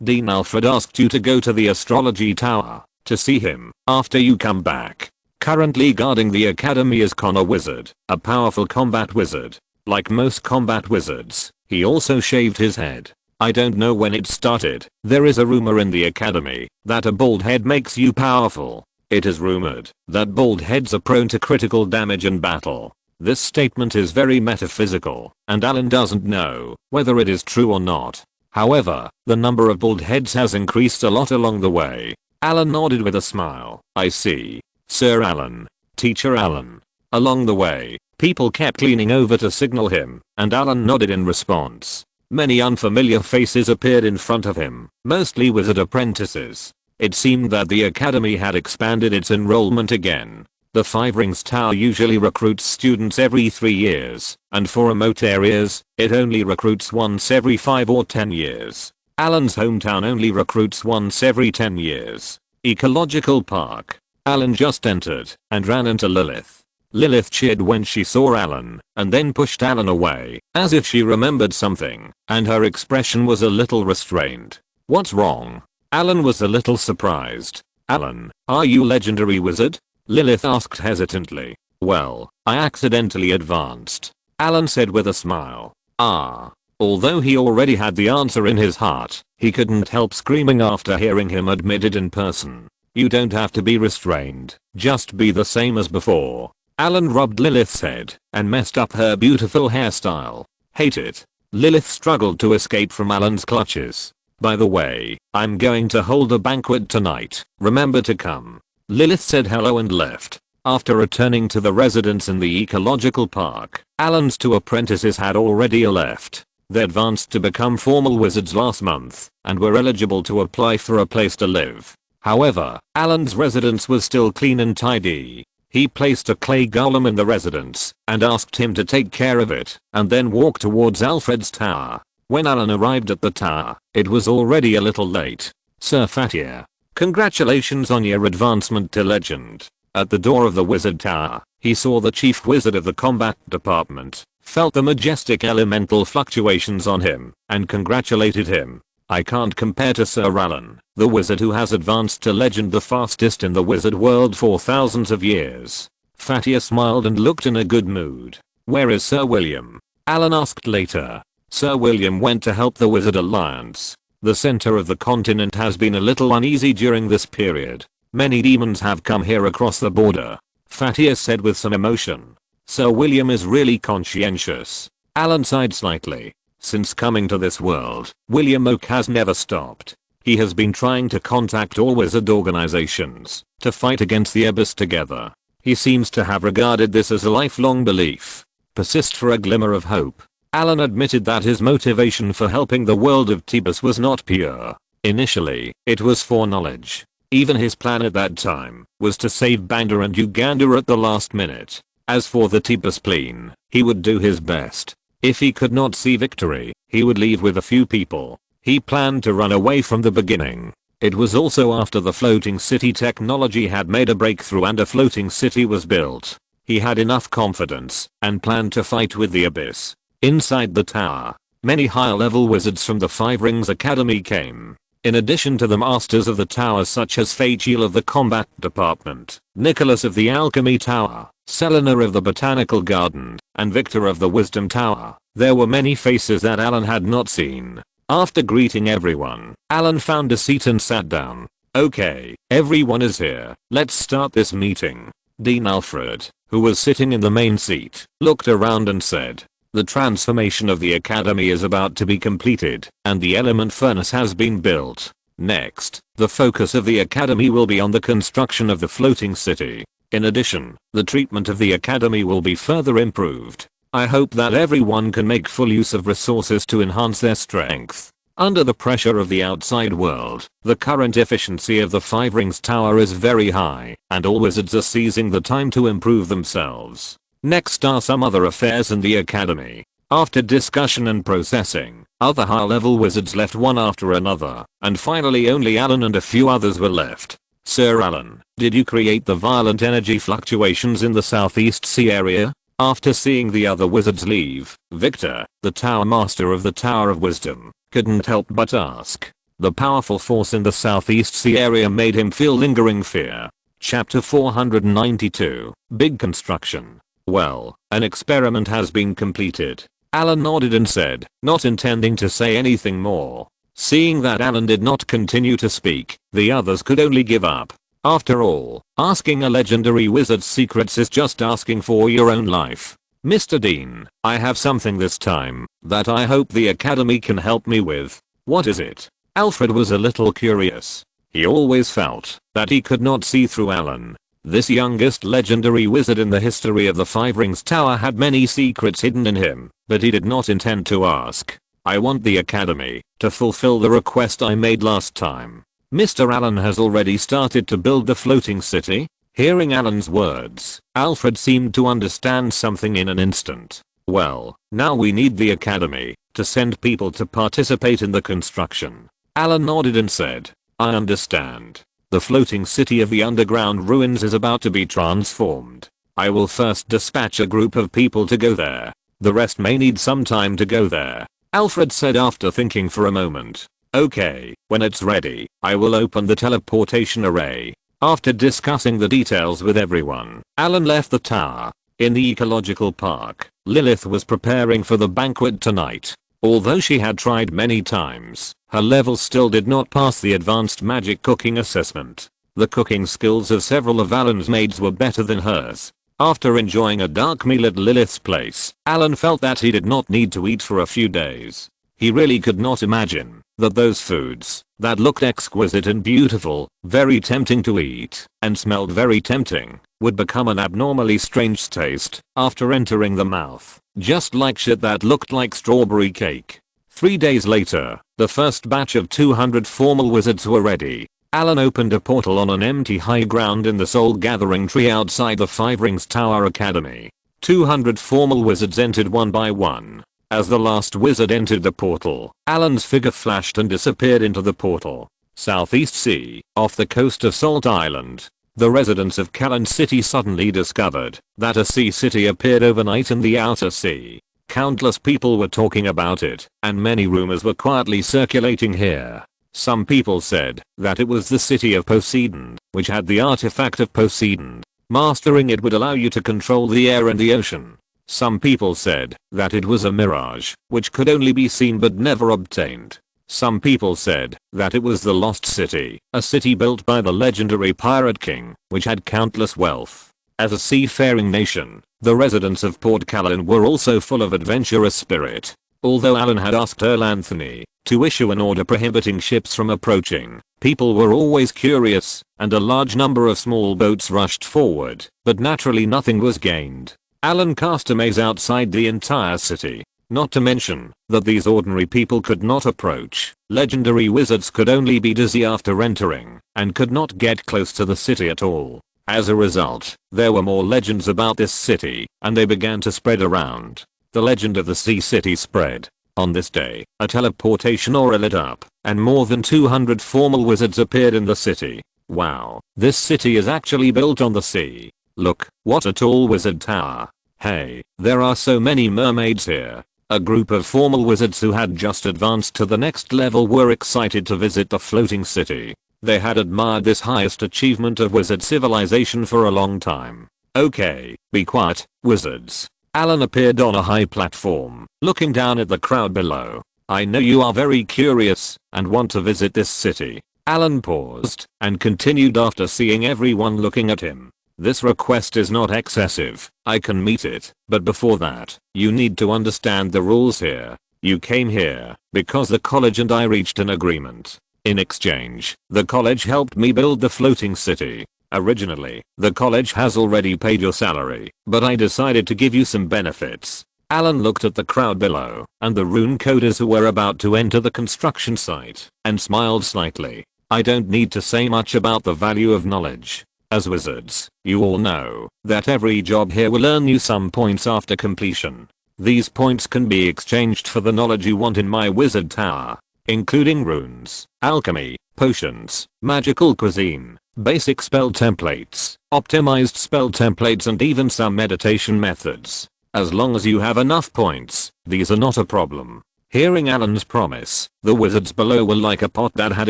Dean Alfred asked you to go to the astrology tower to see him after you come back. Currently guarding the academy is Connor Wizard, a powerful combat wizard. Like most combat wizards, he also shaved his head. I don't know when it started. There is a rumor in the academy that a bald head makes you powerful. It is rumored that bald heads are prone to critical damage in battle. This statement is very metaphysical, and Allen doesn't know whether it is true or not. However, the number of bald heads has increased a lot along the way. Allen nodded with a smile. I see. Sir Allen. Teacher Allen. Along the way, people kept leaning over to signal him, and Allen nodded in response. Many unfamiliar faces appeared in front of him, mostly wizard apprentices. It seemed that the academy had expanded its enrollment again. The Five Rings Tower usually recruits students every 3 years, and for remote areas, it only recruits once every 5 or 10 years. Allen's hometown only recruits once every 10 years. Ecological Park. Allen just entered and ran into Lilith. Lilith cheered when she saw Allen, and then pushed Allen away, as if she remembered something, and her expression was a little restrained. "What's wrong?" Allen was a little surprised. "Allen, are you legendary wizard?" Lilith asked hesitantly. "Well, I accidentally advanced," Allen said with a smile. "Ah." Although he already had the answer in his heart, he couldn't help screaming after hearing him admit it in person. "You don't have to be restrained, just be the same as before." Allen rubbed Lilith's head and messed up her beautiful hairstyle. "Hate it." Lilith struggled to escape from Allen's clutches. "By the way, I'm going to hold a banquet tonight. Remember to come." Lilith said hello and left. After returning to the residence in the ecological park, Allen's 2 apprentices had already left. They advanced to become formal wizards last month and were eligible to apply for a place to live. However, Allen's residence was still clean and tidy. He placed a clay golem in the residence and asked him to take care of it and then walked towards Alfred's tower. When Allen arrived at the tower, it was already a little late. "Sir Fatia, congratulations on your advancement to legend." At the door of the wizard tower, he saw the chief wizard of the combat department, felt the majestic elemental fluctuations on him, and congratulated him. "I can't compare to Sir Allen, the wizard who has advanced to legend the fastest in the wizard world for thousands of years." Fatia smiled and looked in a good mood. "Where is Sir William?" Allen asked later. Sir William went to help the Wizard Alliance. The center of the continent has been a little uneasy during this period. Many demons have come here across the border, Fatia said with some emotion. "Sir William is really conscientious." Allen sighed slightly. Since coming to this world, William Oak has never stopped. He has been trying to contact all wizard organizations to fight against the abyss together. He seems to have regarded this as a lifelong belief. Persist for a glimmer of hope. Allen admitted that his motivation for helping the world of Tebus was not pure. Initially, it was for knowledge. Even his plan at that time was to save Banda and Uganda at the last minute. As for the Tebus spleen, he would do his best. If he could not see victory, he would leave with a few people. He planned to run away from the beginning. It was also after the floating city technology had made a breakthrough and a floating city was built. He had enough confidence and planned to fight with the abyss. Inside the tower, many higher-level wizards from the Five Rings Academy came. In addition to the masters of the tower such as Fagiel of the Combat Department, Nicholas of the Alchemy Tower, Selena of the Botanical Garden, and Victor of the Wisdom Tower, there were many faces that Allen had not seen. After greeting everyone, Allen found a seat and sat down. "Okay, everyone is here, let's start this meeting." Dean Alfred, who was sitting in the main seat, looked around and said, "The transformation of the academy is about to be completed, and the element furnace has been built. Next, the focus of the academy will be on the construction of the floating city. In addition, the treatment of the academy will be further improved. I hope that everyone can make full use of resources to enhance their strength. Under the pressure of the outside world, the current efficiency of the Five Rings Tower is very high, and all wizards are seizing the time to improve themselves. Next are some other affairs in the academy." After discussion and processing, other high-level wizards left one after another, and finally only Allen and a few others were left. "Sir Allen, did you create the violent energy fluctuations in the Southeast Sea area?" After seeing the other wizards leave, Victor, the Tower Master of the Tower of Wisdom, couldn't help but ask. The powerful force in the Southeast Sea area made him feel lingering fear. Chapter 492, Big Construction. "Well, an experiment has been completed." Allen nodded and said, not intending to say anything more. Seeing that Allen did not continue to speak, the others could only give up. After all, asking a legendary wizard's secrets is just asking for your own life. "Mr. Dean, I have something this time that I hope the academy can help me with." "What is it?" Alfred was a little curious. He always felt that he could not see through Allen. This youngest legendary wizard in the history of the Five Rings Tower had many secrets hidden in him, but he did not intend to ask. "I want the academy to fulfill the request I made last time. Mr. Allen has already started to build the floating city." Hearing Allen's words, Alfred seemed to understand something in an instant. "Well, now we need the academy to send people to participate in the construction." Allen nodded and said, "I understand. The floating city of the underground ruins is about to be transformed. I will first dispatch a group of people to go there. The rest may need some time to go there, Alfred said after thinking for a moment. Okay, when it's ready, I will open the teleportation array. After discussing the details with everyone, Allen left the tower. In the ecological park, Lilith was preparing for the banquet tonight. Although she had tried many times, her level still did not pass the advanced magic cooking assessment. The cooking skills of several of Allen's maids were better than hers. After enjoying a dark meal at Lilith's place, Allen felt that he did not need to eat for a few days. He really could not imagine that those foods that looked exquisite and beautiful, very tempting to eat, and smelled very tempting, would become an abnormally strange taste after entering the mouth, just like shit that looked like strawberry cake. 3 days later, the first batch of 200 formal wizards were ready. Allen opened a portal on an empty high ground in the Soul Gathering Tree outside the Five Rings Tower Academy. 200 formal wizards entered one by one. As the last wizard entered the portal, Allen's figure flashed and disappeared into the portal. Southeast Sea, off the coast of Salt Island. The residents of Callan City suddenly discovered that a sea city appeared overnight in the outer sea. Countless people were talking about it, and many rumors were quietly circulating here. Some people said that it was the city of Poseidon, which had the artifact of Poseidon. Mastering it would allow you to control the air and the ocean. Some people said that it was a mirage, which could only be seen but never obtained. Some people said that it was the Lost City, a city built by the legendary Pirate King, which had countless wealth. As a seafaring nation, the residents of Port Callan were also full of adventurous spirit. Although Allen had asked Earl Anthony to issue an order prohibiting ships from approaching, people were always curious, and a large number of small boats rushed forward, but naturally nothing was gained. Allen cast a maze outside the entire city. Not to mention that these ordinary people could not approach. Legendary wizards could only be dizzy after entering, and could not get close to the city at all. As a result, there were more legends about this city, and they began to spread around. The legend of the Sea City spread. On this day, a teleportation aura lit up, and more than 200 formal wizards appeared in the city. Wow, this city is actually built on the sea. Look, what a tall wizard tower. Hey, there are so many mermaids here. A group of formal wizards who had just advanced to the next level were excited to visit the floating city. They had admired this highest achievement of wizard civilization for a long time. Okay, be quiet, wizards. Allen appeared on a high platform, looking down at the crowd below. I know you are very curious and want to visit this city. Allen paused and continued after seeing everyone looking at him. This request is not excessive, I can meet it, but before that, you need to understand the rules here. You came here because the college and I reached an agreement. In exchange, the college helped me build the floating city. Originally, the college has already paid your salary, but I decided to give you some benefits. Allen looked at the crowd below and the rune coders who were about to enter the construction site and smiled slightly. I don't need to say much about the value of knowledge. As wizards, you all know that every job here will earn you some points after completion. These points can be exchanged for the knowledge you want in my wizard tower, including runes, alchemy, potions, magical cuisine, basic spell templates, optimized spell templates, and even some meditation methods. As long as you have enough points, these are not a problem. Hearing Allen's promise, the wizards below were like a pot that had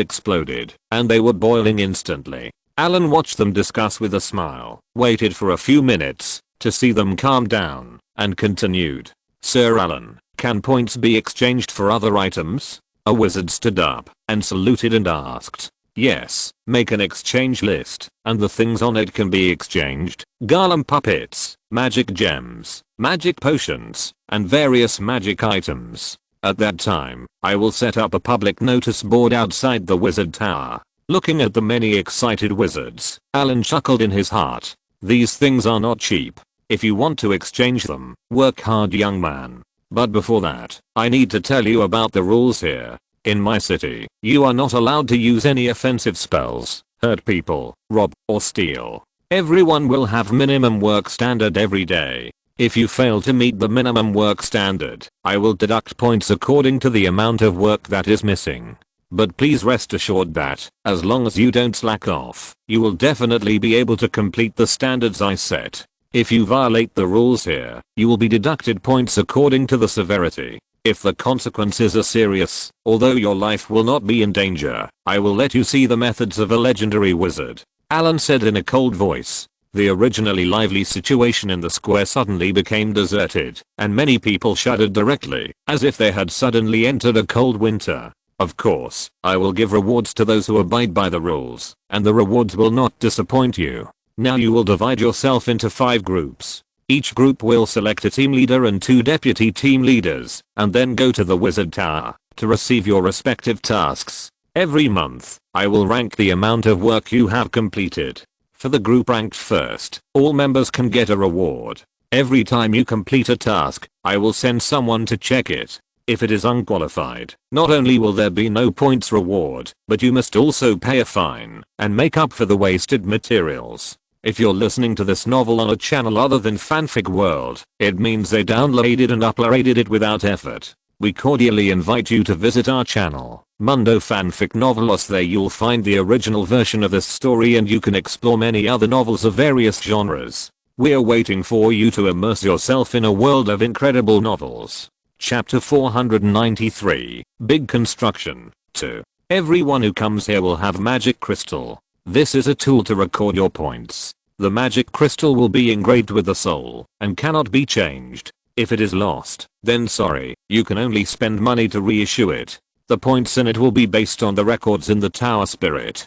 exploded, and they were boiling instantly. Allen watched them discuss with a smile, waited for a few minutes to see them calm down, and continued. Sir Allen, can points be exchanged for other items? A wizard stood up and saluted and asked. Yes, make an exchange list, and the things on it can be exchanged. Golem puppets, magic gems, magic potions, and various magic items. At that time, I will set up a public notice board outside the wizard tower. Looking at the many excited wizards, Allen chuckled in his heart. These things are not cheap. If you want to exchange them, work hard, young man. But before that, I need to tell you about the rules here. In my city, you are not allowed to use any offensive spells, hurt people, rob, or steal. Everyone will have minimum work standard every day. If you fail to meet the minimum work standard, I will deduct points according to the amount of work that is missing. But please rest assured that, as long as you don't slack off, you will definitely be able to complete the standards I set. If you violate the rules here, you will be deducted points according to the severity. If the consequences are serious, although your life will not be in danger, I will let you see the methods of a legendary wizard. Allen said in a cold voice. The originally lively situation in the square suddenly became deserted, and many people shuddered directly, as if they had suddenly entered a cold winter. Of course, I will give rewards to those who abide by the rules, and the rewards will not disappoint you. Now you will divide yourself into 5 groups. Each group will select a team leader and 2 deputy team leaders, and then go to the wizard tower to receive your respective tasks. Every month, I will rank the amount of work you have completed. For the group ranked first, all members can get a reward. Every time you complete a task, I will send someone to check it. If it is unqualified, not only will there be no points reward, but you must also pay a fine and make up for the wasted materials. If you're listening to this novel on a channel other than Fanfic World, it means they downloaded and uploaded it without effort. We cordially invite you to visit our channel, Mundo Fanfic Novelos. There you'll find the original version of this story and you can explore many other novels of various genres. We're waiting for you to immerse yourself in a world of incredible novels. Chapter 493, Big Construction. 2. Everyone who comes here will have magic crystal. This is a tool to record your points. The magic crystal will be engraved with the soul and cannot be changed. If it is lost, then sorry, you can only spend money to reissue it. The points in it will be based on the records in the tower spirit.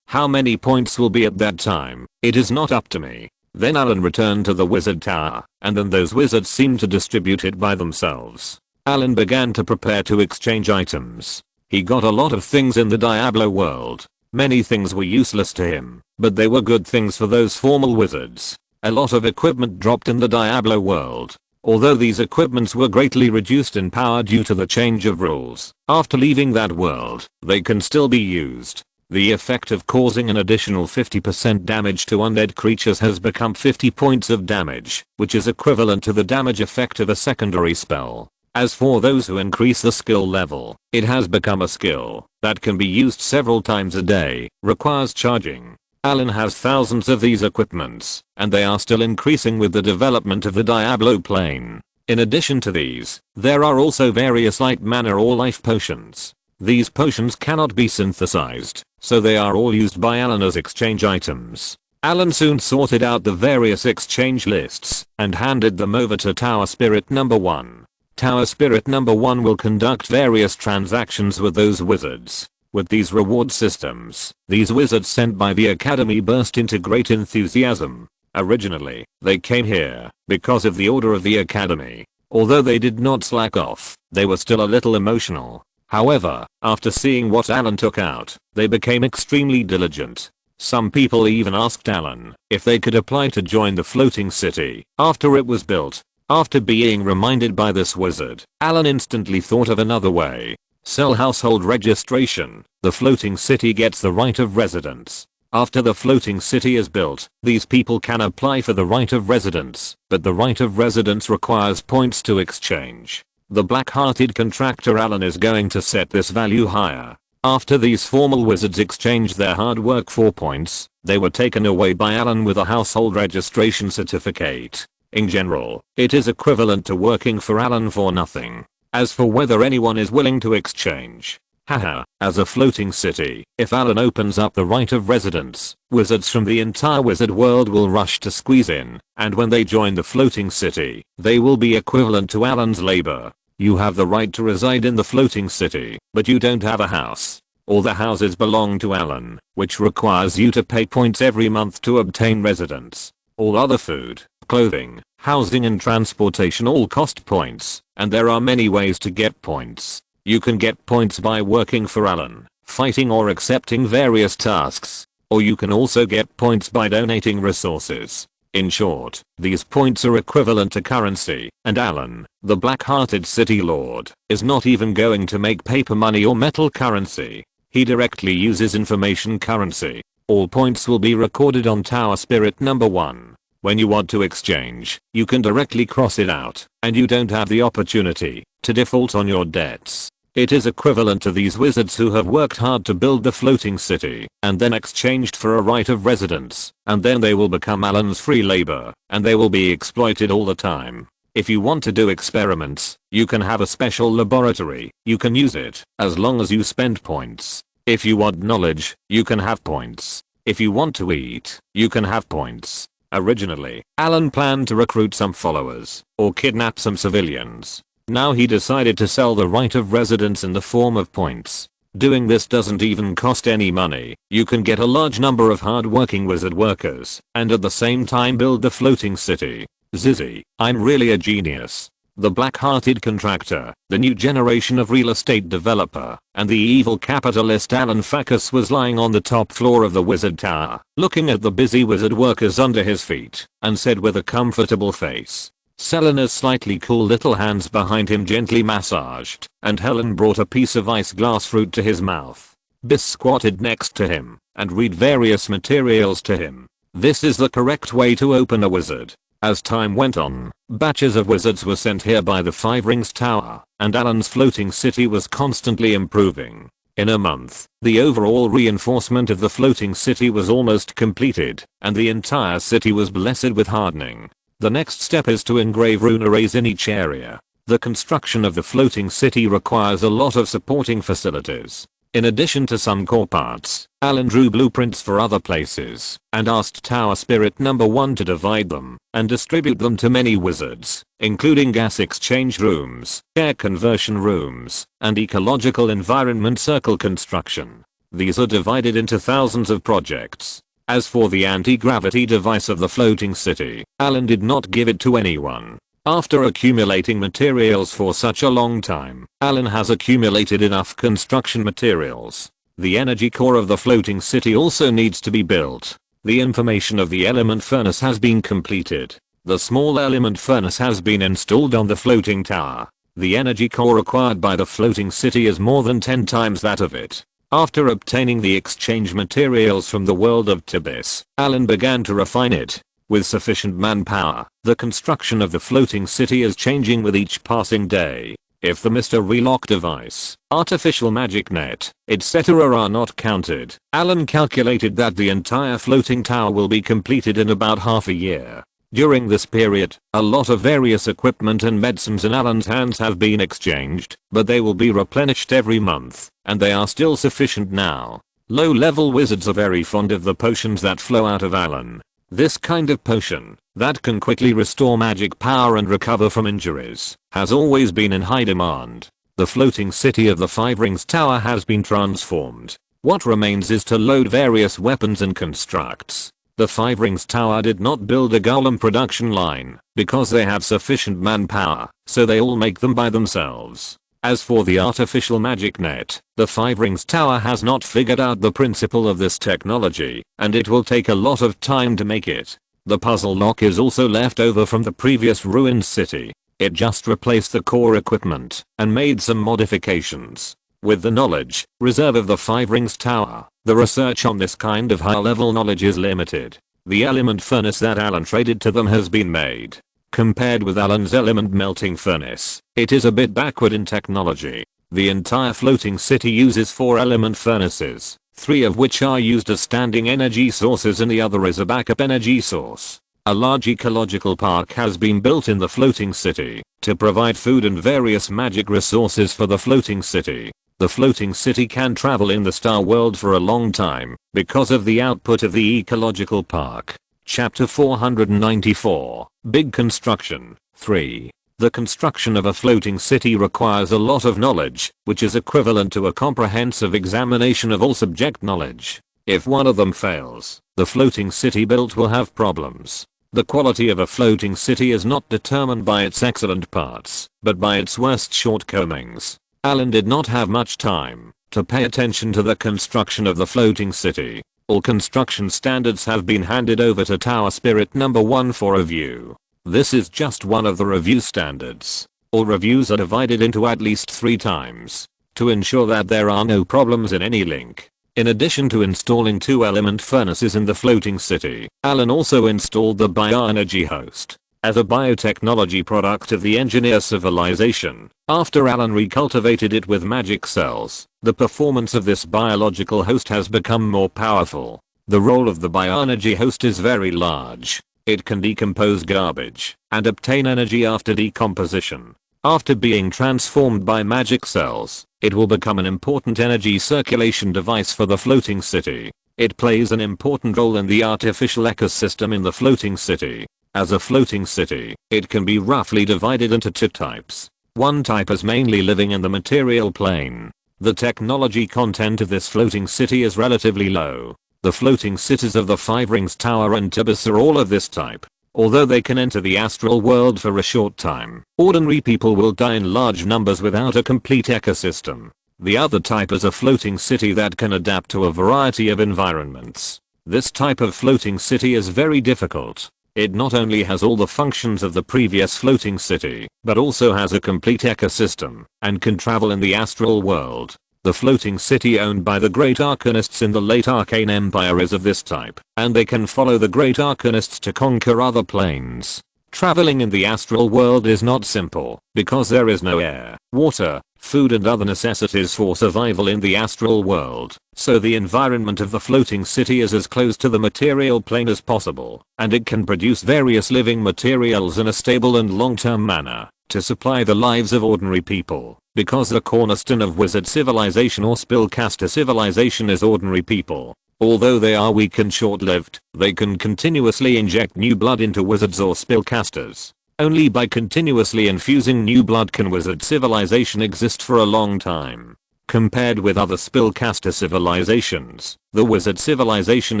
How many points will be at that time, it is not up to me. Then Allen returned to the wizard tower, and then those wizards seemed to distribute it by themselves. Allen began to prepare to exchange items. He got a lot of things in the Diablo world. Many things were useless to him, but they were good things for those formal wizards. A lot of equipment dropped in the Diablo world. Although these equipments were greatly reduced in power due to the change of rules, after leaving that world, they can still be used. The effect of causing an additional 50% damage to undead creatures has become 50 points of damage, which is equivalent to the damage effect of a secondary spell. As for those who increase the skill level, it has become a skill that can be used several times a day, requires charging. Allen has thousands of these equipments, and they are still increasing with the development of the Diablo plane. In addition to these, there are also various light mana or life potions. These potions cannot be synthesized, so they are all used by Allen as exchange items. Allen soon sorted out the various exchange lists and handed them over to Tower Spirit number 1. Tower Spirit number 1 will conduct various transactions with those wizards. With these reward systems, these wizards sent by the academy burst into great enthusiasm. Originally, they came here because of the order of the academy. Although they did not slack off, they were still a little emotional. However, after seeing what Allen took out, they became extremely diligent. Some people even asked Allen if they could apply to join the floating city after it was built. After being reminded by this wizard, Allen instantly thought of another way. Sell household registration. The floating city gets the right of residence. After the floating city is built, these people can apply for the right of residence, but the right of residence requires points to exchange. The black-hearted contractor Allen is going to set this value higher. After these formal wizards exchanged their hard work for points, they were taken away by Allen with a household registration certificate. In general, it is equivalent to working for Allen for nothing. As for whether anyone is willing to exchange, as a floating city, if Allen opens up the right of residence, wizards from the entire wizard world will rush to squeeze in, and when they join the floating city, they will be equivalent to Allen's labor. You have the right to reside in the floating city, but you don't have a house. All the houses belong to Allen, which requires you to pay points every month to obtain residence. All other food, clothing, housing and transportation all cost points, and there are many ways to get points. You can get points by working for Allen, fighting or accepting various tasks, or you can also get points by donating resources. In short, these points are equivalent to currency, and Allen, the black-hearted city lord, is not even going to make paper money or metal currency. He directly uses information currency. All points will be recorded on Tower Spirit number 1. When you want to exchange, you can directly cross it out, and you don't have the opportunity to default on your debts. It is equivalent to these wizards who have worked hard to build the floating city and then exchanged for a right of residence, and then they will become Allen's free labor, and they will be exploited all the time. If you want to do experiments, you can have a special laboratory, you can use it, as long as you spend points. If you want knowledge, you can have points. If you want to eat, you can have points. Originally, Allen planned to recruit some followers, or kidnap some civilians. Now he decided to sell the right of residence in the form of points. Doing this doesn't even cost any money. You can get a large number of hard-working wizard workers, and at the same time build the floating city. Zizzy, I'm really a genius. The black-hearted contractor, the new generation of real estate developer, and the evil capitalist Allen Farkus was lying on the top floor of the wizard tower, looking at the busy wizard workers under his feet, and said with a comfortable face. Selena's slightly cool little hands behind him gently massaged, and Helen brought a piece of ice glass fruit to his mouth. Biss squatted next to him, and read various materials to him. This is the correct way to open a wizard. As time went on, batches of wizards were sent here by the Five Rings Tower, and Allen's floating city was constantly improving. In a month, the overall reinforcement of the floating city was almost completed, and the entire city was blessed with hardening. The next step is to engrave rune arrays in each area. The construction of the floating city requires a lot of supporting facilities. In addition to some core parts, Allen drew blueprints for other places, and asked Tower Spirit number 1 to divide them, and distribute them to many wizards, including gas exchange rooms, air conversion rooms, and ecological environment circle construction. These are divided into thousands of projects. As for the anti-gravity device of the floating city, Allen did not give it to anyone. After accumulating materials for such a long time, Allen has accumulated enough construction materials. The energy core of the floating city also needs to be built. The information of the element furnace has been completed. The small element furnace has been installed on the floating tower. The energy core required by the floating city is more than 10 times that of it. After obtaining the exchange materials from the world of Tibis, Allen began to refine it. With sufficient manpower, the construction of the floating city is changing with each passing day. If the Mr. Relock device, artificial magic net, etc. are not counted, Allen calculated that the entire floating tower will be completed in about half a year. During this period, a lot of various equipment and medicines in Allen's hands have been exchanged, but they will be replenished every month, and they are still sufficient now. Low-level wizards are very fond of the potions that flow out of Allen. This kind of potion, that can quickly restore magic power and recover from injuries, has always been in high demand. The floating city of the Five Rings Tower has been transformed. What remains is to load various weapons and constructs. The Five Rings Tower did not build a golem production line, because they have sufficient manpower, so they all make them by themselves. As for the artificial magic net, the Five Rings Tower has not figured out the principle of this technology, and it will take a lot of time to make it. The puzzle lock is also left over from the previous ruined city. It just replaced the core equipment, and made some modifications. With the knowledge reserve of the Five Rings Tower, the research on this kind of high-level knowledge is limited. The element furnace that Allen traded to them has been made. Compared with Allen's element melting furnace, it is a bit backward in technology. The entire floating city uses 4 element furnaces, 3 of which are used as standing energy sources and the other is a backup energy source. A large ecological park has been built in the floating city to provide food and various magic resources for the floating city. The floating city can travel in the star world for a long time because of the output of the ecological park. Chapter 494, Big Construction, 3. The construction of a floating city requires a lot of knowledge, which is equivalent to a comprehensive examination of all subject knowledge. If one of them fails, the floating city built will have problems. The quality of a floating city is not determined by its excellent parts, but by its worst shortcomings. Allen did not have much time to pay attention to the construction of the floating city. All construction standards have been handed over to Tower Spirit number 1 for review. This is just one of the review standards. All reviews are divided into at least 3 times to ensure that there are no problems in any link. In addition to installing 2 element furnaces in the floating city, Allen also installed the bioenergy host. as a biotechnology product of the engineer civilization. After Allen recultivated it with magic cells, the performance of this biological host has become more powerful. The role of the bioenergy host is very large. It can decompose garbage and obtain energy after decomposition. After being transformed by magic cells, it will become an important energy circulation device for the floating city. It plays an important role in the artificial ecosystem in the floating city. As a floating city, it can be roughly divided into two types. One type is mainly living in the material plane. The technology content of this floating city is relatively low. The floating cities of the Five Rings Tower and Tibus are all of this type. Although they can enter the astral world for a short time, ordinary people will die in large numbers without a complete ecosystem. The other type is a floating city that can adapt to a variety of environments. This type of floating city is very difficult. It not only has all the functions of the previous floating city, but also has a complete ecosystem and can travel in the astral world. The floating city owned by the Great Arcanists in the late Arcane Empire is of this type, and they can follow the Great Arcanists to conquer other planes. Traveling in the astral world is not simple, because there is no air, water, food and other necessities for survival in the astral world, so the environment of the floating city is as close to the material plane as possible, and it can produce various living materials in a stable and long-term manner to supply the lives of ordinary people, because the cornerstone of wizard civilization or spellcaster civilization is ordinary people. Although they are weak and short-lived, they can continuously inject new blood into wizards or spellcasters. Only by continuously infusing new blood can wizard civilization exist for a long time. Compared with other spellcaster civilizations, the wizard civilization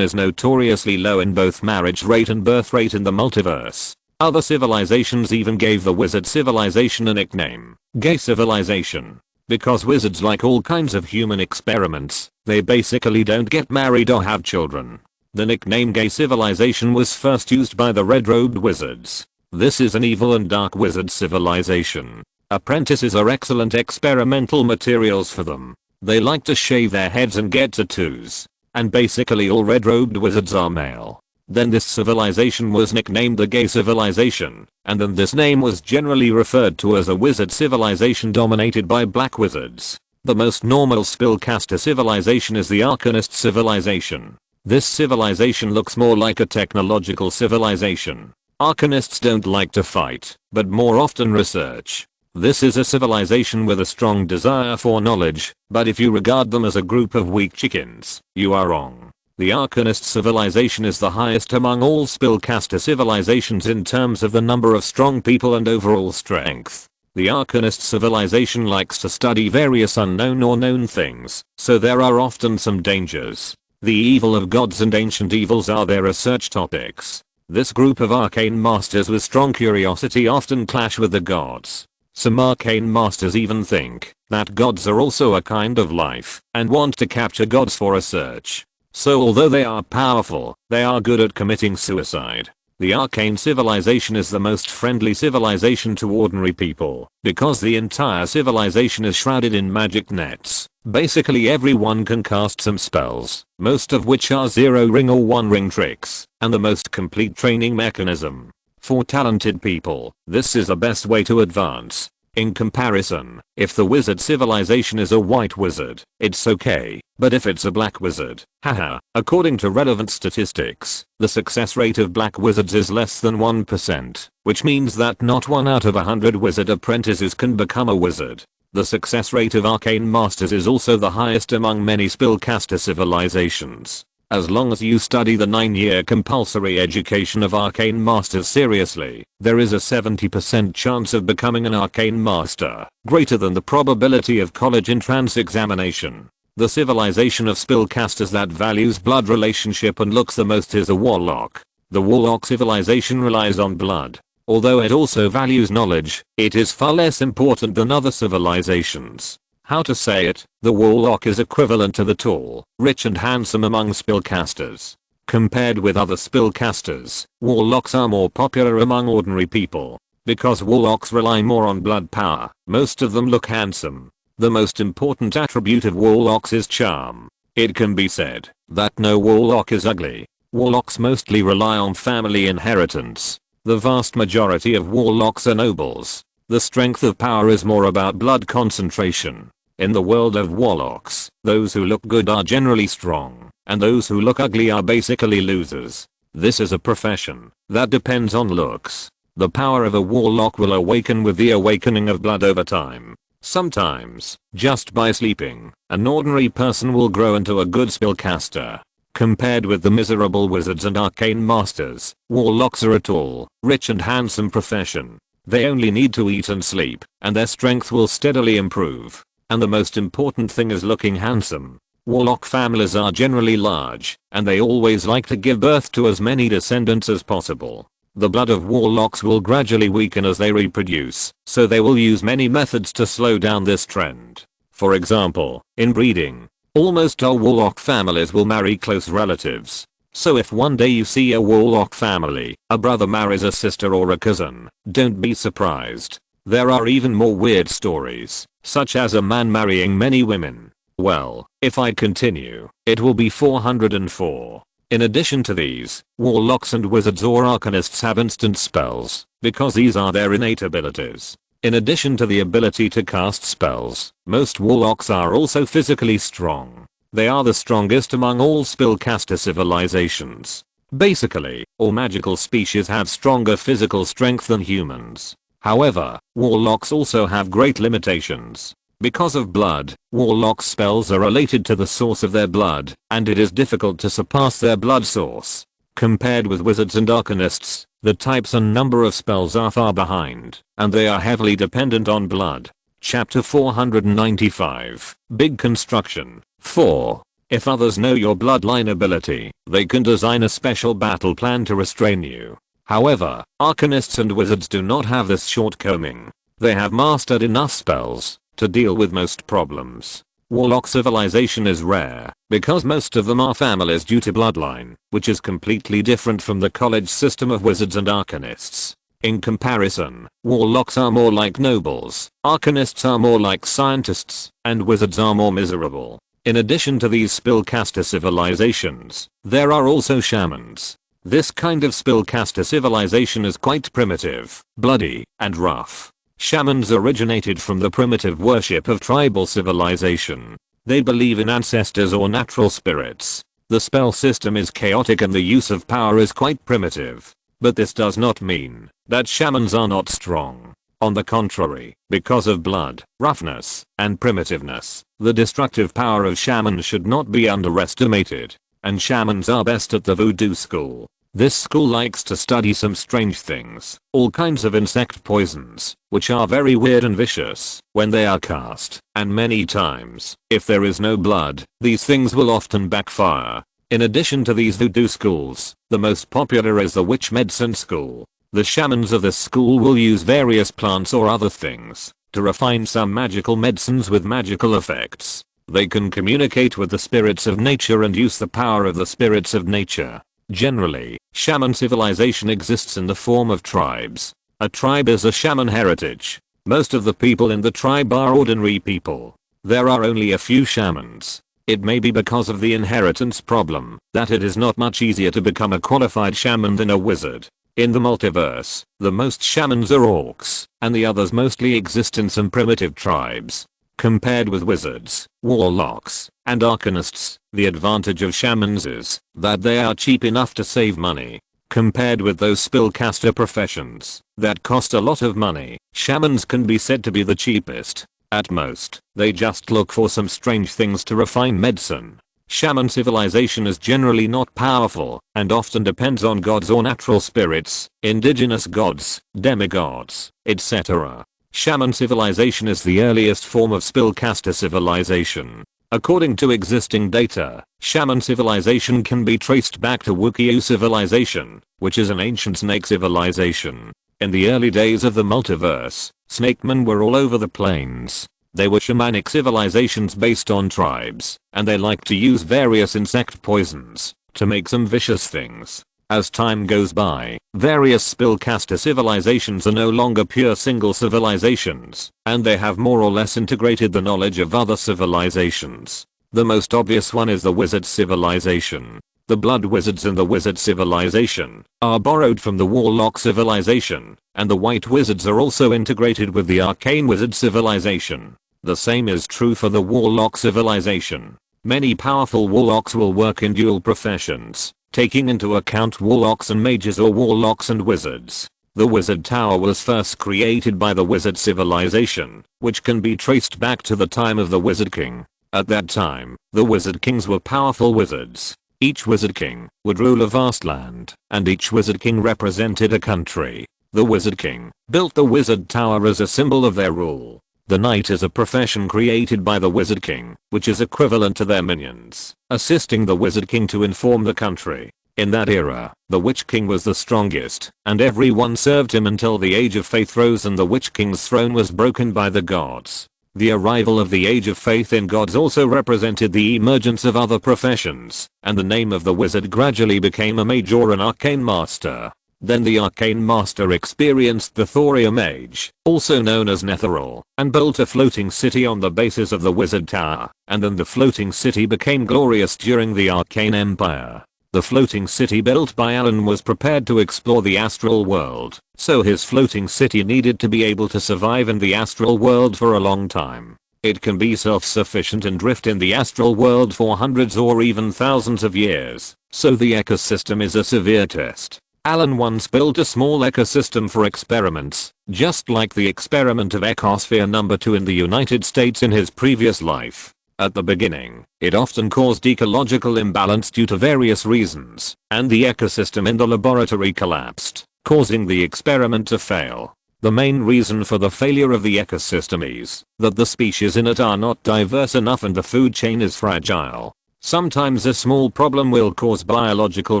is notoriously low in both marriage rate and birth rate in the multiverse. Other civilizations even gave the wizard civilization a nickname, gay civilization. Because wizards like all kinds of human experiments, they basically don't get married or have children. The nickname gay civilization was first used by the red-robed wizards. This is an evil and dark wizard civilization. Apprentices are excellent experimental materials for them. They like to shave their heads and get tattoos. And basically all red-robed wizards are male. Then this civilization was nicknamed the gay civilization, and then this name was generally referred to as a wizard civilization dominated by black wizards. The most normal spellcaster civilization is the Arcanist civilization. This civilization looks more like a technological civilization. Arcanists don't like to fight, but more often research. This is a civilization with a strong desire for knowledge, but if you regard them as a group of weak chickens, you are wrong. The Arcanist civilization is the highest among all spellcaster civilizations in terms of the number of strong people and overall strength. The Arcanist civilization likes to study various unknown or known things, so there are often some dangers. The evil of gods and ancient evils are their research topics. This group of arcane masters with strong curiosity often clash with the gods. Some arcane masters even think that gods are also a kind of life and want to capture gods for research. So although they are powerful, they are good at committing suicide. The arcane civilization is the most friendly civilization to ordinary people, because the entire civilization is shrouded in magic nets. Basically everyone can cast some spells, most of which are 0 ring or 1 ring tricks, and the most complete training mechanism. For talented people, this is the best way to advance. In comparison, if the wizard civilization is a white wizard, it's okay, but if it's a black wizard, haha, according to relevant statistics, the success rate of black wizards is less than 1%, which means that not 1 out of 100 wizard apprentices can become a wizard. The success rate of arcane masters is also the highest among many spellcaster civilizations. As long as you study the 9-year compulsory education of arcane masters seriously, there is a 70% chance of becoming an arcane master, greater than the probability of college entrance examination. The civilization of spellcasters that values blood relationship and looks the most is a warlock. The warlock civilization relies on blood. Although it also values knowledge, it is far less important than other civilizations. How to say it, the warlock is equivalent to the tall, rich and handsome among spellcasters. Compared with other spellcasters, warlocks are more popular among ordinary people. Because warlocks rely more on blood power, most of them look handsome. The most important attribute of warlocks is charm. It can be said that no warlock is ugly. Warlocks mostly rely on family inheritance. The vast majority of warlocks are nobles. The strength of power is more about blood concentration. In the world of warlocks, those who look good are generally strong, and those who look ugly are basically losers. This is a profession that depends on looks. The power of a warlock will awaken with the awakening of blood over time. Sometimes, just by sleeping, an ordinary person will grow into a good spellcaster. Compared with the miserable wizards and arcane masters, warlocks are a tall, rich and handsome profession. They only need to eat and sleep, and their strength will steadily improve. And the most important thing is looking handsome. Warlock families are generally large, and they always like to give birth to as many descendants as possible. The blood of warlocks will gradually weaken as they reproduce, so they will use many methods to slow down this trend. For example, in breeding, almost all warlock families will marry close relatives. So if one day you see a warlock family, a brother marries a sister or a cousin, don't be surprised. There are even more weird stories, such as a man marrying many women. Well, if I continue, it will be 404. In addition to these, warlocks and wizards or arcanists have instant spells, because these are their innate abilities. In addition to the ability to cast spells, most warlocks are also physically strong. They are the strongest among all spellcaster civilizations. Basically, all magical species have stronger physical strength than humans. However, warlocks also have great limitations. Because of blood, warlock spells are related to the source of their blood, and it is difficult to surpass their blood source. Compared with wizards and arcanists, the types and number of spells are far behind, and they are heavily dependent on blood. Chapter 495, Big Construction. 4. If others know your bloodline ability, they can design a special battle plan to restrain you. However, arcanists and wizards do not have this shortcoming. They have mastered enough spells to deal with most problems. Warlock civilization is rare, because most of them are families due to bloodline, which is completely different from the college system of wizards and arcanists. In comparison, warlocks are more like nobles, arcanists are more like scientists, and wizards are more miserable. In addition to these spellcaster civilizations, there are also shamans. This kind of spellcaster civilization is quite primitive, bloody, and rough. Shamans originated from the primitive worship of tribal civilization. They believe in ancestors or natural spirits. The spell system is chaotic and the use of power is quite primitive. But this does not mean that shamans are not strong. On the contrary, because of blood, roughness, and primitiveness, the destructive power of shamans should not be underestimated. And shamans are best at the voodoo school. This school likes to study some strange things, all kinds of insect poisons, which are very weird and vicious when they are cast, and many times, if there is no blood, these things will often backfire. In addition to these voodoo schools, the most popular is the witch medicine school. The shamans of this school will use various plants or other things to refine some magical medicines with magical effects. They can communicate with the spirits of nature and use the power of the spirits of nature. Generally, shaman civilization exists in the form of tribes. A tribe is a shaman heritage. Most of the people in the tribe are ordinary people. There are only a few shamans. It may be because of the inheritance problem that it is not much easier to become a qualified shaman than a wizard. In the multiverse, the most shamans are orcs, and the others mostly exist in some primitive tribes. Compared with wizards, warlocks, and arcanists, the advantage of shamans is that they are cheap enough to save money. Compared with those spellcaster professions that cost a lot of money, shamans can be said to be the cheapest. At most, they just look for some strange things to refine medicine. Shaman civilization is generally not powerful and often depends on gods or natural spirits, indigenous gods, demigods, etc. Shaman civilization is the earliest form of spellcaster civilization. According to existing data, shaman civilization can be traced back to Wukio civilization, which is an ancient snake civilization. In the early days of the multiverse, snakemen were all over the plains. They were shamanic civilizations based on tribes, and they liked to use various insect poisons to make some vicious things. As time goes by, various spellcaster civilizations are no longer pure single civilizations, and they have more or less integrated the knowledge of other civilizations. The most obvious one is the wizard civilization. The blood wizards in the wizard civilization are borrowed from the warlock civilization, and the white wizards are also integrated with the arcane wizard civilization. The same is true for the warlock civilization. Many powerful warlocks will work in dual professions, taking into account warlocks and mages or warlocks and wizards. The wizard tower was first created by the wizard civilization, which can be traced back to the time of the wizard king. At that time, the wizard kings were powerful wizards. Each wizard king would rule a vast land, and each wizard king represented a country. The wizard king built the wizard tower as a symbol of their rule. The knight is a profession created by the wizard king, which is equivalent to their minions, assisting the wizard king to inform the country. In that era, the witch king was the strongest, and everyone served him until the age of faith rose and the witch king's throne was broken by the gods. The arrival of the age of faith in gods also represented the emergence of other professions, and the name of the wizard gradually became a mage or an arcane master. Then the arcane master experienced the thorium age, also known as Netheril, and built a floating city on the basis of the wizard tower, and then the floating city became glorious during the arcane empire. The floating city built by Allen was prepared to explore the astral world, so his floating city needed to be able to survive in the astral world for a long time. It can be self-sufficient and drift in the astral world for hundreds or even thousands of years, so the ecosystem is a severe test. Allen once built a small ecosystem for experiments, just like the experiment of Ecosphere number 2 in the United States in his previous life. At the beginning, it often caused ecological imbalance due to various reasons, and the ecosystem in the laboratory collapsed, causing the experiment to fail. The main reason for the failure of the ecosystem is that the species in it are not diverse enough and the food chain is fragile. Sometimes a small problem will cause biological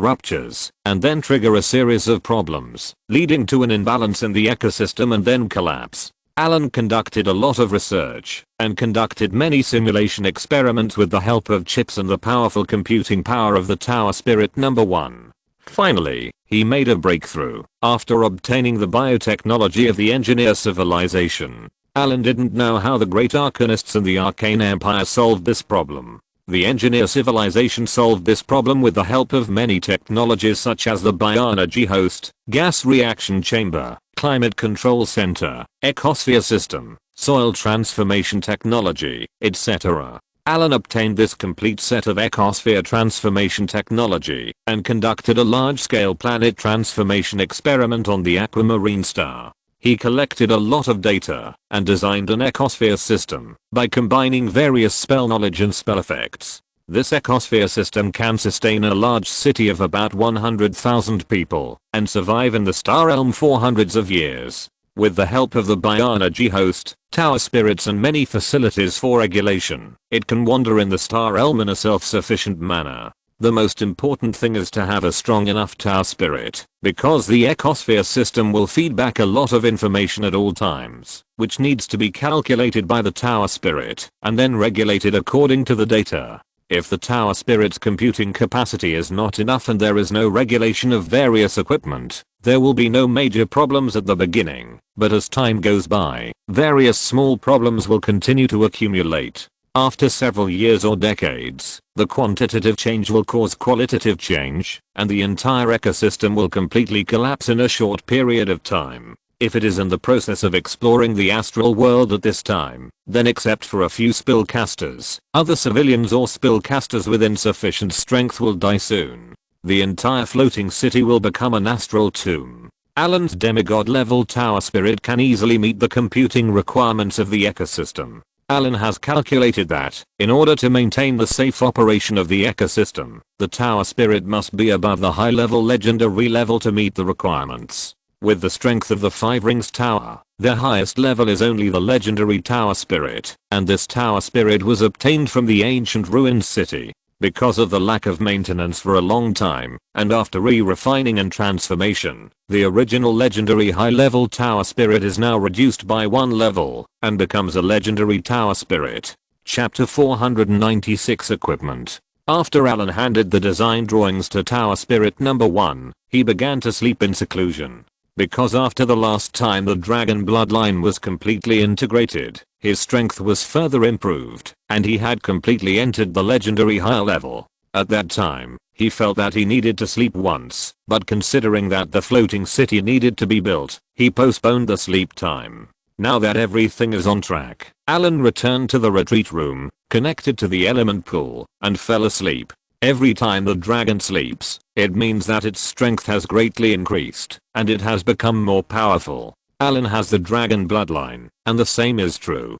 ruptures, and then trigger a series of problems, leading to an imbalance in the ecosystem and then collapse. Allen conducted a lot of research, and conducted many simulation experiments with the help of chips and the powerful computing power of the Tower Spirit number 1. Finally, he made a breakthrough, after obtaining the biotechnology of the engineer civilization. Allen didn't know how the great arcanists and the arcane empire solved this problem. The engineer civilization solved this problem with the help of many technologies such as the bioenergy host, gas reaction chamber, climate control center, ecosphere system, soil transformation technology, etc. Allen obtained this complete set of ecosphere transformation technology and conducted a large-scale planet transformation experiment on the aquamarine star. He collected a lot of data and designed an ecosphere system by combining various spell knowledge and spell effects. This ecosphere system can sustain a large city of about 100,000 people and survive in the star realm for hundreds of years. With the help of the bioenergy host, tower spirits and many facilities for regulation, it can wander in the star realm in a self-sufficient manner. The most important thing is to have a strong enough tower spirit, because the ecosphere system will feed back a lot of information at all times, which needs to be calculated by the tower spirit, and then regulated according to the data. If the tower spirit's computing capacity is not enough and there is no regulation of various equipment, there will be no major problems at the beginning, but as time goes by, various small problems will continue to accumulate. After several years or decades, the quantitative change will cause qualitative change, and the entire ecosystem will completely collapse in a short period of time. If it is in the process of exploring the astral world at this time, then except for a few spellcasters, other civilians or spellcasters with insufficient strength will die soon. The entire floating city will become an astral tomb. Allen's demigod level tower spirit can easily meet the computing requirements of the ecosystem. Allen has calculated that, in order to maintain the safe operation of the ecosystem, the tower spirit must be above the high-level legendary level to meet the requirements. With the strength of the 5 rings tower, their highest level is only the legendary tower spirit, and this tower spirit was obtained from the ancient ruined city. Because of the lack of maintenance for a long time, and after re-refining and transformation, the original legendary high-level tower spirit is now reduced by 1 level, and becomes a legendary tower spirit. Chapter 496 Equipment. After Allen handed the design drawings to Tower Spirit number 1, he began to sleep in seclusion. Because after the last time the dragon bloodline was completely integrated, his strength was further improved, and he had completely entered the legendary high level. At that time, He felt that he needed to sleep once, but considering that the floating city needed to be built, he postponed the sleep time. Now that everything is on track, Allen returned to the retreat room, connected to the element pool, and fell asleep. Every time the dragon sleeps, it means that its strength has greatly increased, and it has become more powerful. Allen has the dragon bloodline, and the same is true.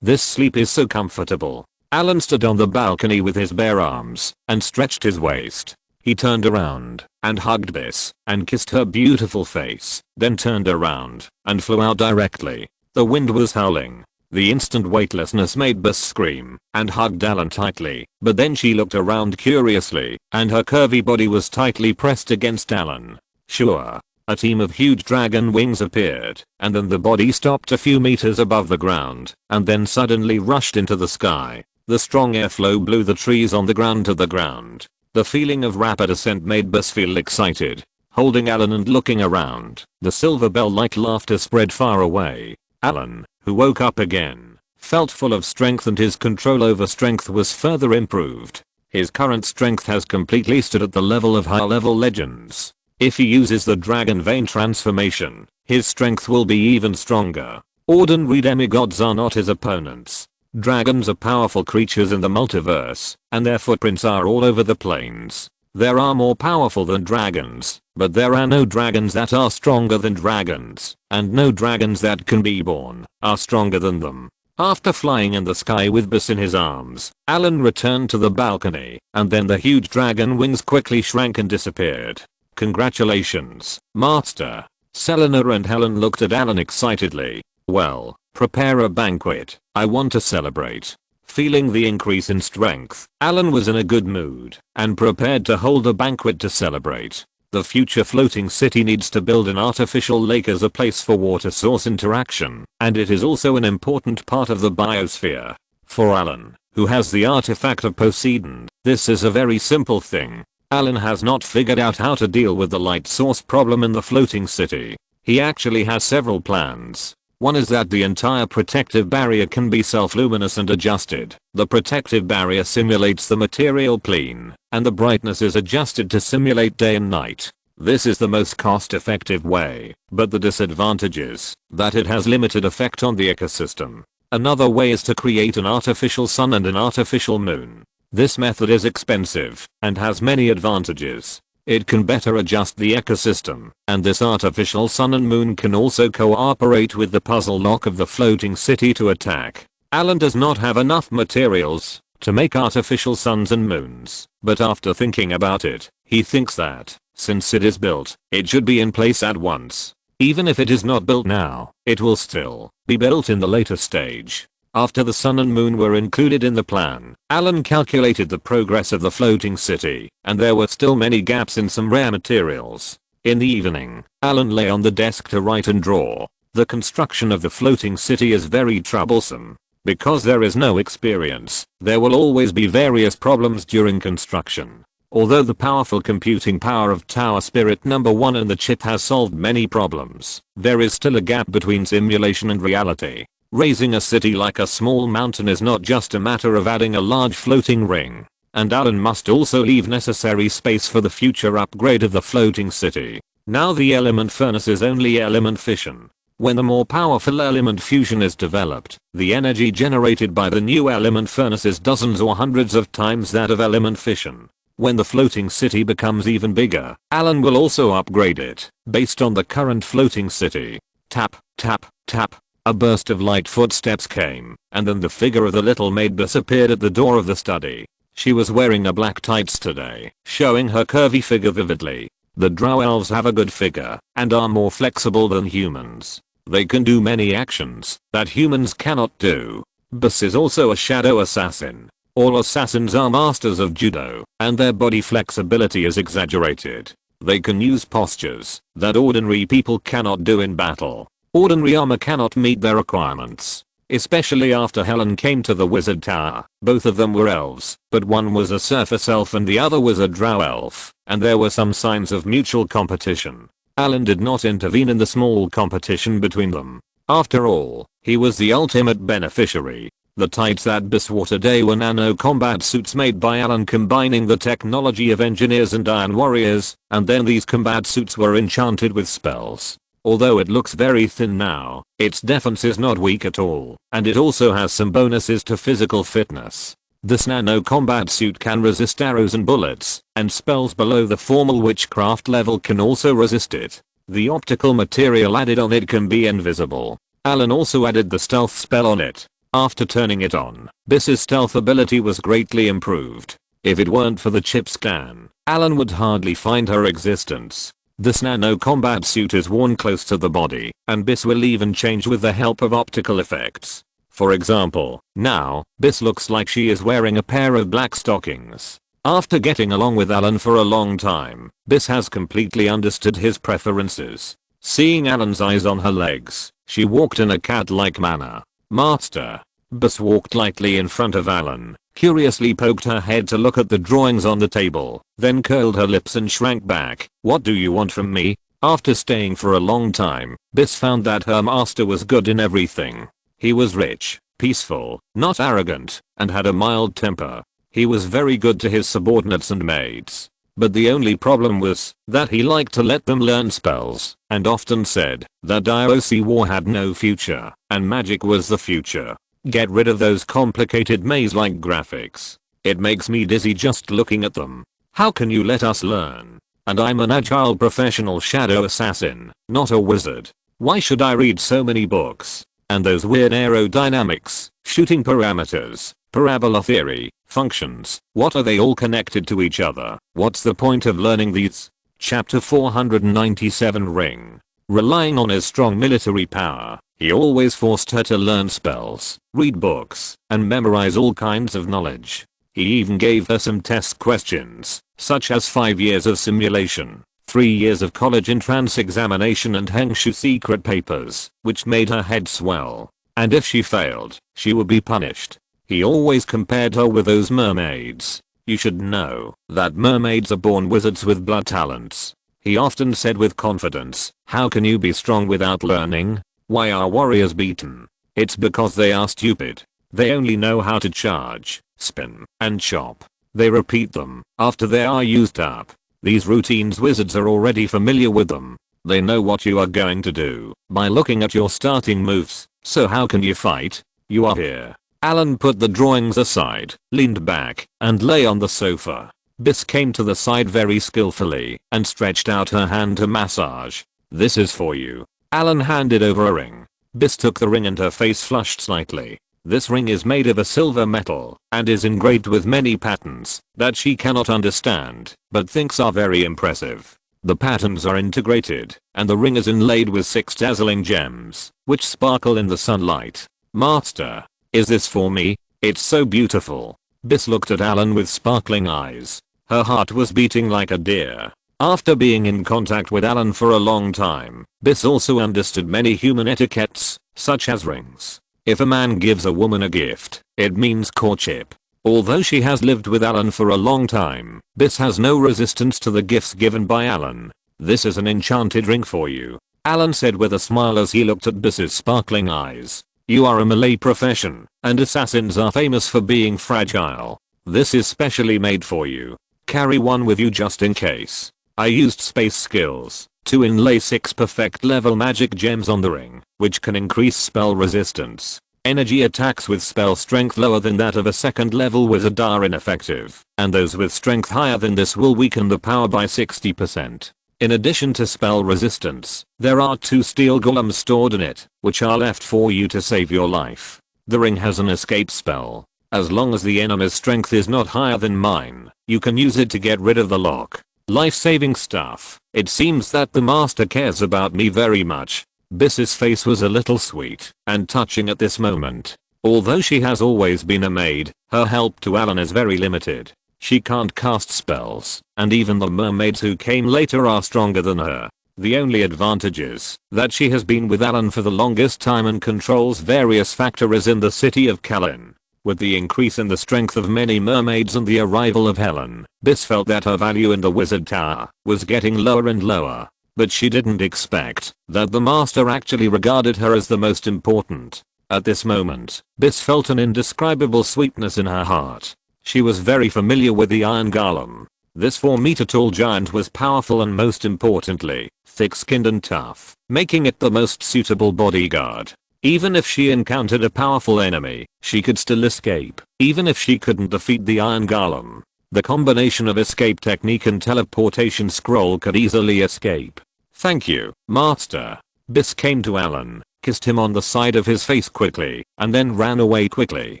This sleep is so comfortable. Allen stood on the balcony with his bare arms, and stretched his waist. He turned around, and hugged Biss, and kissed her beautiful face, then turned around, and flew out directly. The wind was howling. The instant weightlessness made Biss scream, and hugged Allen tightly, but then she looked around curiously, and her curvy body was tightly pressed against Allen. Sure. A team of huge dragon wings appeared, and then the body stopped a few meters above the ground, and then suddenly rushed into the sky. The strong airflow blew the trees on the ground to the ground. The feeling of rapid ascent made Biss feel excited. Holding Allen and looking around, the silver bell-like laughter spread far away. Allen, who woke up again, felt full of strength, and his control over strength was further improved. His current strength has completely stood at the level of high-level legends. If he uses the Dragon Vein transformation, his strength will be even stronger. Ordinary demigods are not his opponents. Dragons are powerful creatures in the multiverse, and their footprints are all over the plains. There are more powerful than dragons, but there are no dragons that are stronger than dragons, and no dragons that can be born are stronger than them. After flying in the sky with Biss in his arms, Allen returned to the balcony, and then the huge dragon wings quickly shrank and disappeared. Congratulations, Master. Selena and Helen looked at Allen excitedly. Well, prepare a banquet. I want to celebrate. Feeling the increase in strength, Allen was in a good mood and prepared to hold a banquet to celebrate. The future floating city needs to build an artificial lake as a place for water source interaction, and it is also an important part of the biosphere. For Allen, who has the artifact of Poseidon, this is a very simple thing. Allen has not figured out how to deal with the light source problem in the floating city. He actually has several plans. One is that the entire protective barrier can be self-luminous and adjusted. The protective barrier simulates the material plane, and the brightness is adjusted to simulate day and night. This is the most cost-effective way, but the disadvantage is that it has limited effect on the ecosystem. Another way is to create an artificial sun and an artificial moon. This method is expensive and has many advantages. It can better adjust the ecosystem, and this artificial sun and moon can also cooperate with the puzzle lock of the floating city to attack. Allen does not have enough materials to make artificial suns and moons, but after thinking about it, he thinks that, since it is built, it should be in place at once. Even if it is not built now, it will still be built in the later stage. After the sun and moon were included in the plan, Allen calculated the progress of the floating city, and there were still many gaps in some rare materials. In the evening, Allen lay on the desk to write and draw. The construction of the floating city is very troublesome. Because there is no experience, there will always be various problems during construction. Although the powerful computing power of Tower Spirit number 1 and the chip has solved many problems, there is still a gap between simulation and reality. Raising a city like a small mountain is not just a matter of adding a large floating ring. And Allen must also leave necessary space for the future upgrade of the floating city. Now the element furnace is only element fission. When the more powerful element fusion is developed, the energy generated by the new element furnace is dozens or hundreds of times that of element fission. When the floating city becomes even bigger, Allen will also upgrade it, based on the current floating city. Tap, tap, tap. A burst of light footsteps came, and then the figure of the little maid Biss appeared at the door of the study. She was wearing a black tights today, showing her curvy figure vividly. The drow elves have a good figure, and are more flexible than humans. They can do many actions that humans cannot do. Biss is also a shadow assassin. All assassins are masters of judo, and their body flexibility is exaggerated. They can use postures that ordinary people cannot do in battle. Ordinary armor cannot meet their requirements. Especially after Helen came to the wizard tower. Both of them were elves, but one was a surface elf and the other was a drow elf, and there were some signs of mutual competition. Allen did not intervene in the small competition between them. After all, he was the ultimate beneficiary. The tights that Bis wore today were nano combat suits made by Allen, combining the technology of engineers and iron warriors, and then these combat suits were enchanted with spells. Although it looks very thin now, its defense is not weak at all, and it also has some bonuses to physical fitness. This nano combat suit can resist arrows and bullets, and spells below the formal witchcraft level can also resist it. The optical material added on it can be invisible. Allen also added the stealth spell on it. After turning it on, Biss's stealth ability was greatly improved. If it weren't for the chip scan, Allen would hardly find her existence. This nano combat suit is worn close to the body, and Biss will even change with the help of optical effects. For example, now, Biss looks like she is wearing a pair of black stockings. After getting along with Allen for a long time, Biss has completely understood his preferences. Seeing Allen's eyes on her legs, she walked in a cat-like manner. "Master." Biss walked lightly in front of Allen, curiously poked her head to look at the drawings on the table, then curled her lips and shrank back. "What do you want from me?" After staying for a long time, Biss found that her master was good in everything. He was rich, peaceful, not arrogant, and had a mild temper. He was very good to his subordinates and maids. But the only problem was that he liked to let them learn spells, and often said that DOC war had no future, and magic was the future. Get rid of those complicated maze-like graphics. It makes me dizzy just looking at them. How can you let us learn? And I'm an agile professional shadow assassin, not a wizard. Why should I read so many books? And those weird aerodynamics, shooting parameters, parabola theory, functions, what are they all connected to each other? What's the point of learning these? Chapter 497 Ring. Relying on his strong military power, he always forced her to learn spells, read books, and memorize all kinds of knowledge. He even gave her some test questions, such as 5 years of simulation, 3 years of college entrance examination and Hengshu secret papers, which made her head swell. And if she failed, she would be punished. He always compared her with those mermaids. You should know that mermaids are born wizards with blood talents. He often said with confidence, how can you be strong without learning? Why are warriors beaten? It's because they are stupid. They only know how to charge, spin, and chop. They repeat them after they are used up. These routines wizards are already familiar with them. They know what you are going to do by looking at your starting moves. So how can you fight? You are here. Allen put the drawings aside, leaned back, and lay on the sofa. Biss came to the side very skillfully and stretched out her hand to massage. This is for you. Allen handed over a ring. Biss took the ring and her face flushed slightly. This ring is made of a silver metal and is engraved with many patterns that she cannot understand but thinks are very impressive. The patterns are integrated and the ring is inlaid with 6 dazzling gems which sparkle in the sunlight. Master, is this for me? It's so beautiful. Biss looked at Allen with sparkling eyes. Her heart was beating like a deer. After being in contact with Allen for a long time, Biss also understood many human etiquettes, such as rings. If a man gives a woman a gift, it means courtship. Although she has lived with Allen for a long time, Biss has no resistance to the gifts given by Allen. This is an enchanted ring for you, Allen said with a smile as he looked at Biss's sparkling eyes. You are a melee profession, and assassins are famous for being fragile. This is specially made for you. Carry one with you just in case. I used space skills to inlay 6 perfect level magic gems on the ring, which can increase spell resistance. Energy attacks with spell strength lower than that of a 2nd level wizard are ineffective, and those with strength higher than this will weaken the power by 60%. In addition to spell resistance, there are 2 steel golems stored in it, which are left for you to save your life. The ring has an escape spell. As long as the enemy's strength is not higher than mine, you can use it to get rid of the lock. Life-saving stuff. It seems that the master cares about me very much. Biss's face was a little sweet and touching at this moment. Although she has always been a maid, her help to Allen is very limited. She can't cast spells, and even the mermaids who came later are stronger than her. The only advantage is that she has been with Allen for the longest time and controls various factories in the city of Kalin. With the increase in the strength of many mermaids and the arrival of Helen, Biss felt that her value in the wizard tower was getting lower and lower. But she didn't expect that the master actually regarded her as the most important. At this moment, Biss felt an indescribable sweetness in her heart. She was very familiar with the iron golem. This 4-meter tall giant was powerful and most importantly, thick-skinned and tough, making it the most suitable bodyguard. Even if she encountered a powerful enemy, she could still escape, even if she couldn't defeat the iron golem. The combination of escape technique and teleportation scroll could easily escape. "Thank you, Master." Biss came to Allen, kissed him on the side of his face quickly, and then ran away quickly.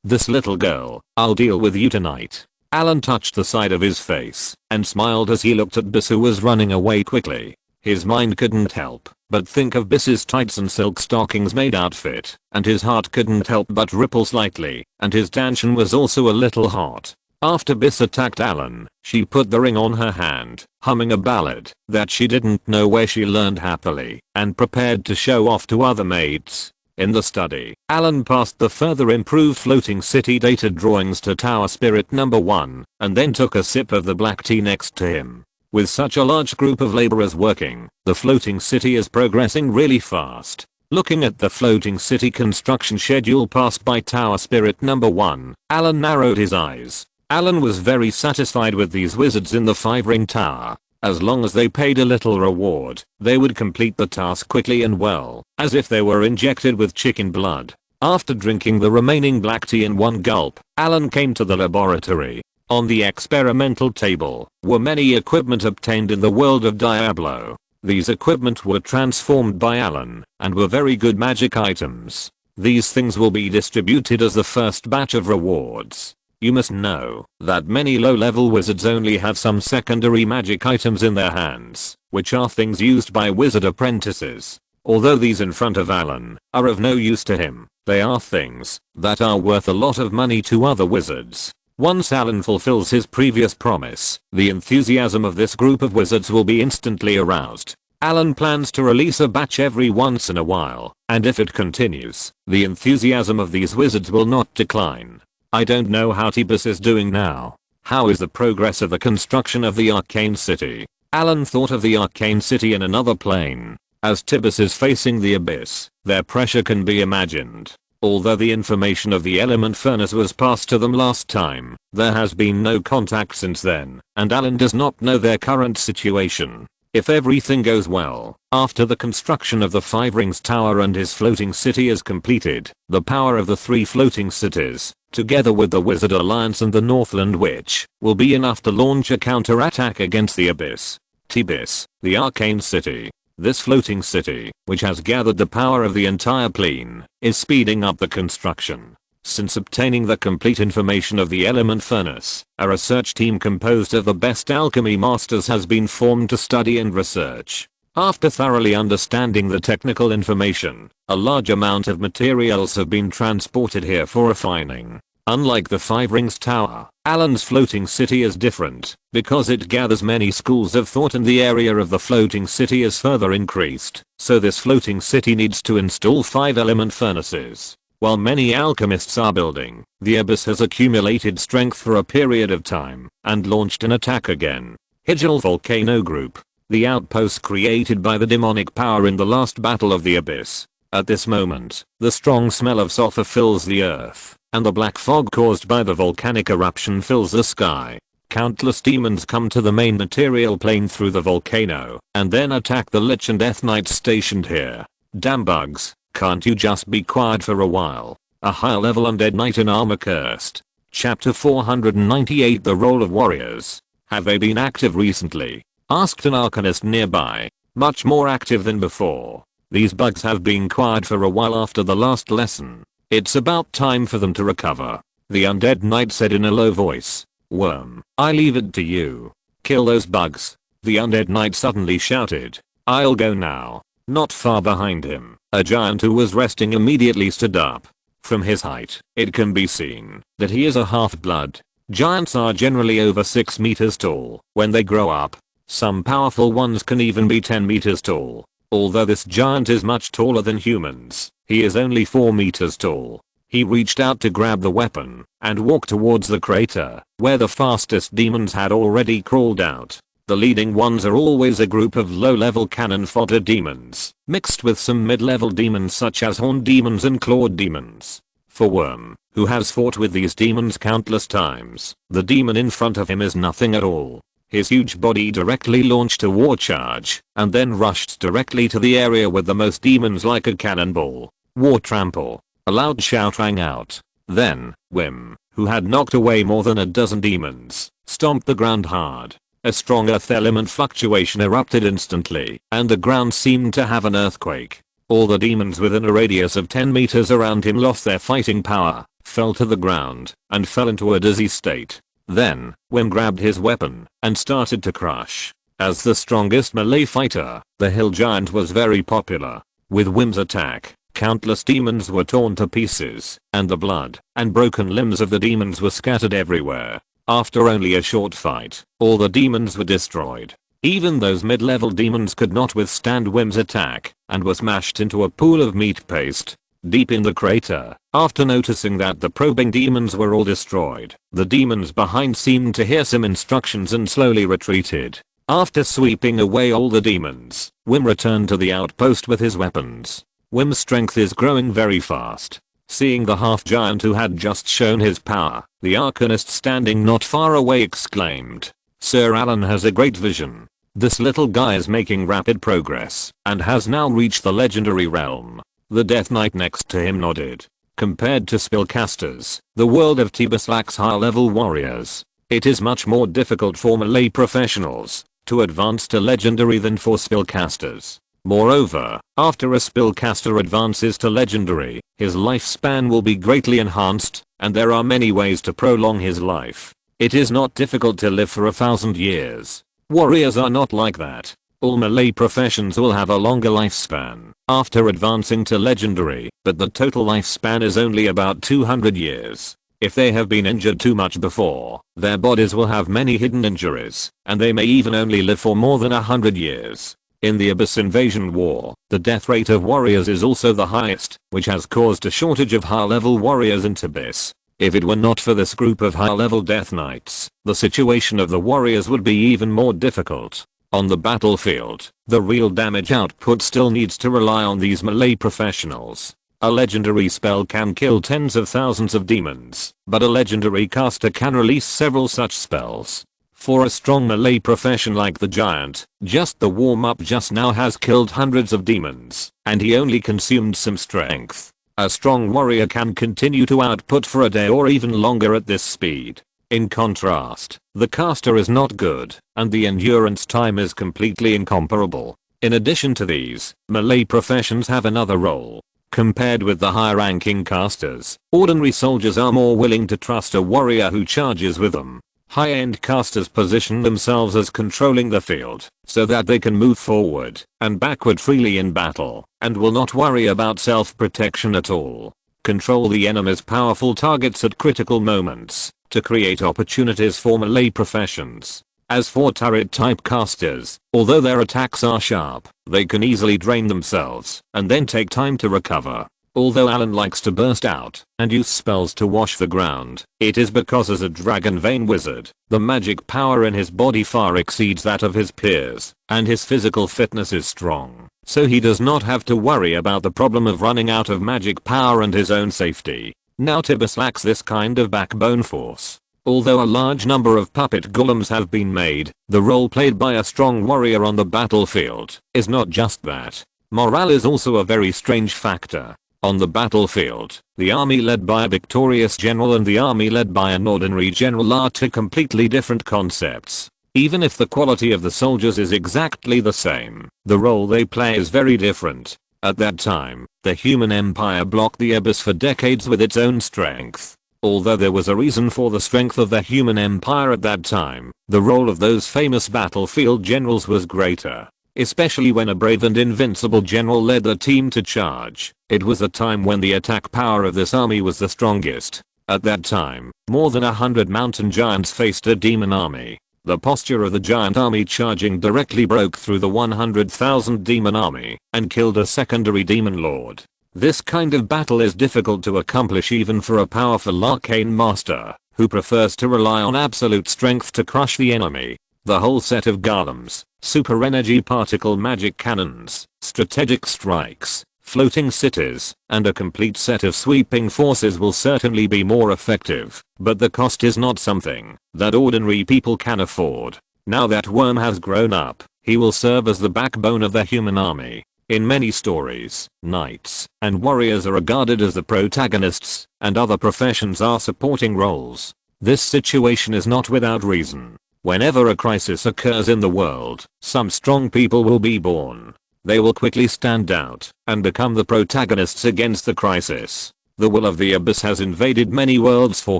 "This little girl, I'll deal with you tonight." Allen touched the side of his face and smiled as he looked at Biss, who was running away quickly. His mind couldn't help but think of Biss's tights and silk stockings made outfit, and his heart couldn't help but ripple slightly, and his tension was also a little hot. After Biss attacked Allen, she put the ring on her hand, humming a ballad that she didn't know where she learned happily, and prepared to show off to other mates. In the study, Allen passed the further improved floating city data drawings to Tower Spirit number 1, and then took a sip of the black tea next to him. With such a large group of laborers working, the floating city is progressing really fast. Looking at the floating city construction schedule passed by Tower Spirit number 1, Allen narrowed his eyes. Allen was very satisfied with these wizards in the 5-ring tower. As long as they paid a little reward, they would complete the task quickly and well, as if they were injected with chicken blood. After drinking the remaining black tea in one gulp, Allen came to the laboratory. On the experimental table were many equipment obtained in the world of Diablo. These equipment were transformed by Allen and were very good magic items. These things will be distributed as the first batch of rewards. You must know that many low-level wizards only have some secondary magic items in their hands, which are things used by wizard apprentices. Although these in front of Allen are of no use to him, they are things that are worth a lot of money to other wizards. Once Allen fulfills his previous promise, the enthusiasm of this group of wizards will be instantly aroused. Allen plans to release a batch every once in a while, and if it continues, the enthusiasm of these wizards will not decline. I don't know how Biss is doing now. How is the progress of the construction of the Arcane City? Allen thought of the Arcane City in another plane. As Biss is facing the abyss, their pressure can be imagined. Although the information of the element furnace was passed to them last time, there has been no contact since then, and Allen does not know their current situation. If everything goes well, after the construction of the 5 Rings Tower and his floating city is completed, the power of the 3 floating cities, together with the Wizard Alliance and the Northland Witch, will be enough to launch a counterattack against the Abyss. T-Biss, the Arcane City. This floating city, which has gathered the power of the entire plane, is speeding up the construction. Since obtaining the complete information of the element furnace, a research team composed of the best alchemy masters has been formed to study and research. After thoroughly understanding the technical information, a large amount of materials have been transported here for refining. Unlike the 5 Rings Tower, Allen's floating city is different, because it gathers many schools of thought and the area of the floating city is further increased, so this floating city needs to install 5 element furnaces. While many alchemists are building, the Abyss has accumulated strength for a period of time, and launched an attack again. Higel Volcano Group. The outpost created by the demonic power in the last battle of the Abyss. At this moment, the strong smell of sulfur fills the earth, and the black fog caused by the volcanic eruption fills the sky. Countless demons come to the main material plane through the volcano, and then attack the Lich and Death Knights stationed here. Damn bugs, can't you just be quiet for a while? A higher level undead knight in armor cursed. Chapter 498. The Role of Warriors. Have they been active recently? Asked an arcanist nearby. Much more active than before. These bugs have been quiet for a while after the last lesson. It's about time for them to recover. The undead knight said in a low voice. Worm, I leave it to you. Kill those bugs. The undead knight suddenly shouted. I'll go now. Not far behind him, a giant who was resting immediately stood up. From his height, it can be seen that he is a half-blood. Giants are generally over 6 meters tall when they grow up. Some powerful ones can even be 10 meters tall. Although this giant is much taller than humans, he is only 4 meters tall. He reached out to grab the weapon and walked towards the crater, where the fastest demons had already crawled out. The leading ones are always a group of low-level cannon fodder demons, mixed with some mid-level demons such as horned demons and clawed demons. For Worm, who has fought with these demons countless times, the demon in front of him is nothing at all. His huge body directly launched a war charge, and then rushed directly to the area with the most demons like a cannonball. War trample. A loud shout rang out. Then, Wim, who had knocked away more than a dozen demons, stomped the ground hard. A strong earth element fluctuation erupted instantly, and the ground seemed to have an earthquake. All the demons within a radius of 10 meters around him lost their fighting power, fell to the ground, and fell into a dizzy state. Then, Wim grabbed his weapon, and started to crush. As the strongest melee fighter, the hill giant was very popular. With Wim's attack, countless demons were torn to pieces, and the blood and broken limbs of the demons were scattered everywhere. After only a short fight, all the demons were destroyed. Even those mid-level demons could not withstand Wim's attack, and were smashed into a pool of meat paste. Deep in the crater, after noticing that the probing demons were all destroyed, the demons behind seemed to hear some instructions and slowly retreated. After sweeping away all the demons, Wim returned to the outpost with his weapons. Wim's strength is growing very fast. Seeing the half-giant who had just shown his power, the Arcanist standing not far away exclaimed, "Sir Allen has a great vision. This little guy is making rapid progress, and has now reached the legendary realm." The Death Knight next to him nodded. Compared to spellcasters, the world of Tibus lacks high-level warriors. It is much more difficult for melee professionals to advance to legendary than for spellcasters. Moreover, after a spellcaster advances to legendary, his lifespan will be greatly enhanced, and there are many ways to prolong his life. It is not difficult to live for 1,000 years. Warriors are not like that. All melee professions will have a longer lifespan after advancing to legendary, but the total lifespan is only about 200 years. If they have been injured too much before, their bodies will have many hidden injuries, and they may even only live for more than 100 years. In the Abyss Invasion War, the death rate of warriors is also the highest, which has caused a shortage of high-level warriors in Abyss. If it were not for this group of high-level Death Knights, the situation of the warriors would be even more difficult. On the battlefield, the real damage output still needs to rely on these melee professionals. A legendary spell can kill tens of thousands of demons, but a legendary caster can release several such spells. For a strong melee profession like the giant, just the warm-up just now has killed hundreds of demons, and he only consumed some strength. A strong warrior can continue to output for a day or even longer at this speed. In contrast, the caster is not good, and the endurance time is completely incomparable. In addition to these, melee professions have another role. Compared with the high-ranking casters, ordinary soldiers are more willing to trust a warrior who charges with them. High-end casters position themselves as controlling the field, so that they can move forward and backward freely in battle, and will not worry about self-protection at all. Control the enemy's powerful targets at critical moments, to create opportunities for melee professions. As for turret-type casters, although their attacks are sharp, they can easily drain themselves, and then take time to recover. Although Allen likes to burst out and use spells to wash the ground, it is because as a Dragon Vein wizard, the magic power in his body far exceeds that of his peers, and his physical fitness is strong, so he does not have to worry about the problem of running out of magic power and his own safety. Now Tibus lacks this kind of backbone force. Although a large number of puppet golems have been made, the role played by a strong warrior on the battlefield is not just that. Morale is also a very strange factor. On the battlefield, the army led by a victorious general and the army led by an ordinary general are two completely different concepts. Even if the quality of the soldiers is exactly the same, the role they play is very different. At that time, the human empire blocked the abyss for decades with its own strength. Although there was a reason for the strength of the human empire at that time, the role of those famous battlefield generals was greater. Especially when a brave and invincible general led the team to charge. It was a time when the attack power of this army was the strongest. At that time, more than 100 mountain giants faced a demon army. The posture of the giant army charging directly broke through the 100,000 demon army and killed a secondary demon lord. This kind of battle is difficult to accomplish even for a powerful arcane master, who prefers to rely on absolute strength to crush the enemy. The whole set of golems, super energy particle magic cannons, strategic strikes, floating cities, and a complete set of sweeping forces will certainly be more effective, but the cost is not something that ordinary people can afford. Now that Worm has grown up, he will serve as the backbone of the human army. In many stories, knights and warriors are regarded as the protagonists, and other professions are supporting roles. This situation is not without reason. Whenever a crisis occurs in the world, some strong people will be born. They will quickly stand out and become the protagonists against the crisis. The will of the abyss has invaded many worlds for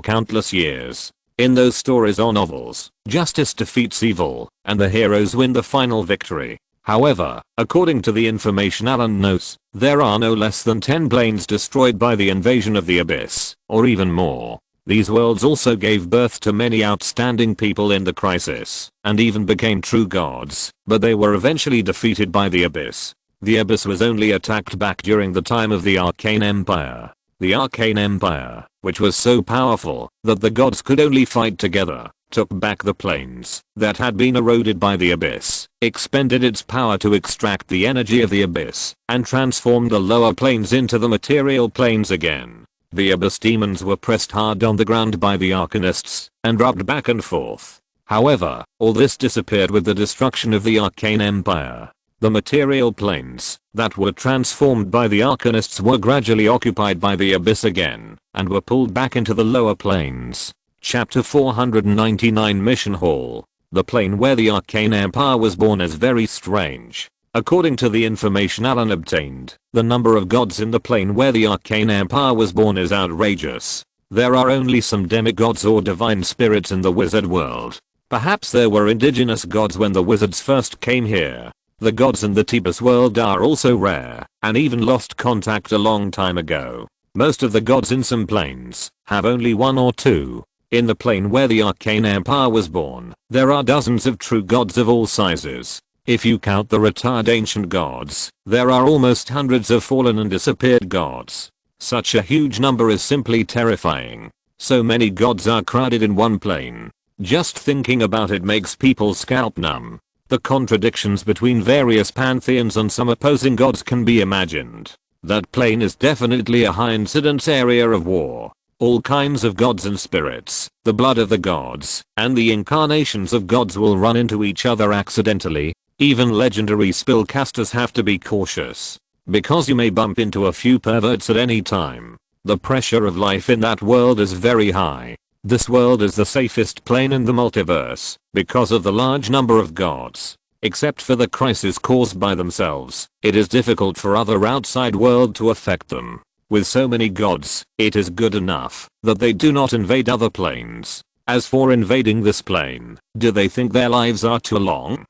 countless years. In those stories or novels, justice defeats evil, and the heroes win the final victory. However, according to the information Allen knows, there are no less than 10 planes destroyed by the invasion of the abyss, or even more. These worlds also gave birth to many outstanding people in the crisis, and even became true gods, but they were eventually defeated by the abyss. The abyss was only attacked back during the time of the Arcane Empire. The Arcane Empire, which was so powerful that the gods could only fight together, took back the planes that had been eroded by the abyss, expended its power to extract the energy of the abyss, and transformed the lower planes into the material planes again. The abyss demons were pressed hard on the ground by the arcanists and rubbed back and forth. However, all this disappeared with the destruction of the Arcane Empire. The material planes that were transformed by the arcanists were gradually occupied by the abyss again and were pulled back into the lower planes. Chapter 499 Mission Hall. The plane where the Arcane Empire was born is very strange. According to the information Allen obtained, the number of gods in the plane where the Arcane Empire was born is outrageous. There are only some demigods or divine spirits in the wizard world. Perhaps there were indigenous gods when the wizards first came here. The gods in the Tebas world are also rare, and even lost contact a long time ago. Most of the gods in some planes have only one or two. In the plane where the Arcane Empire was born, there are dozens of true gods of all sizes. If you count the retired ancient gods, there are almost hundreds of fallen and disappeared gods. Such a huge number is simply terrifying. So many gods are crowded in one plane. Just thinking about it makes people's scalp numb. The contradictions between various pantheons and some opposing gods can be imagined. That plane is definitely a high incidence area of war. All kinds of gods and spirits, the blood of the gods, and the incarnations of gods will run into each other accidentally. Even legendary spellcasters have to be cautious, because you may bump into a few perverts at any time. The pressure of life in that world is very high. This world is the safest plane in the multiverse, because of the large number of gods. Except for the crisis caused by themselves, it is difficult for other outside world to affect them. With so many gods, it is good enough that they do not invade other planes. As for invading this plane, do they think their lives are too long?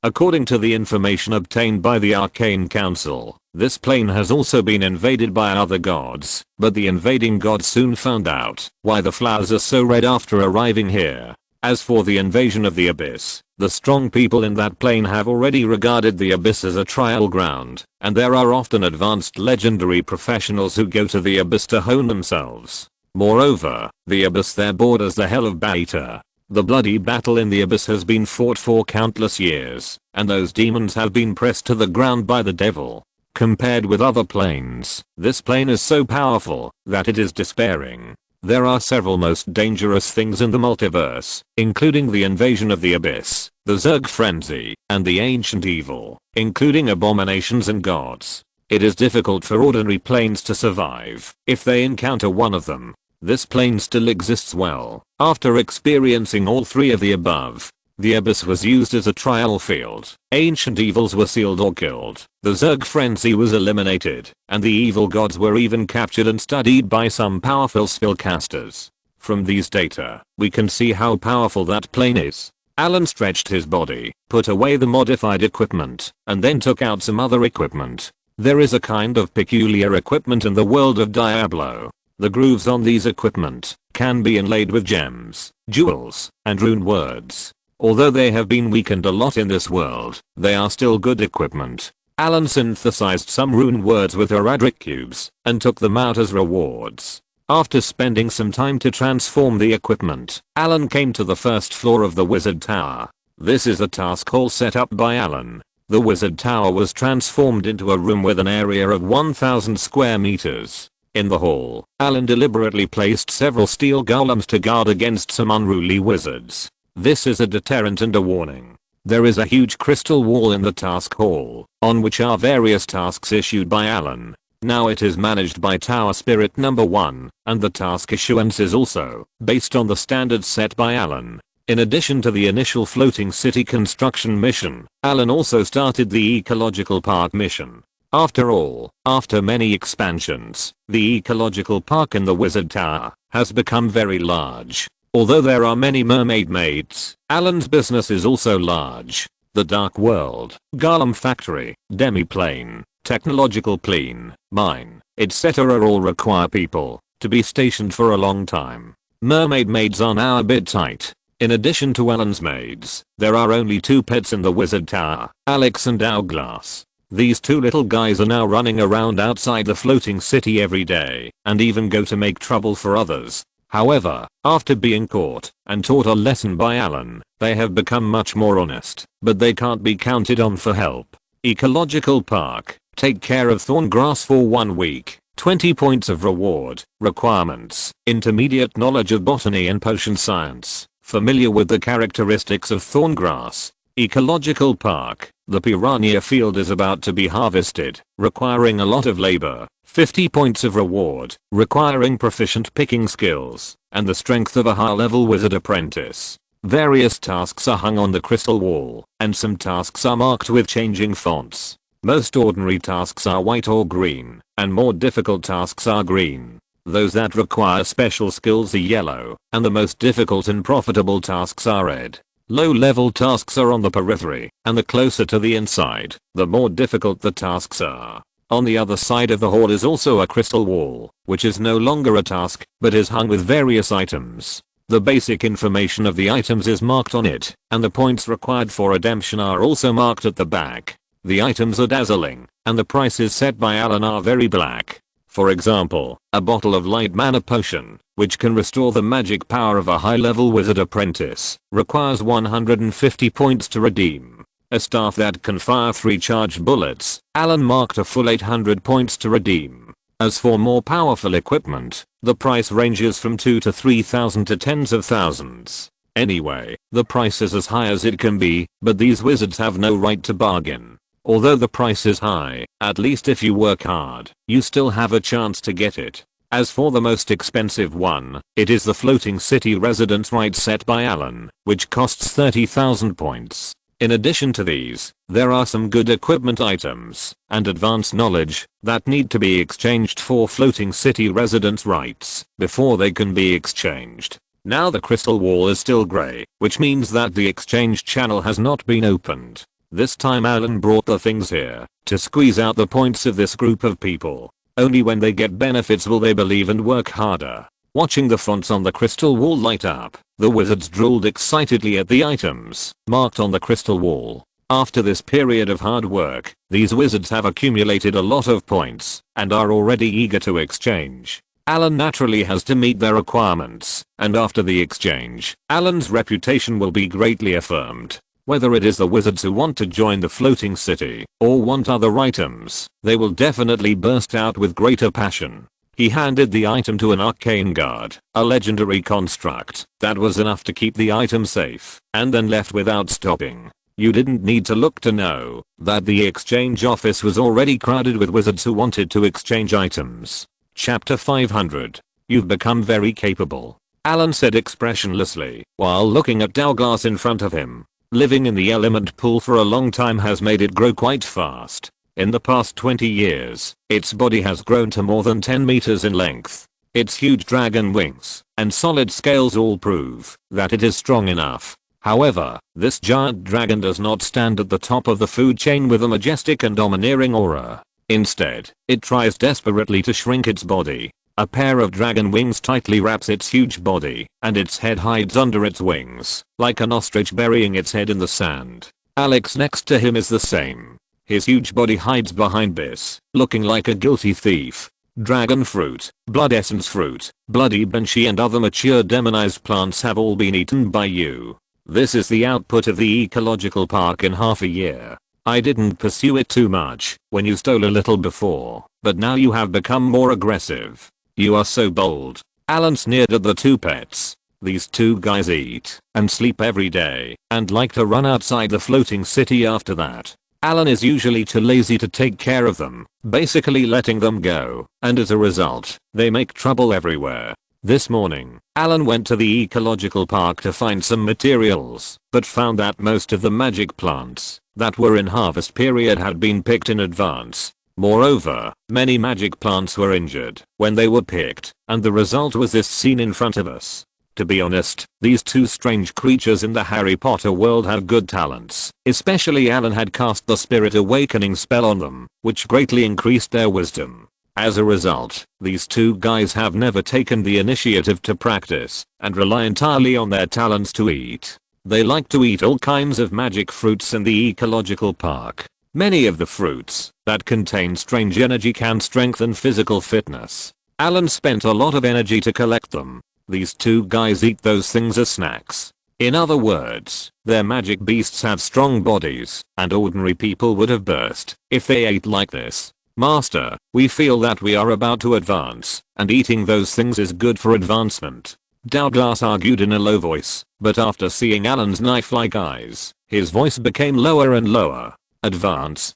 According to the information obtained by the Arcane Council, this plane has also been invaded by other gods, but the invading gods soon found out why the flowers are so red after arriving here. As for the invasion of the abyss, the strong people in that plane have already regarded the abyss as a trial ground, and there are often advanced legendary professionals who go to the abyss to hone themselves. Moreover, the abyss there borders the hell of Beta. The bloody battle in the abyss has been fought for countless years, and those demons have been pressed to the ground by the devil. Compared with other planes, this plane is so powerful that it is despairing. There are several most dangerous things in the multiverse, including the invasion of the abyss, the Zerg frenzy, and the ancient evil, including abominations and gods. It is difficult for ordinary planes to survive if they encounter one of them. This plane still exists well. After experiencing all three of the above, the abyss was used as a trial field. Ancient evils were sealed or killed. The Zerg frenzy was eliminated, and the evil gods were even captured and studied by some powerful spellcasters. From these data, we can see how powerful that plane is. Allen stretched his body, put away the modified equipment, and then took out some other equipment. There is a kind of peculiar equipment in the world of Diablo. The grooves on these equipment can be inlaid with gems, jewels, and rune words. Although they have been weakened a lot in this world, they are still good equipment. Allen synthesized some rune words with Heradric cubes and took them out as rewards. After spending some time to transform the equipment, Allen came to the first floor of the wizard tower. This is a task hall set up by Allen. The wizard tower was transformed into a room with an area of 1000 square meters. In the hall, Allen deliberately placed several steel golems to guard against some unruly wizards. This is a deterrent and a warning. There is a huge crystal wall in the task hall, on which are various tasks issued by Allen. Now it is managed by Tower Spirit number 1, and the task issuance is also based on the standards set by Allen. In addition to the initial floating city construction mission, Allen also started the ecological park mission. After all, after many expansions, the ecological park in the Wizard Tower has become very large. Although there are many mermaid maids, Allen's business is also large. The Dark World, Golem Factory, Demiplane, Technological Plane, Mine, etc. all require people to be stationed for a long time. Mermaid maids are now a bit tight. In addition to Allen's maids, there are only 2 pets in the Wizard Tower, Alex and Hourglass. These 2 little guys are now running around outside the floating city every day, and even go to make trouble for others. However, after being caught and taught a lesson by Allen, they have become much more honest, but they can't be counted on for help. Ecological Park, take care of thorn grass for 1 week, 20 points of reward. Requirements: intermediate knowledge of botany and potion science, familiar with the characteristics of thorn grass. Ecological Park, the piranha field is about to be harvested, requiring a lot of labor. 50 points of reward, requiring proficient picking skills, and the strength of a high-level wizard apprentice. Various tasks are hung on the crystal wall, and some tasks are marked with changing fonts. Most ordinary tasks are white or green, and more difficult tasks are green. Those that require special skills are yellow, and the most difficult and profitable tasks are red. Low-level tasks are on the periphery, and the closer to the inside, the more difficult the tasks are. On the other side of the hall is also a crystal wall, which is no longer a task, but is hung with various items. The basic information of the items is marked on it, and the points required for redemption are also marked at the back. The items are dazzling, and the prices set by Allen are very black. For example, a bottle of light mana potion, which can restore the magic power of a high-level wizard apprentice, requires 150 points to redeem. A staff that can fire 3 charged bullets, Allen marked a full 800 points to redeem. As for more powerful equipment, the price ranges from 2 to 3,000 to tens of thousands. Anyway, the price is as high as it can be, but these wizards have no right to bargain. Although the price is high, at least if you work hard, you still have a chance to get it. As for the most expensive one, it is the floating city residence right set by Allen, which costs 30,000 points. In addition to these, there are some good equipment items and advanced knowledge that need to be exchanged for floating city residence rights before they can be exchanged. Now the crystal wall is still grey, which means that the exchange channel has not been opened. This time Allen brought the things here to squeeze out the points of this group of people. Only when they get benefits will they believe and work harder. Watching the fonts on the crystal wall light up, the wizards drooled excitedly at the items marked on the crystal wall. After this period of hard work, these wizards have accumulated a lot of points and are already eager to exchange. Allen naturally has to meet their requirements, and after the exchange, Allen's reputation will be greatly affirmed. Whether it is the wizards who want to join the floating city or want other items, they will definitely burst out with greater passion. He handed the item to an arcane guard, a legendary construct that was enough to keep the item safe, and then left without stopping. You didn't need to look to know that the exchange office was already crowded with wizards who wanted to exchange items. Chapter 500. You've become very capable, Allen said expressionlessly while looking at Hourglass in front of him. Living in the element pool for a long time has made it grow quite fast. In the past 20 years, its body has grown to more than 10 meters in length. Its huge dragon wings and solid scales all prove that it is strong enough. However, this giant dragon does not stand at the top of the food chain with a majestic and domineering aura. Instead, it tries desperately to shrink its body. A pair of dragon wings tightly wraps its huge body, and its head hides under its wings, like an ostrich burying its head in the sand. Alex next to him is the same. His huge body hides behind this, looking like a guilty thief. Dragon fruit, blood essence fruit, bloody banshee and other mature demonized plants have all been eaten by you. This is the output of the ecological park in half a year. I didn't pursue it too much when you stole a little before, but now you have become more aggressive. You are so bold. Allen sneered at the two pets. These two guys eat and sleep every day and like to run outside the floating city after that. Allen is usually too lazy to take care of them, basically letting them go, and as a result, they make trouble everywhere. This morning, Allen went to the ecological park to find some materials, but found that most of the magic plants that were in harvest period had been picked in advance. Moreover, many magic plants were injured when they were picked, and the result was this scene in front of us. To be honest, these two strange creatures in the Harry Potter world have good talents. Especially Allen had cast the Spirit Awakening spell on them, which greatly increased their wisdom. As a result, these two guys have never taken the initiative to practice and rely entirely on their talents to eat. They like to eat all kinds of magic fruits in the ecological park. Many of the fruits that contain strange energy can strengthen physical fitness. Allen spent a lot of energy to collect them. These two guys eat those things as snacks. In other words, their magic beasts have strong bodies, and ordinary people would have burst if they ate like this. Master, we feel that we are about to advance, and eating those things is good for advancement. Douglas argued in a low voice, but after seeing Allen's knife-like eyes, his voice became lower and lower. Advance?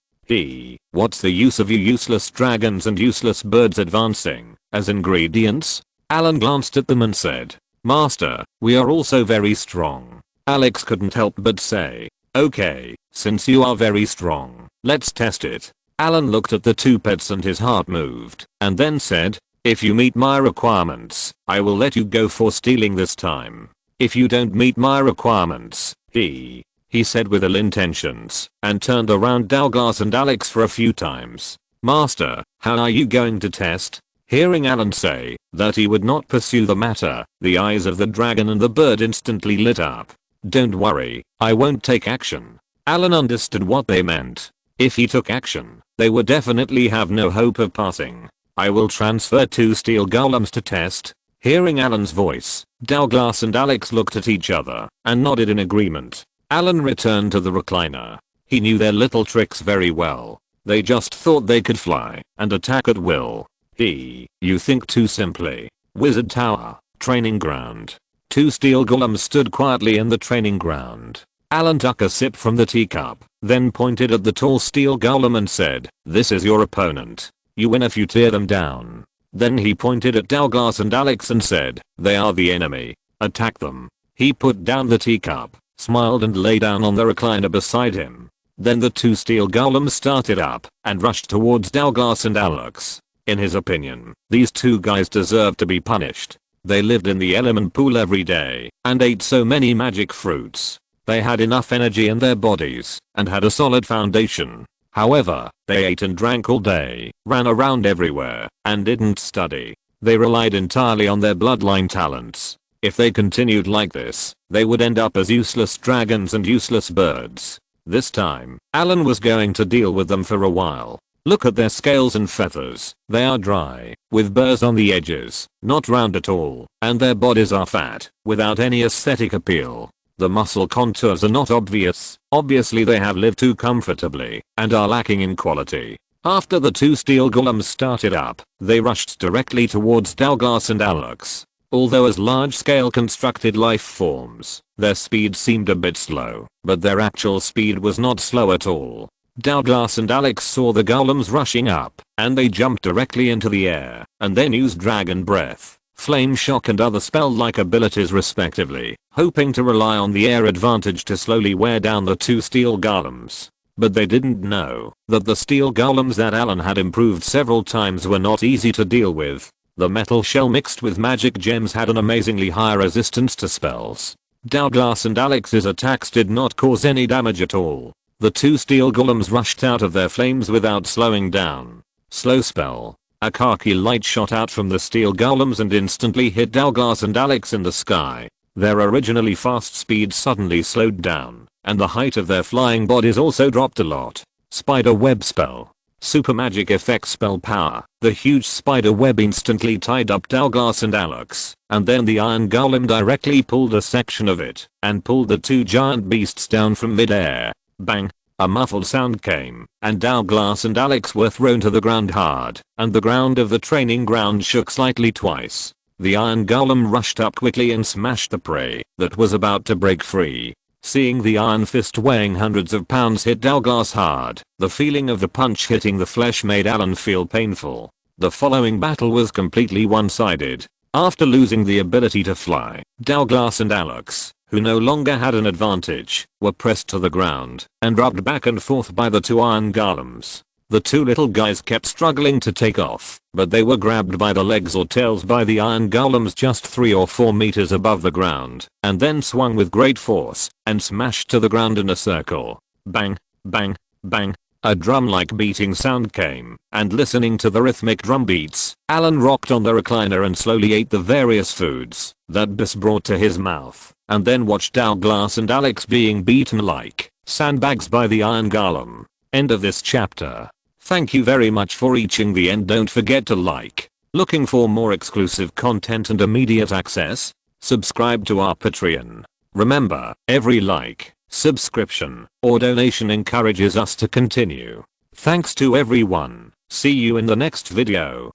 What's the use of you useless dragons and useless birds advancing as ingredients? Allen glanced at them and said, Master, we are also very strong. Alex couldn't help but say, okay, since you are very strong, let's test it. Allen looked at the two pets and his heart moved, and then said, if you meet my requirements, I will let you go for stealing this time. If you don't meet my requirements, he said with ill intentions, and turned around Douglas and Alex for a few times. Master, how are you going to test? Hearing Allen say that he would not pursue the matter, the eyes of the dragon and the bird instantly lit up. Don't worry, I won't take action. Allen understood what they meant. If he took action, they would definitely have no hope of passing. I will transfer 2 steel golems to test. Hearing Allen's voice, Douglas and Alex looked at each other and nodded in agreement. Allen returned to the recliner. He knew their little tricks very well. They just thought they could fly and attack at will. You think too simply. Wizard Tower, training ground. 2 steel golems stood quietly in the training ground. Allen took a sip from the teacup, then pointed at the tall steel golem and said, this is your opponent. You win if you tear them down. Then he pointed at Douglas and Alex and said, they are the enemy. Attack them. He put down the teacup, smiled and lay down on the recliner beside him. Then the 2 steel golems started up and rushed towards Douglas and Alex. In his opinion, these two guys deserved to be punished. They lived in the element pool every day and ate so many magic fruits. They had enough energy in their bodies and had a solid foundation. However, they ate and drank all day, ran around everywhere, and didn't study. They relied entirely on their bloodline talents. If they continued like this, they would end up as useless dragons and useless birds. This time, Allen was going to deal with them for a while. Look at their scales and feathers. They are dry, with burrs on the edges, not round at all, and their bodies are fat, without any aesthetic appeal. The muscle contours are not obvious. Obviously they have lived too comfortably, and are lacking in quality. After the 2 steel golems started up, they rushed directly towards Douglas and Alex. Although as large-scale constructed life forms, their speed seemed a bit slow, but their actual speed was not slow at all. Douglas and Alex saw the golems rushing up, and they jumped directly into the air, and then used Dragon Breath, Flame Shock and other spell-like abilities respectively, hoping to rely on the air advantage to slowly wear down the 2 steel golems. But they didn't know that the steel golems that Allen had improved several times were not easy to deal with. The metal shell mixed with magic gems had an amazingly high resistance to spells. Douglas and Alex's attacks did not cause any damage at all. The 2 steel golems rushed out of their flames without slowing down. Slow spell. A khaki light shot out from the steel golems and instantly hit Douglas and Alex in the sky. Their originally fast speed suddenly slowed down, and the height of their flying bodies also dropped a lot. Spider web spell. Super magic effect spell power. The huge spider web instantly tied up Douglas and Alex, and then the iron golem directly pulled a section of it and pulled the two giant beasts down from midair. Bang! A muffled sound came, and Douglas and Alex were thrown to the ground hard, and the ground of the training ground shook slightly twice. The iron golem rushed up quickly and smashed the prey that was about to break free. Seeing the iron fist weighing hundreds of pounds hit Douglas hard, the feeling of the punch hitting the flesh made Allen feel painful. The following battle was completely one-sided. After losing the ability to fly, Douglas and Alex, who no longer had an advantage, were pressed to the ground and rubbed back and forth by the two iron golems. The two little guys kept struggling to take off, but they were grabbed by the legs or tails by the iron golems just 3 or 4 meters above the ground, and then swung with great force and smashed to the ground in a circle. Bang, bang, bang. A drum-like beating sound came, and listening to the rhythmic drum beats, Allen rocked on the recliner and slowly ate the various foods that Biss brought to his mouth, and then watched Douglas and Alex being beaten like sandbags by the iron golem. End of this chapter. Thank you very much for reaching the end. Don't forget to like. Looking for more exclusive content and immediate access? Subscribe to our Patreon. Remember, every like, subscription, or donation encourages us to continue. Thanks to everyone. See you in the next video.